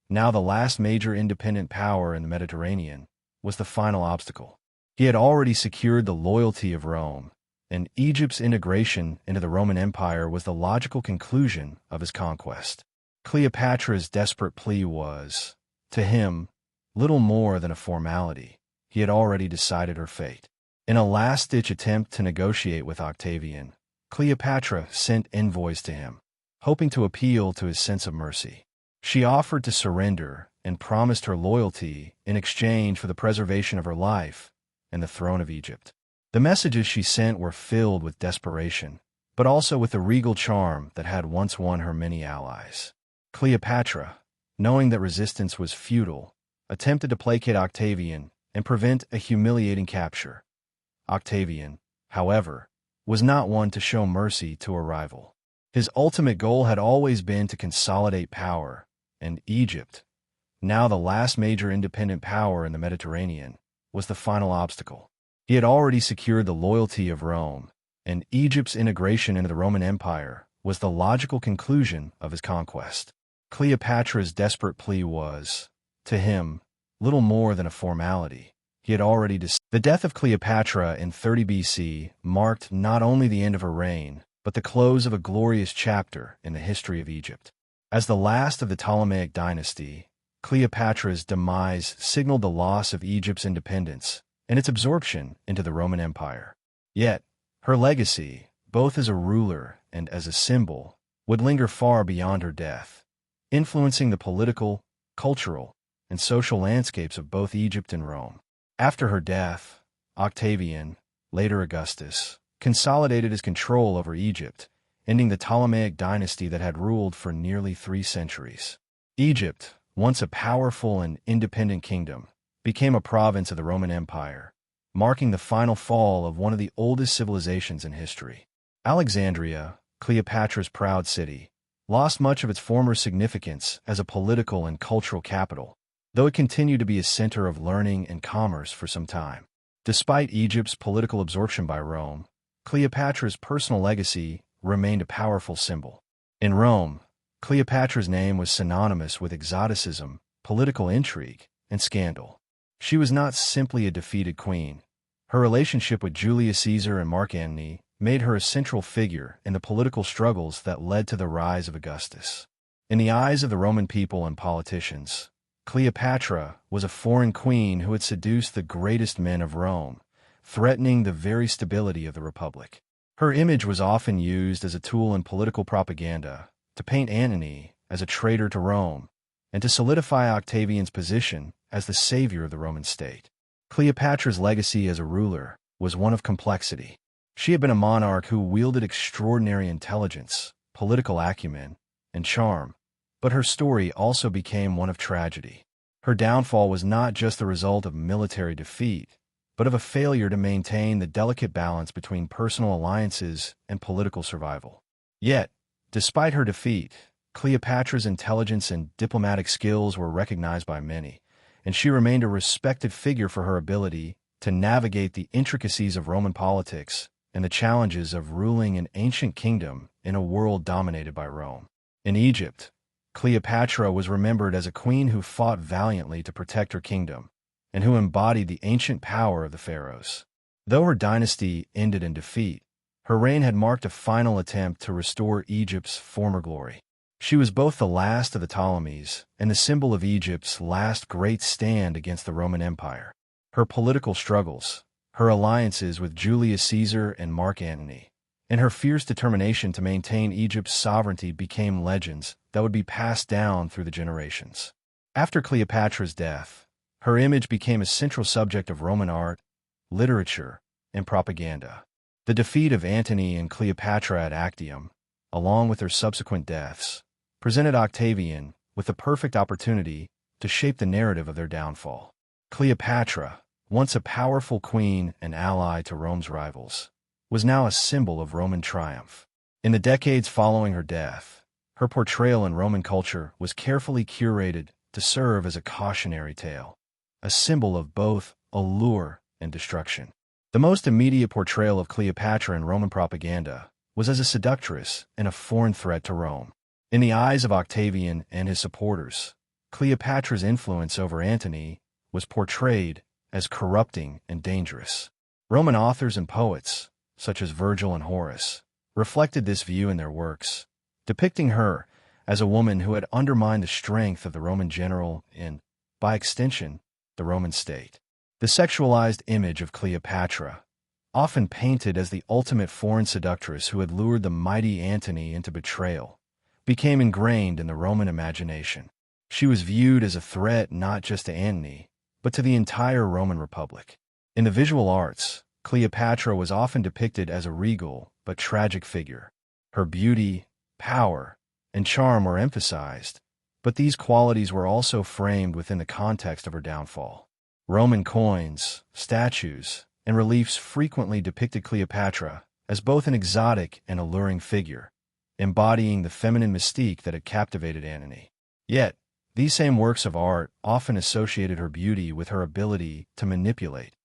now the last major independent power in the Mediterranean, was the final obstacle. He had already secured the loyalty of Rome, and Egypt's integration into the Roman Empire was the logical conclusion of his conquest. Cleopatra's desperate plea was, to him, little more than a formality. He had already decided her fate. In a last-ditch attempt to negotiate with Octavian, Cleopatra sent envoys to him, hoping to appeal to his sense of mercy. She offered to surrender and promised her loyalty in exchange for the preservation of her life and the throne of Egypt. The messages she sent were filled with desperation, but also with the regal charm that had once won her many allies. Cleopatra, knowing that resistance was futile, attempted to placate Octavian and prevent a humiliating capture. Octavian, however, was not one to show mercy to a rival. His ultimate goal had always been to consolidate power, and Egypt, now the last major independent power in the Mediterranean, was the final obstacle. He had already secured the loyalty of Rome, and Egypt's integration into the Roman Empire was the logical conclusion of his conquest. Cleopatra's desperate plea was, to him, little more than a formality. He had already The death of Cleopatra in 30 BC marked not only the end of her reign, but the close of a glorious chapter in the history of Egypt. As the last of the Ptolemaic dynasty, Cleopatra's demise signaled the loss of Egypt's independence and its absorption into the Roman Empire. Yet, her legacy, both as a ruler and as a symbol, would linger far beyond her death, influencing the political, cultural, and social landscapes of both Egypt and Rome. After her death, Octavian, later Augustus, consolidated his control over Egypt, ending the Ptolemaic dynasty that had ruled for nearly 3 centuries. Egypt, once a powerful and independent kingdom, became a province of the Roman Empire, marking the final fall of one of the oldest civilizations in history. Alexandria, Cleopatra's proud city, lost much of its former significance as a political and cultural capital, though it continued to be a center of learning and commerce for some time. Despite Egypt's political absorption by Rome, Cleopatra's personal legacy remained a powerful symbol. In Rome, Cleopatra's name was synonymous with exoticism, political intrigue, and scandal. She was not simply a defeated queen. Her relationship with Julius Caesar and Mark Antony made her a central figure in the political struggles that led to the rise of Augustus. In the eyes of the Roman people and politicians, Cleopatra was a foreign queen who had seduced the greatest men of Rome, threatening the very stability of the Republic. Her image was often used as a tool in political propaganda to paint Antony as a traitor to Rome and to solidify Octavian's position as the savior of the Roman state. Cleopatra's legacy as a ruler was one of complexity. She had been a monarch who wielded extraordinary intelligence, political acumen, and charm, but her story also became one of tragedy. Her downfall was not just the result of military defeat, but of a failure to maintain the delicate balance between personal alliances and political survival. Yet, despite her defeat, Cleopatra's intelligence and diplomatic skills were recognized by many, and she remained a respected figure for her ability to navigate the intricacies of Roman politics and the challenges of ruling an ancient kingdom in a world dominated by Rome. In Egypt, Cleopatra was remembered as a queen who fought valiantly to protect her kingdom and who embodied the ancient power of the pharaohs. Though her dynasty ended in defeat, her reign had marked a final attempt to restore Egypt's former glory. She was both the last of the Ptolemies and the symbol of Egypt's last great stand against the Roman Empire. Her political struggles, her alliances with Julius Caesar and Mark Antony, and her fierce determination to maintain Egypt's sovereignty became legends that would be passed down through the generations. After Cleopatra's death, her image became a central subject of Roman art, literature, and propaganda. The defeat of Antony and Cleopatra at Actium, along with their subsequent deaths, presented Octavian with the perfect opportunity to shape the narrative of their downfall. Cleopatra, once a powerful queen and ally to Rome's rivals, was now a symbol of Roman triumph. In the decades following her death, her portrayal in Roman culture was carefully curated to serve as a cautionary tale, a symbol of both allure and destruction. The most immediate portrayal of Cleopatra in Roman propaganda was as a seductress and a foreign threat to Rome. In the eyes of Octavian and his supporters, Cleopatra's influence over Antony was portrayed as corrupting and dangerous. Roman authors and poets, such as Virgil and Horace, reflected this view in their works, depicting her as a woman who had undermined the strength of the Roman general and, by extension, the Roman state. The sexualized image of Cleopatra, often painted as the ultimate foreign seductress who had lured the mighty Antony into betrayal, became ingrained in the Roman imagination. She was viewed as a threat not just to Antony, but to the entire Roman Republic. In the visual arts, Cleopatra was often depicted as a regal but tragic figure. Her beauty, power, and charm were emphasized, but these qualities were also framed within the context of her downfall. Roman coins, statues, and reliefs frequently depicted Cleopatra as both an exotic and alluring figure, embodying the feminine mystique that had captivated Antony. Yet, these same works of art often associated her beauty with her ability to manipulate,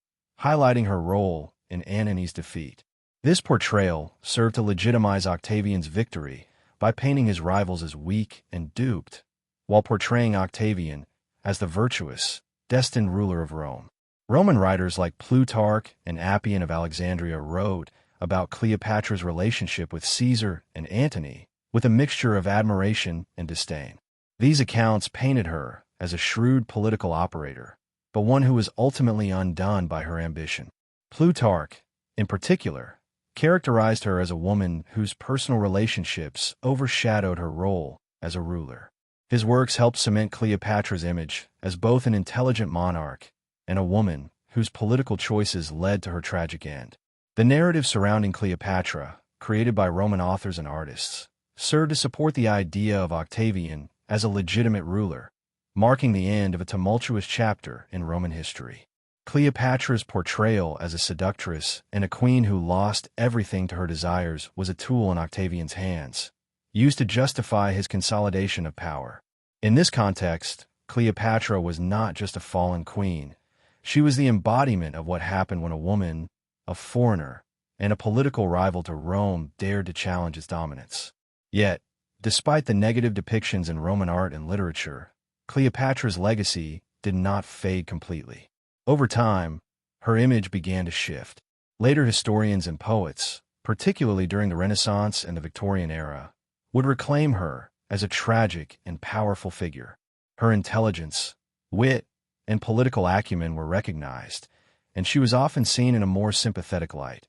highlighting her role in Antony's defeat. This portrayal served to legitimize Octavian's victory by painting his rivals as weak and duped, while portraying Octavian as the virtuous, destined ruler of Rome. Roman writers like Plutarch and Appian of Alexandria wrote about Cleopatra's relationship with Caesar and Antony with a mixture of admiration and disdain. These accounts painted her as a shrewd political operator, but one who was ultimately undone by her ambition. Plutarch, in particular, characterized her as a woman whose personal relationships overshadowed her role as a ruler. His works helped cement Cleopatra's image as both an intelligent monarch and a woman whose political choices led to her tragic end. The narrative surrounding Cleopatra, created by Roman authors and artists, served to support the idea of Octavian as a legitimate ruler, marking the end of a tumultuous chapter in Roman history. Cleopatra's portrayal as a seductress and a queen who lost everything to her desires was a tool in Octavian's hands, used to justify his consolidation of power. In this context, Cleopatra was not just a fallen queen. She was the embodiment of what happened when a woman, a foreigner, and a political rival to Rome dared to challenge its dominance. Yet, despite the negative depictions in Roman art and literature, Cleopatra's legacy did not fade completely. Over time, her image began to shift. Later historians and poets, particularly during the Renaissance and the Victorian era, would reclaim her as a tragic and powerful figure. Her intelligence, wit, and political acumen were recognized, and she was often seen in a more sympathetic light,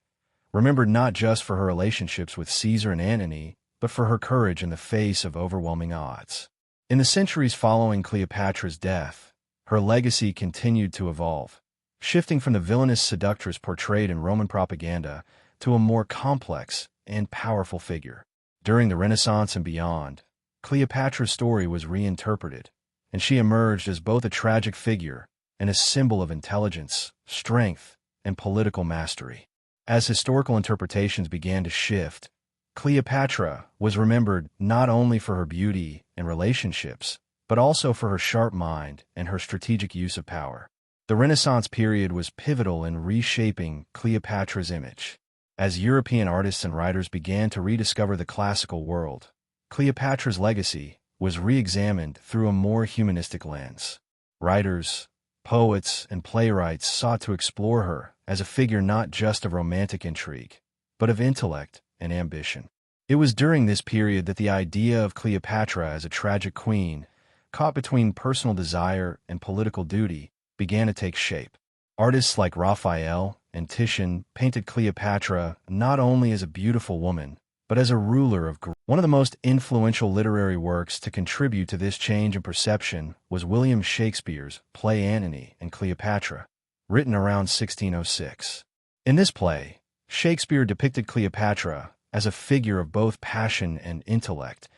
remembered not just for her relationships with Caesar and Antony, but for her courage in the face of overwhelming odds. In the centuries following Cleopatra's death, her legacy continued to evolve, shifting from the villainous seductress portrayed in Roman propaganda to a more complex and powerful figure. During the Renaissance and beyond, Cleopatra's story was reinterpreted, and she emerged as both a tragic figure and a symbol of intelligence, strength, and political mastery. As historical interpretations began to shift, Cleopatra was remembered not only for her beauty and relationships, but also for her sharp mind and her strategic use of power. The Renaissance period was pivotal in reshaping Cleopatra's image. As European artists and writers began to rediscover the classical world, Cleopatra's legacy was re-examined through a more humanistic lens. Writers, poets, and playwrights sought to explore her as a figure not just of romantic intrigue, but of intellect and ambition. It was during this period that the idea of Cleopatra as a tragic queen, caught between personal desire and political duty, began to take shape. Artists like Raphael and Titian painted Cleopatra not only as a beautiful woman, but as a ruler of Greece. One of the most influential literary works to contribute to this change in perception was William Shakespeare's play Antony and Cleopatra, written around 1606. In this play, Shakespeare depicted Cleopatra as a figure of both passion and intellect,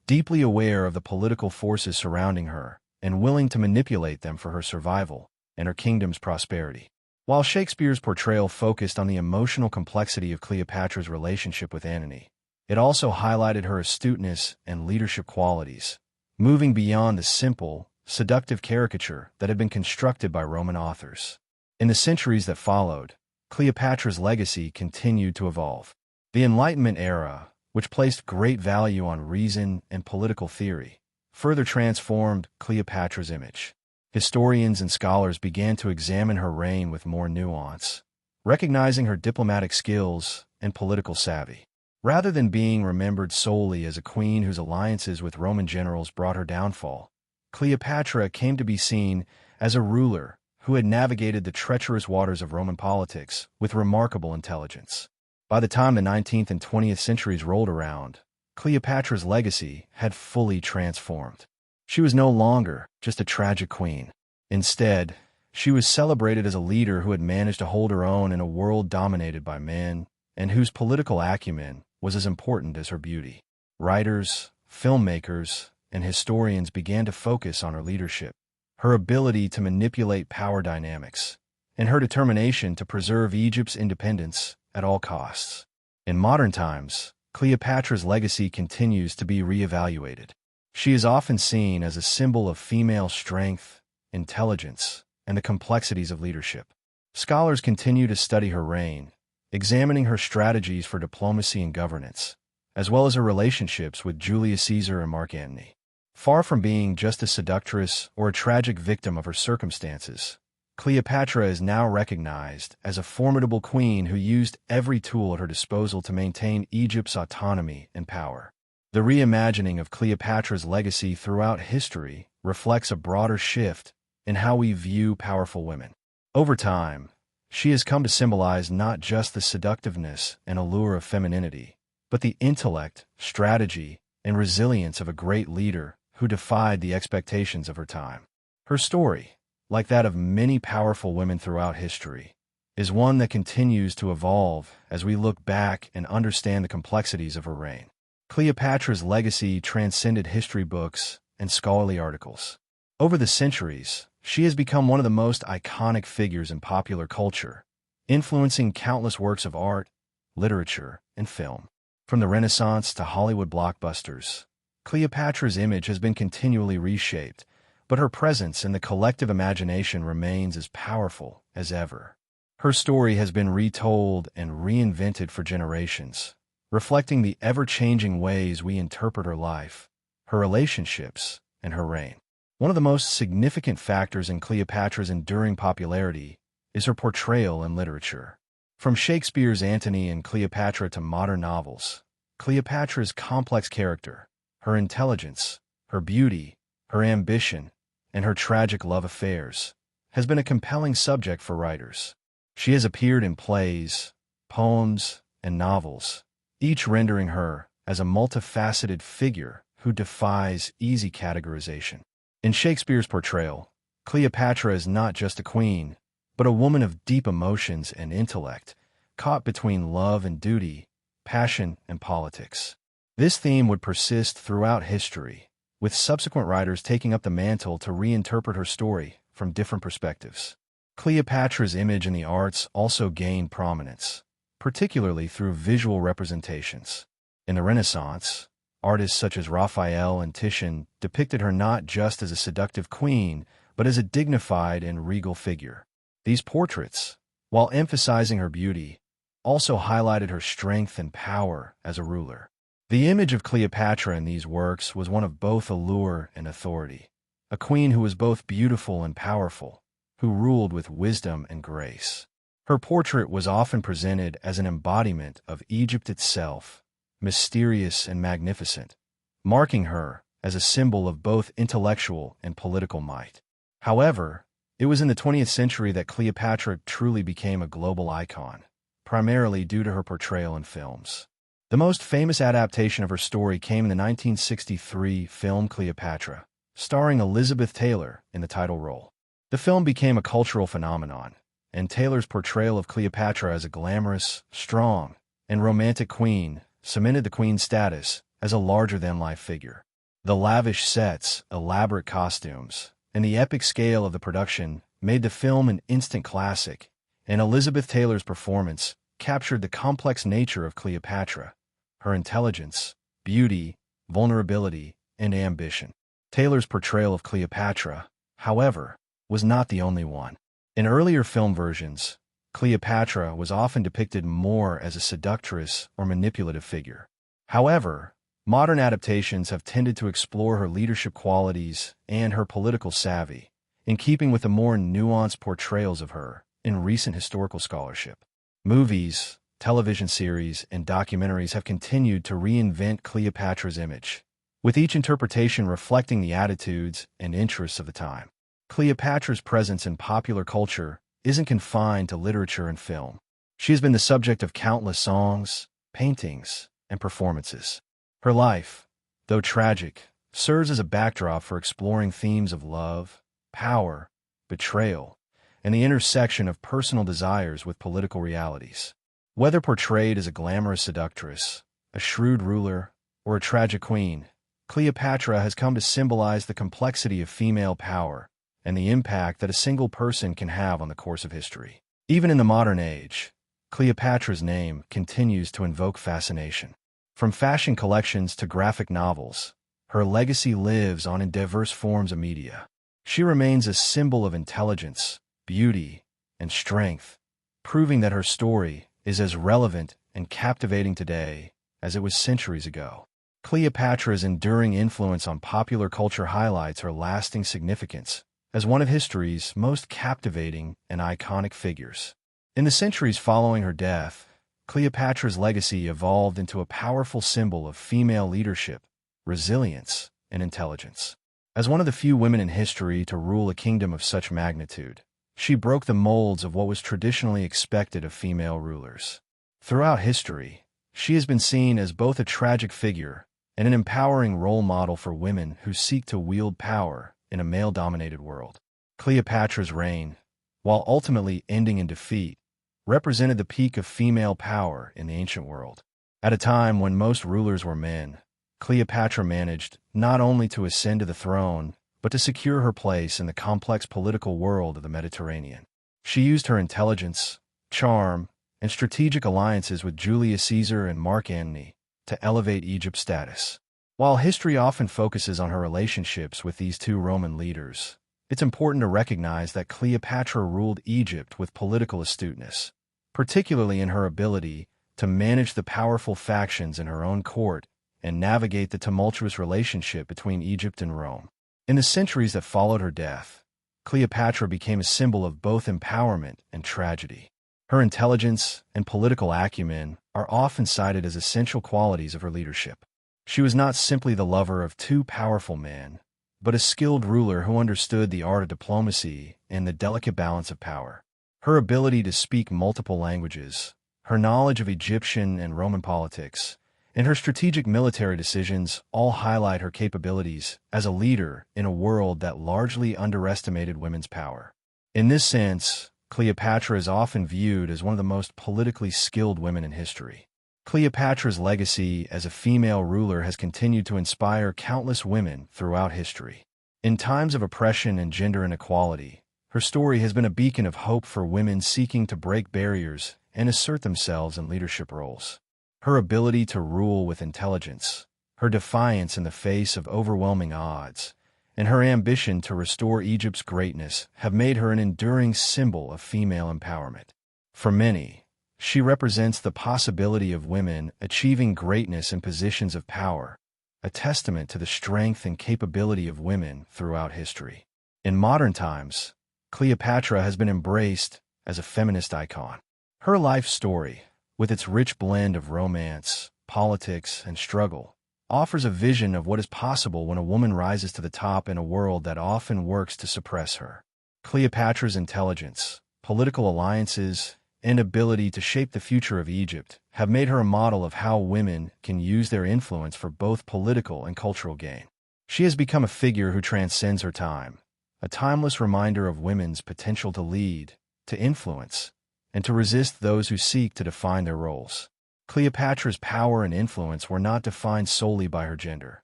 deeply aware of the political forces surrounding her and willing to manipulate them for her survival and her kingdom's prosperity. While Shakespeare's portrayal focused on the emotional complexity of Cleopatra's relationship with Antony, it also highlighted her astuteness and leadership qualities, moving beyond the simple, seductive caricature that had been constructed by Roman authors. In the centuries that followed, Cleopatra's legacy continued to evolve. The Enlightenment era, which placed great value on reason and political theory, further transformed Cleopatra's image. Historians and scholars began to examine her reign with more nuance, recognizing her diplomatic skills and political savvy. Rather than being remembered solely as a queen whose alliances with Roman generals brought her downfall, Cleopatra came to be seen as a ruler who had navigated the treacherous waters of Roman politics with remarkable intelligence. By the time the 19th and 20th centuries rolled around, Cleopatra's legacy had fully transformed. She was no longer just a tragic queen. Instead, she was celebrated as a leader who had managed to hold her own in a world dominated by men, and whose political acumen was as important as her beauty. Writers, filmmakers, and historians began to focus on her leadership, her ability to manipulate power dynamics, and her determination to preserve Egypt's independence at all costs. In modern times, Cleopatra's legacy continues to be re-evaluated. She is often seen as a symbol of female strength, intelligence, and the complexities of leadership. Scholars continue to study her reign, examining her strategies for diplomacy and governance, as well as her relationships with Julius Caesar and Mark Antony. Far from being just a seductress or a tragic victim of her circumstances, Cleopatra is now recognized as a formidable queen who used every tool at her disposal to maintain Egypt's autonomy and power. The reimagining of Cleopatra's legacy throughout history reflects a broader shift in how we view powerful women. Over time, she has come to symbolize not just the seductiveness and allure of femininity, but the intellect, strategy, and resilience of a great leader who defied the expectations of her time. Her story, like that of many powerful women throughout history, is one that continues to evolve as we look back and understand the complexities of her reign. Cleopatra's legacy transcended history books and scholarly articles. Over the centuries, she has become one of the most iconic figures in popular culture, influencing countless works of art, literature, and film. From the Renaissance to Hollywood blockbusters, Cleopatra's image has been continually reshaped, but her presence in the collective imagination remains as powerful as ever. Her story has been retold and reinvented for generations, reflecting the ever-changing ways we interpret her life, her relationships, and her reign. One of the most significant factors in Cleopatra's enduring popularity is her portrayal in literature. From Shakespeare's Antony and Cleopatra to modern novels, Cleopatra's complex character, her intelligence, her beauty, her ambition, and her tragic love affairs has been a compelling subject for writers. She has appeared in plays, poems, and novels, each rendering her as a multifaceted figure who defies easy categorization. In Shakespeare's portrayal, Cleopatra is not just a queen, but a woman of deep emotions and intellect, caught between love and duty, passion and politics. This theme would persist throughout history, with subsequent writers taking up the mantle to reinterpret her story from different perspectives. Cleopatra's image in the arts also gained prominence, particularly through visual representations. In the Renaissance, Artists such as Raphael and Titian depicted her not just as a seductive queen, but as a dignified and regal figure. These portraits, while emphasizing her beauty, also highlighted her strength and power as a ruler. The image of Cleopatra in these works was one of both allure and authority, a queen who was both beautiful and powerful, who ruled with wisdom and grace. Her portrait was often presented as an embodiment of Egypt itself, mysterious and magnificent, marking her as a symbol of both intellectual and political might. However, it was in the 20th century that Cleopatra truly became a global icon, primarily due to her portrayal in films. The most famous adaptation of her story came in the 1963 film Cleopatra, starring Elizabeth Taylor in the title role. The film became a cultural phenomenon, and Taylor's portrayal of Cleopatra as a glamorous, strong, and romantic queen cemented the queen's status as a larger-than-life figure. The lavish sets, elaborate costumes, and the epic scale of the production made the film an instant classic, and Elizabeth Taylor's performance captured the complex nature of Cleopatra, her intelligence, beauty, vulnerability, and ambition. Taylor's portrayal of Cleopatra, however, was not the only one. In earlier film versions, Cleopatra was often depicted more as a seductress or manipulative figure. However, modern adaptations have tended to explore her leadership qualities and her political savvy, in keeping with the more nuanced portrayals of her in recent historical scholarship. Movies, television series, and documentaries have continued to reinvent Cleopatra's image, with each interpretation reflecting the attitudes and interests of the time. Cleopatra's presence in popular culture isn't confined to literature and film. She has been the subject of countless songs, paintings, and performances. Her life, though tragic, serves as a backdrop for exploring themes of love, power, betrayal, and the intersection of personal desires with political realities. Whether portrayed as a glamorous seductress, a shrewd ruler, or a tragic queen, Cleopatra has come to symbolize the complexity of female power and the impact that a single person can have on the course of history. Even in the modern age, Cleopatra's name continues to invoke fascination. From fashion collections to graphic novels, her legacy lives on in diverse forms of media. She remains a symbol of intelligence, beauty, and strength, proving that her story is as relevant and captivating today as it was centuries ago. Cleopatra's enduring influence on popular culture highlights her lasting significance as one of history's most captivating and iconic figures. In the centuries following her death, Cleopatra's legacy evolved into a powerful symbol of female leadership, resilience, and intelligence. As one of the few women in history to rule a kingdom of such magnitude, she broke the molds of what was traditionally expected of female rulers. Throughout history, she has been seen as both a tragic figure and an empowering role model for women who seek to wield power in a male-dominated world. Cleopatra's reign, while ultimately ending in defeat, represented the peak of female power in the ancient world. At a time when most rulers were men, Cleopatra managed not only to ascend to the throne, but to secure her place in the complex political world of the Mediterranean. She used her intelligence, charm, and strategic alliances with Julius Caesar and Mark Antony to elevate Egypt's status. While history often focuses on her relationships with these two Roman leaders, it's important to recognize that Cleopatra ruled Egypt with political astuteness, particularly in her ability to manage the powerful factions in her own court and navigate the tumultuous relationship between Egypt and Rome. In the centuries that followed her death, Cleopatra became a symbol of both empowerment and tragedy. Her intelligence and political acumen are often cited as essential qualities of her leadership. She was not simply the lover of two powerful men, but a skilled ruler who understood the art of diplomacy and the delicate balance of power. Her ability to speak multiple languages, her knowledge of Egyptian and Roman politics, and her strategic military decisions all highlight her capabilities as a leader in a world that largely underestimated women's power. In this sense, Cleopatra is often viewed as one of the most politically skilled women in history. Cleopatra's legacy as a female ruler has continued to inspire countless women throughout history. In times of oppression and gender inequality, her story has been a beacon of hope for women seeking to break barriers and assert themselves in leadership roles. Her ability to rule with intelligence, her defiance in the face of overwhelming odds, and her ambition to restore Egypt's greatness have made her an enduring symbol of female empowerment. For many, she represents the possibility of women achieving greatness in positions of power, a testament to the strength and capability of women throughout history. In modern times, Cleopatra has been embraced as a feminist icon. Her life story, with its rich blend of romance, politics, and struggle, offers a vision of what is possible when a woman rises to the top in a world that often works to suppress her. Cleopatra's intelligence, political alliances, and ability to shape the future of Egypt have made her a model of how women can use their influence for both political and cultural gain. She has become a figure who transcends her time, a timeless reminder of women's potential to lead, to influence, and to resist those who seek to define their roles. Cleopatra's power and influence were not defined solely by her gender.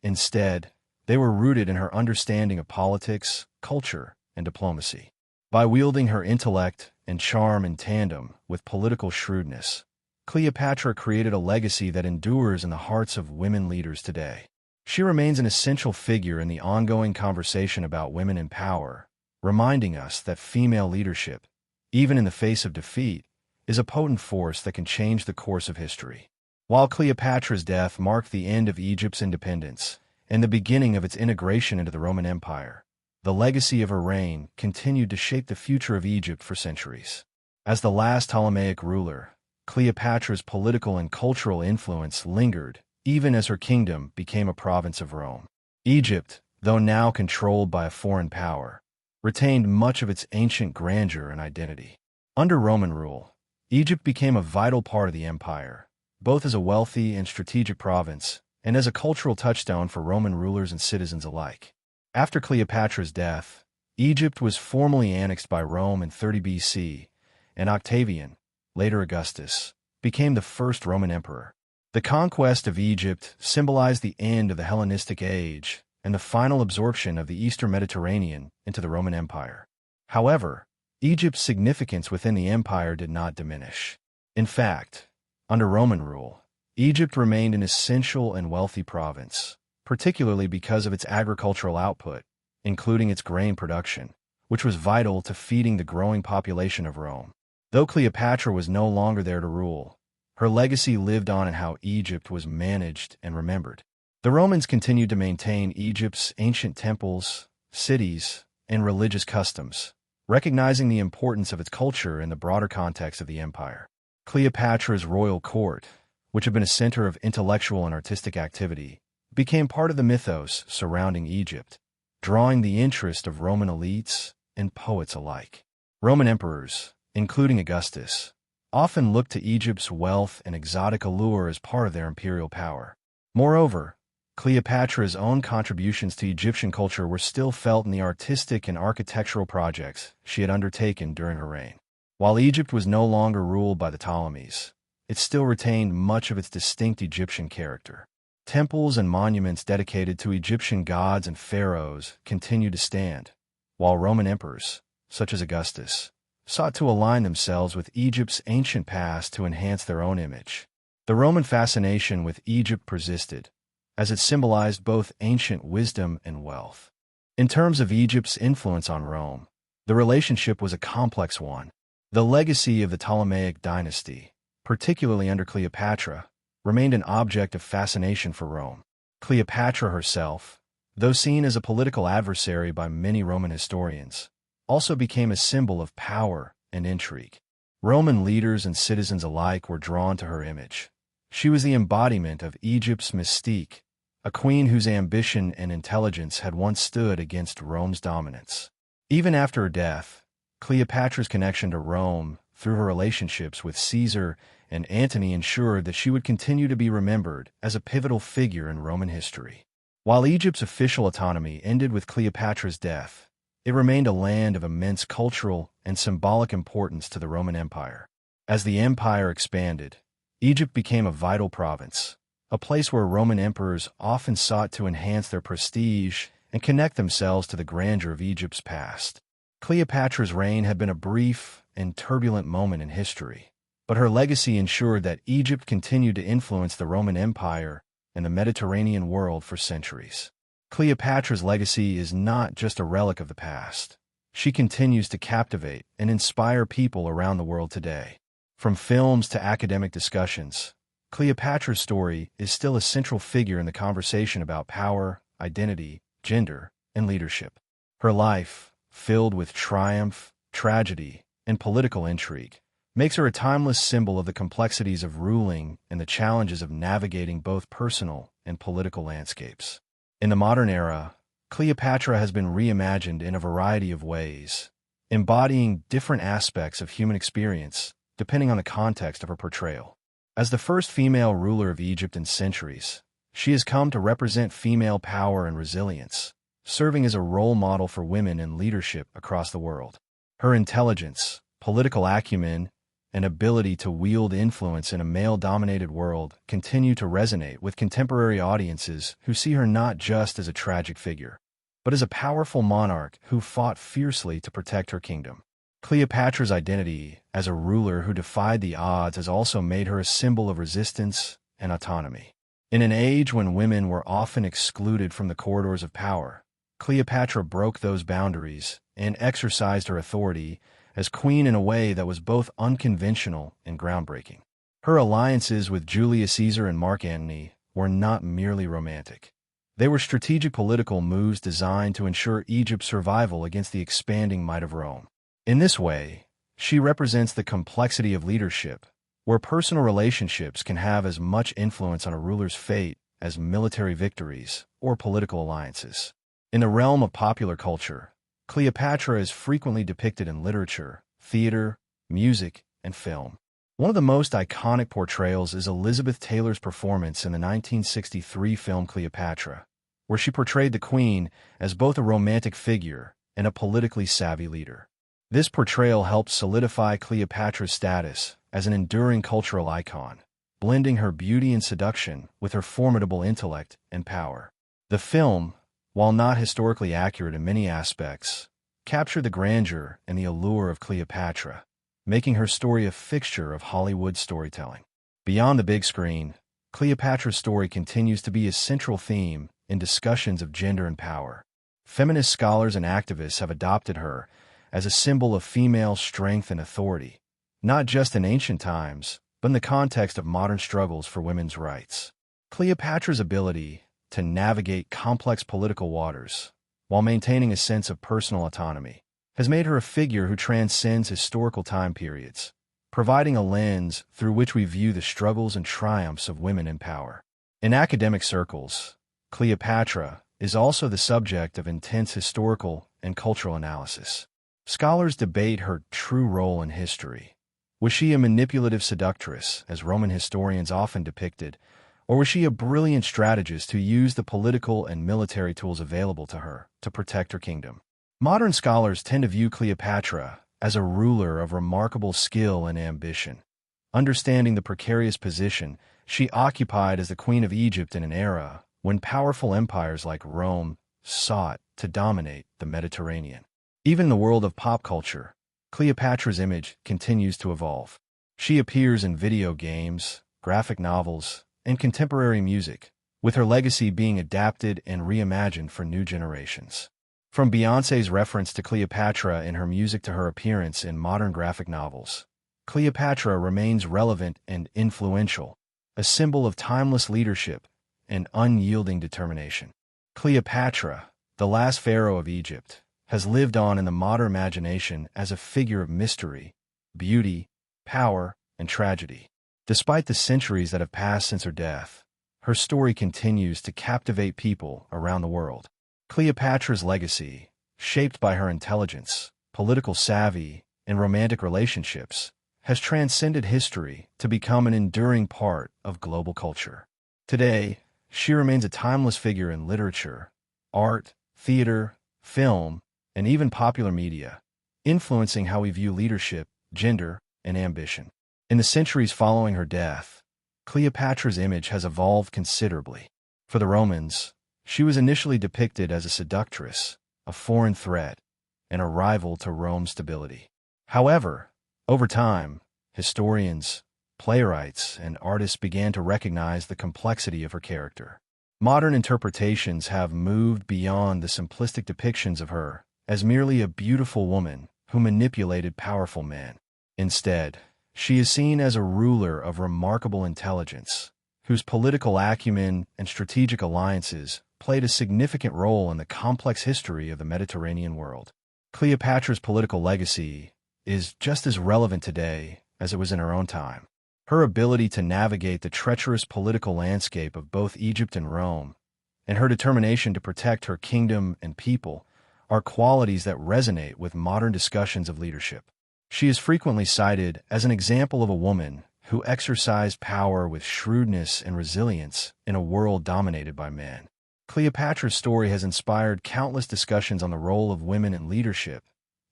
Instead, they were rooted in her understanding of politics, culture, and diplomacy. By wielding her intellect and charm in tandem with political shrewdness, Cleopatra created a legacy that endures in the hearts of women leaders today. She remains an essential figure in the ongoing conversation about women in power, reminding us that female leadership, even in the face of defeat, is a potent force that can change the course of history. While Cleopatra's death marked the end of Egypt's independence and the beginning of its integration into the Roman Empire, the legacy of her reign continued to shape the future of Egypt for centuries. As the last Ptolemaic ruler, Cleopatra's political and cultural influence lingered even as her kingdom became a province of Rome. Egypt, though now controlled by a foreign power, retained much of its ancient grandeur and identity. Under Roman rule, Egypt became a vital part of the empire, both as a wealthy and strategic province and as a cultural touchstone for Roman rulers and citizens alike. After Cleopatra's death, Egypt was formally annexed by Rome in 30 BC, and Octavian, later Augustus, became the first Roman emperor. The conquest of Egypt symbolized the end of the Hellenistic age and the final absorption of the Eastern Mediterranean into the Roman Empire. However, Egypt's significance within the empire did not diminish. In fact, under Roman rule, Egypt remained an essential and wealthy province, particularly because of its agricultural output, including its grain production, which was vital to feeding the growing population of Rome. Though Cleopatra was no longer there to rule, her legacy lived on in how Egypt was managed and remembered. The Romans continued to maintain Egypt's ancient temples, cities, and religious customs, recognizing the importance of its culture in the broader context of the empire. Cleopatra's royal court, which had been a center of intellectual and artistic activity, became part of the mythos surrounding Egypt, drawing the interest of Roman elites and poets alike. Roman emperors, including Augustus, often looked to Egypt's wealth and exotic allure as part of their imperial power. Moreover, Cleopatra's own contributions to Egyptian culture were still felt in the artistic and architectural projects she had undertaken during her reign. While Egypt was no longer ruled by the Ptolemies, it still retained much of its distinct Egyptian character. Temples and monuments dedicated to Egyptian gods and pharaohs continued to stand, while Roman emperors, such as Augustus, sought to align themselves with Egypt's ancient past to enhance their own image. The Roman fascination with Egypt persisted, as it symbolized both ancient wisdom and wealth. In terms of Egypt's influence on Rome, the relationship was a complex one. The legacy of the Ptolemaic dynasty, particularly under Cleopatra, remained an object of fascination for Rome. Cleopatra herself, though seen as a political adversary by many Roman historians, also became a symbol of power and intrigue. Roman leaders and citizens alike were drawn to her image. She was the embodiment of Egypt's mystique, a queen whose ambition and intelligence had once stood against Rome's dominance. Even after her death, Cleopatra's connection to Rome, through her relationships with Caesar and Antony, ensured that she would continue to be remembered as a pivotal figure in Roman history. While Egypt's official autonomy ended with Cleopatra's death, it remained a land of immense cultural and symbolic importance to the Roman Empire. As the empire expanded, Egypt became a vital province, a place where Roman emperors often sought to enhance their prestige and connect themselves to the grandeur of Egypt's past. Cleopatra's reign had been a brief and turbulent moment in history, but her legacy ensured that Egypt continued to influence the Roman Empire and the Mediterranean world for centuries. Cleopatra's legacy is not just a relic of the past. She continues to captivate and inspire people around the world today. From films to academic discussions, Cleopatra's story is still a central figure in the conversation about power, identity, gender, and leadership. Her life, filled with triumph, tragedy, and political intrigue, makes her a timeless symbol of the complexities of ruling and the challenges of navigating both personal and political landscapes. In the modern era, Cleopatra has been reimagined in a variety of ways, embodying different aspects of human experience depending on the context of her portrayal. As the first female ruler of Egypt in centuries, she has come to represent female power and resilience, serving as a role model for women in leadership across the world. Her intelligence, political acumen, and ability to wield influence in a male-dominated world continue to resonate with contemporary audiences who see her not just as a tragic figure, but as a powerful monarch who fought fiercely to protect her kingdom. Cleopatra's identity as a ruler who defied the odds has also made her a symbol of resistance and autonomy. In an age when women were often excluded from the corridors of power, Cleopatra broke those boundaries and exercised her authority as queen in a way that was both unconventional and groundbreaking. Her alliances with Julius Caesar and Mark Antony were not merely romantic. They were strategic political moves designed to ensure Egypt's survival against the expanding might of Rome. In this way, she represents the complexity of leadership, where personal relationships can have as much influence on a ruler's fate as military victories or political alliances. In the realm of popular culture, Cleopatra is frequently depicted in literature, theater, music, and film. One of the most iconic portrayals is Elizabeth Taylor's performance in the 1963 film Cleopatra, where she portrayed the queen as both a romantic figure and a politically savvy leader. This portrayal helped solidify Cleopatra's status as an enduring cultural icon, blending her beauty and seduction with her formidable intellect and power. The film, while not historically accurate in many aspects, captured the grandeur and the allure of Cleopatra, making her story a fixture of Hollywood storytelling. Beyond the big screen, Cleopatra's story continues to be a central theme in discussions of gender and power. Feminist scholars and activists have adopted her as a symbol of female strength and authority, not just in ancient times, but in the context of modern struggles for women's rights. Cleopatra's ability to navigate complex political waters while maintaining a sense of personal autonomy has made her a figure who transcends historical time periods, providing a lens through which we view the struggles and triumphs of women in power. In academic circles, Cleopatra is also the subject of intense historical and cultural analysis. Scholars debate her true role in history. Was she a manipulative seductress, as Roman historians often depicted, or was she a brilliant strategist who used the political and military tools available to her to protect her kingdom? Modern scholars tend to view Cleopatra as a ruler of remarkable skill and ambition, understanding the precarious position she occupied as the Queen of Egypt in an era when powerful empires like Rome sought to dominate the Mediterranean. Even in the world of pop culture, Cleopatra's image continues to evolve. She appears in video games, graphic novels, and contemporary music, with her legacy being adapted and reimagined for new generations. From Beyoncé's reference to Cleopatra in her music to her appearance in modern graphic novels, Cleopatra remains relevant and influential, a symbol of timeless leadership and unyielding determination. Cleopatra, the last pharaoh of Egypt, has lived on in the modern imagination as a figure of mystery, beauty, power, and tragedy. Despite the centuries that have passed since her death, her story continues to captivate people around the world. Cleopatra's legacy, shaped by her intelligence, political savvy, and romantic relationships, has transcended history to become an enduring part of global culture. Today, she remains a timeless figure in literature, art, theater, film, and even popular media, influencing how we view leadership, gender, and ambition. In the centuries following her death, Cleopatra's image has evolved considerably. For the Romans, she was initially depicted as a seductress, a foreign threat, and a rival to Rome's stability. However, over time, historians, playwrights, and artists began to recognize the complexity of her character. Modern interpretations have moved beyond the simplistic depictions of her as merely a beautiful woman who manipulated powerful men. Instead, she is seen as a ruler of remarkable intelligence, whose political acumen and strategic alliances played a significant role in the complex history of the Mediterranean world. Cleopatra's political legacy is just as relevant today as it was in her own time. Her ability to navigate the treacherous political landscape of both Egypt and Rome, and her determination to protect her kingdom and people, are qualities that resonate with modern discussions of leadership. She is frequently cited as an example of a woman who exercised power with shrewdness and resilience in a world dominated by men. Cleopatra's story has inspired countless discussions on the role of women in leadership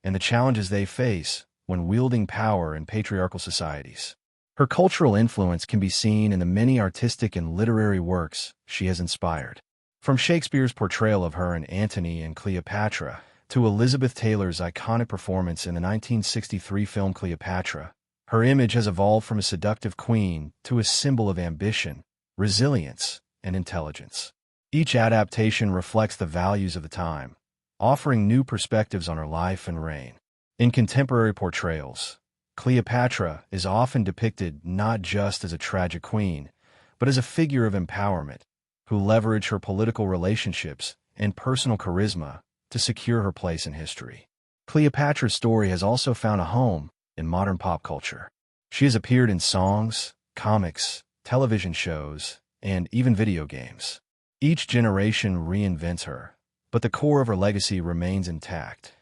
and the challenges they face when wielding power in patriarchal societies. Her cultural influence can be seen in the many artistic and literary works she has inspired. From Shakespeare's portrayal of her in Antony and Cleopatra to Elizabeth Taylor's iconic performance in the 1963 film Cleopatra, her image has evolved from a seductive queen to a symbol of ambition, resilience, and intelligence. Each adaptation reflects the values of the time, offering new perspectives on her life and reign. In contemporary portrayals, Cleopatra is often depicted not just as a tragic queen, but as a figure of empowerment, who leveraged her political relationships and personal charisma to secure her place in history. Cleopatra's story has also found a home in modern pop culture. She has appeared in songs, comics, television shows, and even video games. Each generation reinvents her, but the core of her legacy remains intact.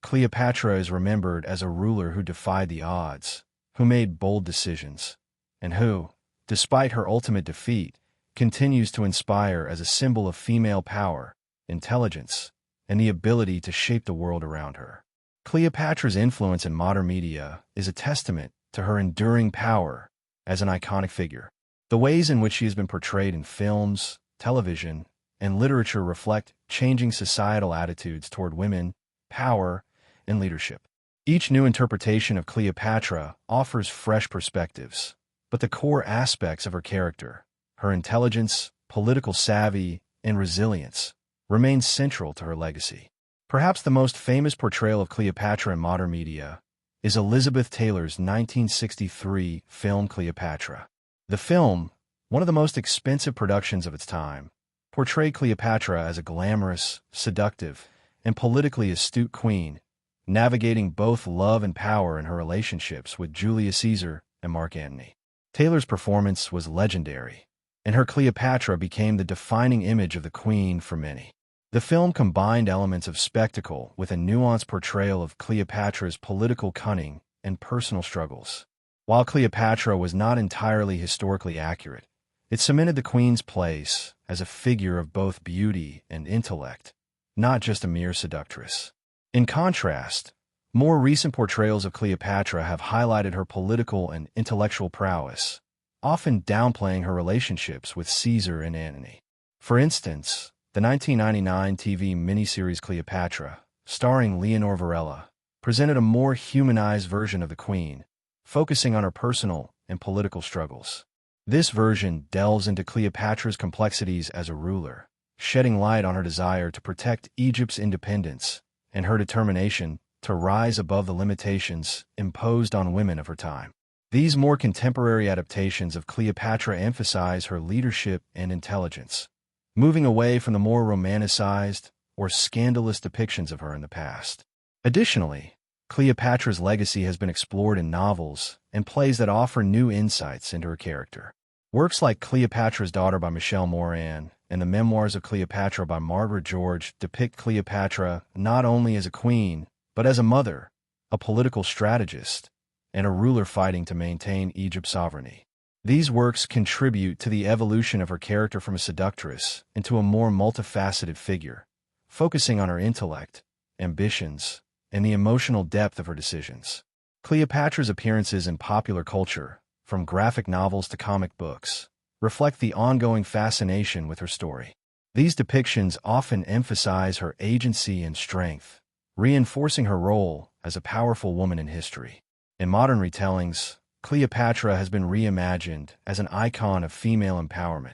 Cleopatra is remembered as a ruler who defied the odds, who made bold decisions, and who, despite her ultimate defeat, continues to inspire as a symbol of female power, intelligence, and the ability to shape the world around her. Cleopatra's influence in modern media is a testament to her enduring power as an iconic figure. The ways in which she has been portrayed in films, television, and literature reflect changing societal attitudes toward women, power, and leadership. Each new interpretation of Cleopatra offers fresh perspectives, but the core aspects of her character, her intelligence, political savvy, and resilience, remain central to her legacy. Perhaps the most famous portrayal of Cleopatra in modern media is Elizabeth Taylor's 1963 film Cleopatra. The film, one of the most expensive productions of its time, portrayed Cleopatra as a glamorous, seductive, and politically astute queen, navigating both love and power in her relationships with Julius Caesar and Mark Antony. Taylor's performance was legendary, and her Cleopatra became the defining image of the queen for many. The film combined elements of spectacle with a nuanced portrayal of Cleopatra's political cunning and personal struggles. While Cleopatra was not entirely historically accurate, it cemented the queen's place as a figure of both beauty and intellect, not just a mere seductress. In contrast, more recent portrayals of Cleopatra have highlighted her political and intellectual prowess, often downplaying her relationships with Caesar and Antony. For instance, the 1999 TV miniseries Cleopatra, starring Leonor Varela, presented a more humanized version of the queen, focusing on her personal and political struggles. This version delves into Cleopatra's complexities as a ruler, shedding light on her desire to protect Egypt's independence and her determination to rise above the limitations imposed on women of her time. These more contemporary adaptations of Cleopatra emphasize her leadership and intelligence, moving away from the more romanticized or scandalous depictions of her in the past. Additionally, Cleopatra's legacy has been explored in novels and plays that offer new insights into her character. Works like Cleopatra's Daughter by Michelle Moran and the Memoirs of Cleopatra by Margaret George depict Cleopatra not only as a queen, but as a mother, a political strategist, and a ruler fighting to maintain Egypt's sovereignty. These works contribute to the evolution of her character from a seductress into a more multifaceted figure, focusing on her intellect, ambitions, and the emotional depth of her decisions. Cleopatra's appearances in popular culture, from graphic novels to comic books, reflect the ongoing fascination with her story. These depictions often emphasize her agency and strength, reinforcing her role as a powerful woman in history. In modern retellings, Cleopatra has been reimagined as an icon of female empowerment,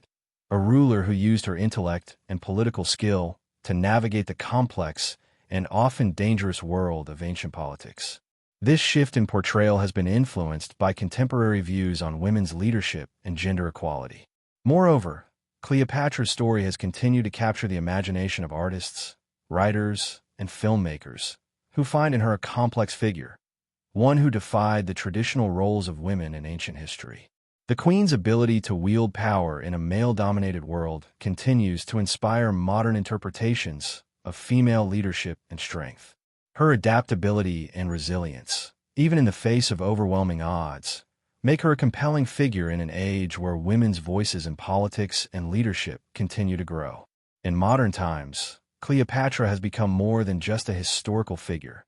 a ruler who used her intellect and political skill to navigate the complex and often dangerous world of ancient politics. This shift in portrayal has been influenced by contemporary views on women's leadership and gender equality. Moreover, Cleopatra's story has continued to capture the imagination of artists, writers, and filmmakers, who find in her a complex figure, one who defied the traditional roles of women in ancient history. The queen's ability to wield power in a male-dominated world continues to inspire modern interpretations of female leadership and strength. Her adaptability and resilience, even in the face of overwhelming odds, make her a compelling figure in an age where women's voices in politics and leadership continue to grow. In modern times, Cleopatra has become more than just a historical figure.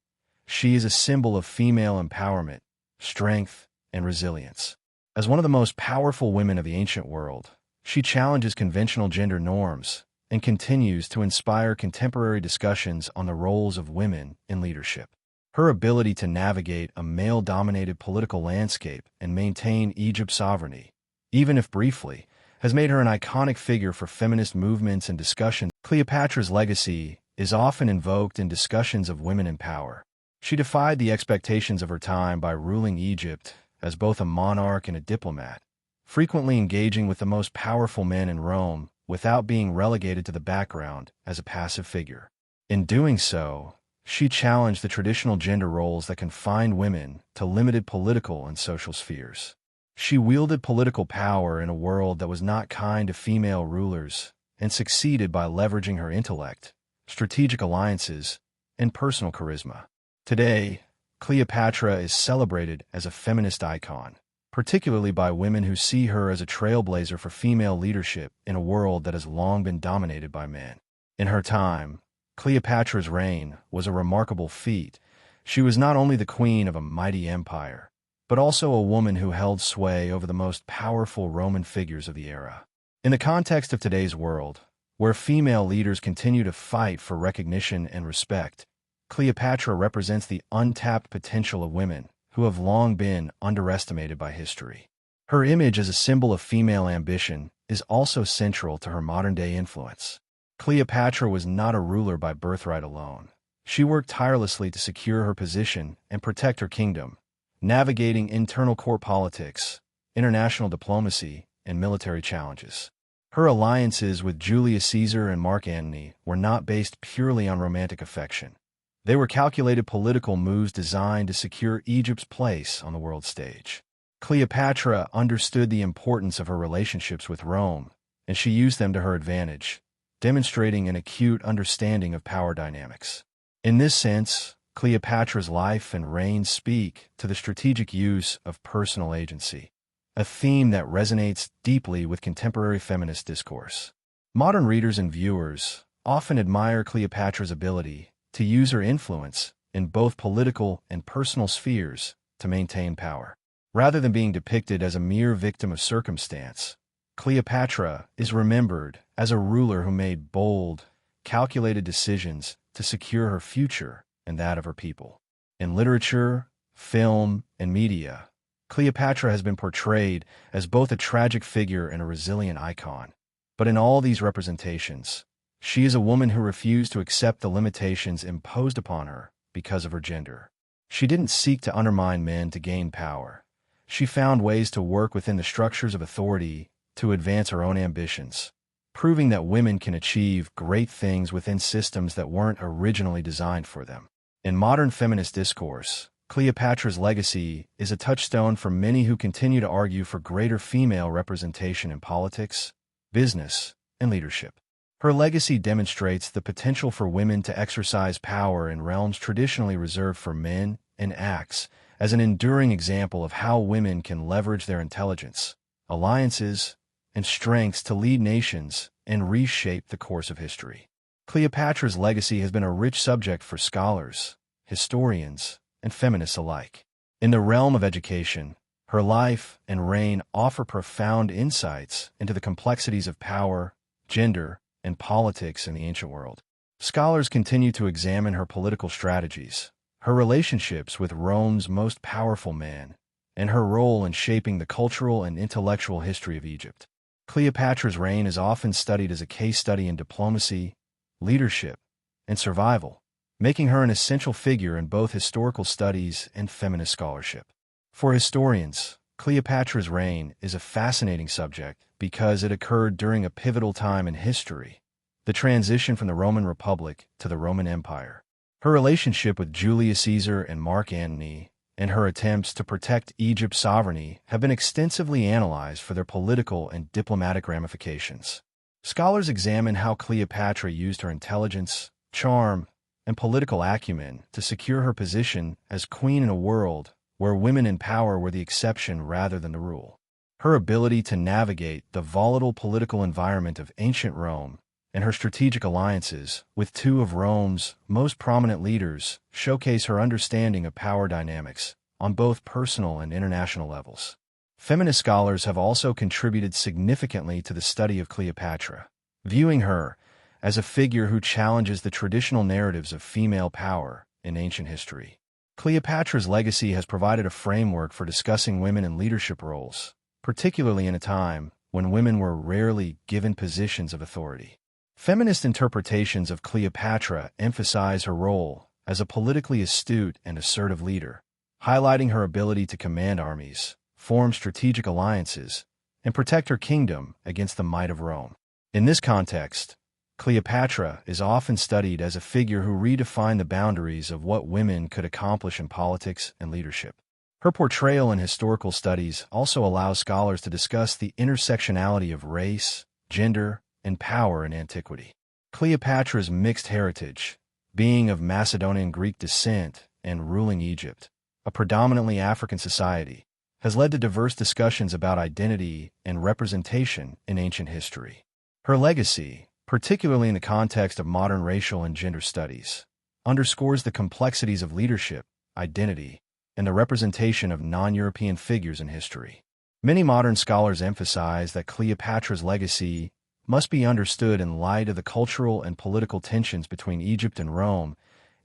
She is a symbol of female empowerment, strength, and resilience. As one of the most powerful women of the ancient world, she challenges conventional gender norms and continues to inspire contemporary discussions on the roles of women in leadership. Her ability to navigate a male-dominated political landscape and maintain Egypt's sovereignty, even if briefly, has made her an iconic figure for feminist movements and discussions. Cleopatra's legacy is often invoked in discussions of women in power. She defied the expectations of her time by ruling Egypt as both a monarch and a diplomat, frequently engaging with the most powerful men in Rome without being relegated to the background as a passive figure. In doing so, she challenged the traditional gender roles that confined women to limited political and social spheres. She wielded political power in a world that was not kind to female rulers and succeeded by leveraging her intellect, strategic alliances, and personal charisma. Today, Cleopatra is celebrated as a feminist icon, particularly by women who see her as a trailblazer for female leadership in a world that has long been dominated by men. In her time, Cleopatra's reign was a remarkable feat. She was not only the queen of a mighty empire, but also a woman who held sway over the most powerful Roman figures of the era. In the context of today's world, where female leaders continue to fight for recognition and respect, Cleopatra represents the untapped potential of women who have long been underestimated by history. Her image as a symbol of female ambition is also central to her modern-day influence. Cleopatra was not a ruler by birthright alone. She worked tirelessly to secure her position and protect her kingdom, navigating internal court politics, international diplomacy, and military challenges. Her alliances with Julius Caesar and Mark Antony were not based purely on romantic affection. They were calculated political moves designed to secure Egypt's place on the world stage. Cleopatra understood the importance of her relationships with Rome, and she used them to her advantage, demonstrating an acute understanding of power dynamics. In this sense, Cleopatra's life and reign speak to the strategic use of personal agency, a theme that resonates deeply with contemporary feminist discourse. Modern readers and viewers often admire Cleopatra's ability to use her influence in both political and personal spheres to maintain power. Rather than being depicted as a mere victim of circumstance, Cleopatra is remembered as a ruler who made bold, calculated decisions to secure her future and that of her people. In literature, film, and media, Cleopatra has been portrayed as both a tragic figure and a resilient icon. But in all these representations, she is a woman who refused to accept the limitations imposed upon her because of her gender. She didn't seek to undermine men to gain power. She found ways to work within the structures of authority to advance her own ambitions, proving that women can achieve great things within systems that weren't originally designed for them. In modern feminist discourse, Cleopatra's legacy is a touchstone for many who continue to argue for greater female representation in politics, business, and leadership. Her legacy demonstrates the potential for women to exercise power in realms traditionally reserved for men and acts as an enduring example of how women can leverage their intelligence, alliances, and strengths to lead nations and reshape the course of history. Cleopatra's legacy has been a rich subject for scholars, historians, and feminists alike. In the realm of education, her life and reign offer profound insights into the complexities of power, gender, and politics in the ancient world. Scholars continue to examine her political strategies, her relationships with Rome's most powerful men, and her role in shaping the cultural and intellectual history of Egypt. Cleopatra's reign is often studied as a case study in diplomacy, leadership, and survival, making her an essential figure in both historical studies and feminist scholarship. For historians, Cleopatra's reign is a fascinating subject because it occurred during a pivotal time in history, the transition from the Roman Republic to the Roman Empire. Her relationship with Julius Caesar and Mark Antony, and her attempts to protect Egypt's sovereignty have been extensively analyzed for their political and diplomatic ramifications. Scholars examine how Cleopatra used her intelligence, charm, and political acumen to secure her position as queen in a world where women in power were the exception rather than the rule. Her ability to navigate the volatile political environment of ancient Rome and her strategic alliances with two of Rome's most prominent leaders showcase her understanding of power dynamics on both personal and international levels. Feminist scholars have also contributed significantly to the study of Cleopatra, viewing her as a figure who challenges the traditional narratives of female power in ancient history. Cleopatra's legacy has provided a framework for discussing women in leadership roles, particularly in a time when women were rarely given positions of authority. Feminist interpretations of Cleopatra emphasize her role as a politically astute and assertive leader, highlighting her ability to command armies, form strategic alliances, and protect her kingdom against the might of Rome. In this context, Cleopatra is often studied as a figure who redefined the boundaries of what women could accomplish in politics and leadership. Her portrayal in historical studies also allows scholars to discuss the intersectionality of race, gender, and power in antiquity. Cleopatra's mixed heritage, being of Macedonian Greek descent and ruling Egypt, a predominantly African society, has led to diverse discussions about identity and representation in ancient history. Her legacy, particularly in the context of modern racial and gender studies, underscores the complexities of leadership, identity, and the representation of non-European figures in history. Many modern scholars emphasize that Cleopatra's legacy must be understood in light of the cultural and political tensions between Egypt and Rome,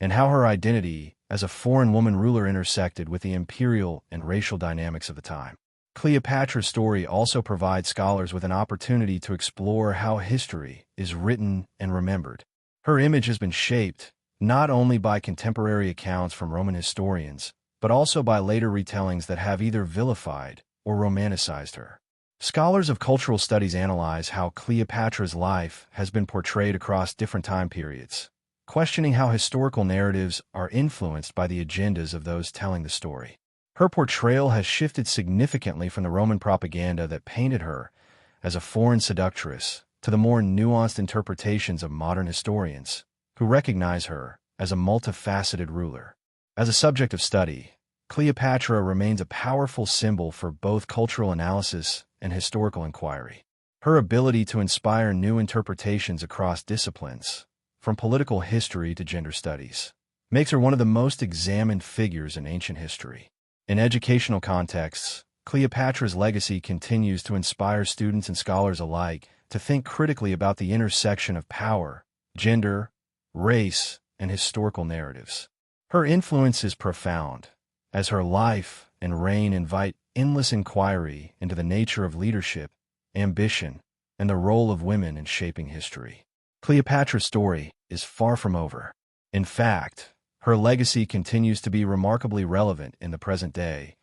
and how her identity as a foreign woman ruler intersected with the imperial and racial dynamics of the time. Cleopatra's story also provides scholars with an opportunity to explore how history is written and remembered. Her image has been shaped not only by contemporary accounts from Roman historians, but also by later retellings that have either vilified or romanticized her. Scholars of cultural studies analyze how Cleopatra's life has been portrayed across different time periods, questioning how historical narratives are influenced by the agendas of those telling the story. Her portrayal has shifted significantly from the Roman propaganda that painted her as a foreign seductress to the more nuanced interpretations of modern historians, who recognize her as a multifaceted ruler. As a subject of study, Cleopatra remains a powerful symbol for both cultural analysis and historical inquiry. Her ability to inspire new interpretations across disciplines, from political history to gender studies, makes her one of the most examined figures in ancient history. In educational contexts, Cleopatra's legacy continues to inspire students and scholars alike to think critically about the intersection of power, gender, race, and historical narratives. Her influence is profound, as her life and reign invite endless inquiry into the nature of leadership, ambition, and the role of women in shaping history. Cleopatra's story is far from over. In fact, her legacy continues to be remarkably relevant in the present day,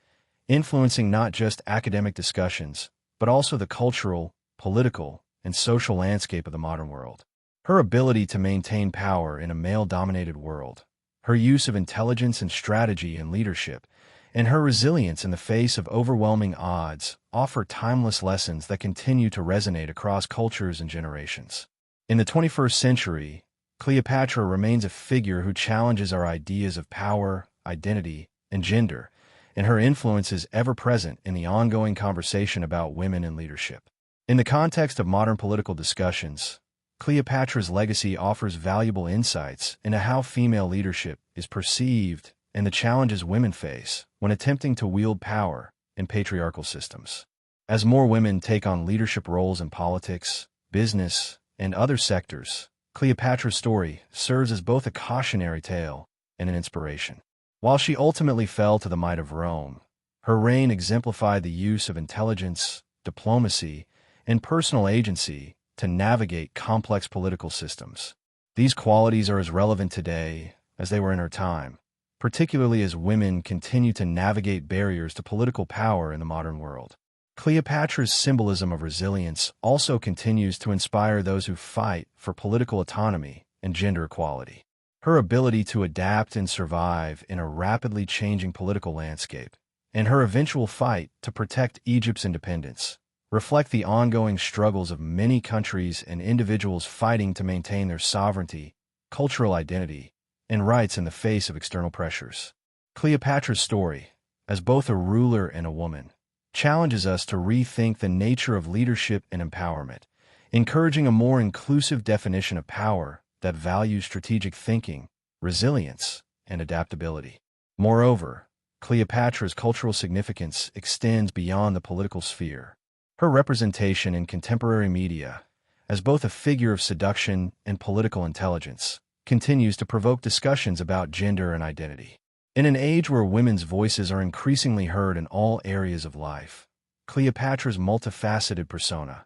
influencing not just academic discussions, but also the cultural, political, and social landscape of the modern world. Her ability to maintain power in a male-dominated world, her use of intelligence and strategy in leadership, and her resilience in the face of overwhelming odds offer timeless lessons that continue to resonate across cultures and generations. In the 21st century, Cleopatra remains a figure who challenges our ideas of power, identity, and gender, and her influence is ever present in the ongoing conversation about women in leadership. In the context of modern political discussions, Cleopatra's legacy offers valuable insights into how female leadership is perceived and the challenges women face when attempting to wield power in patriarchal systems. As more women take on leadership roles in politics, business, and other sectors, Cleopatra's story serves as both a cautionary tale and an inspiration. While she ultimately fell to the might of Rome, Her reign exemplified the use of intelligence, diplomacy, and personal agency to navigate complex political systems. These qualities are as relevant today as they were in her time, particularly as women continue to navigate barriers to political power in the modern world. Cleopatra's symbolism of resilience also continues to inspire those who fight for political autonomy and gender equality. Her ability to adapt and survive in a rapidly changing political landscape, and her eventual fight to protect Egypt's independence, reflect the ongoing struggles of many countries and individuals fighting to maintain their sovereignty, cultural identity, and rights in the face of external pressures. Cleopatra's story, as both a ruler and a woman, challenges us to rethink the nature of leadership and empowerment, encouraging a more inclusive definition of power that values strategic thinking, resilience, and adaptability. Moreover, Cleopatra's cultural significance extends beyond the political sphere. Her representation in contemporary media, as both a figure of seduction and political intelligence, continues to provoke discussions about gender and identity. In an age where women's voices are increasingly heard in all areas of life, Cleopatra's multifaceted persona,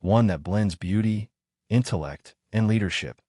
one that blends beauty, intellect, and leadership,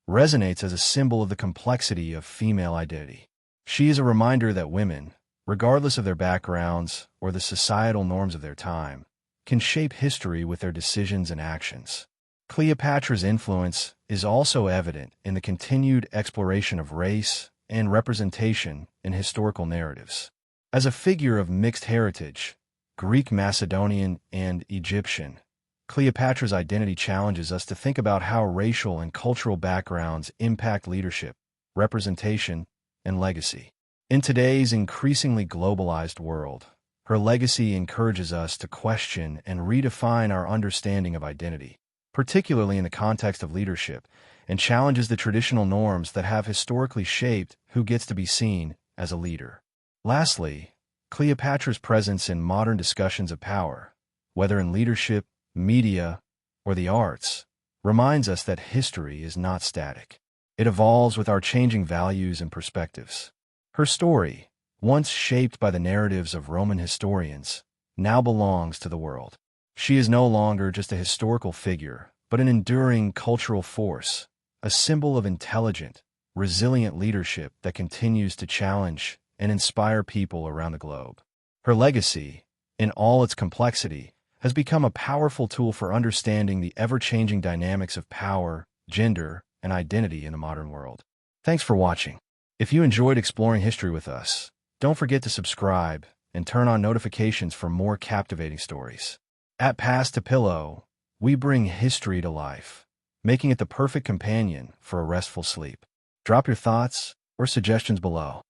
resonates as a symbol of the complexity of female identity. She is a reminder that women, regardless of their backgrounds or the societal norms of their time, can shape history with their decisions and actions. Cleopatra's influence is also evident in the continued exploration of race and representation in historical narratives. As a figure of mixed heritage, Greek, Macedonian, and Egyptian, Cleopatra's identity challenges us to think about how racial and cultural backgrounds impact leadership, representation, and legacy. In today's increasingly globalized world, her legacy encourages us to question and redefine our understanding of identity, particularly in the context of leadership, and challenges the traditional norms that have historically shaped who gets to be seen as a leader. Lastly, Cleopatra's presence in modern discussions of power, whether in leadership, media, or the arts, reminds us that history is not static. It evolves with our changing values and perspectives. Her story, once shaped by the narratives of Roman historians, now belongs to the world. She is no longer just a historical figure, but an enduring cultural force, a symbol of intelligent, resilient leadership that continues to challenge and inspire people around the globe. Her legacy, in all its complexity, has become a powerful tool for understanding the ever-changing dynamics of power, gender, and identity in the modern world. Thanks for watching. If you enjoyed exploring history with us, don't forget to subscribe and turn on notifications for more captivating stories. At Past to Pillow, we bring history to life, making it the perfect companion for a restful sleep. Drop your thoughts or suggestions below.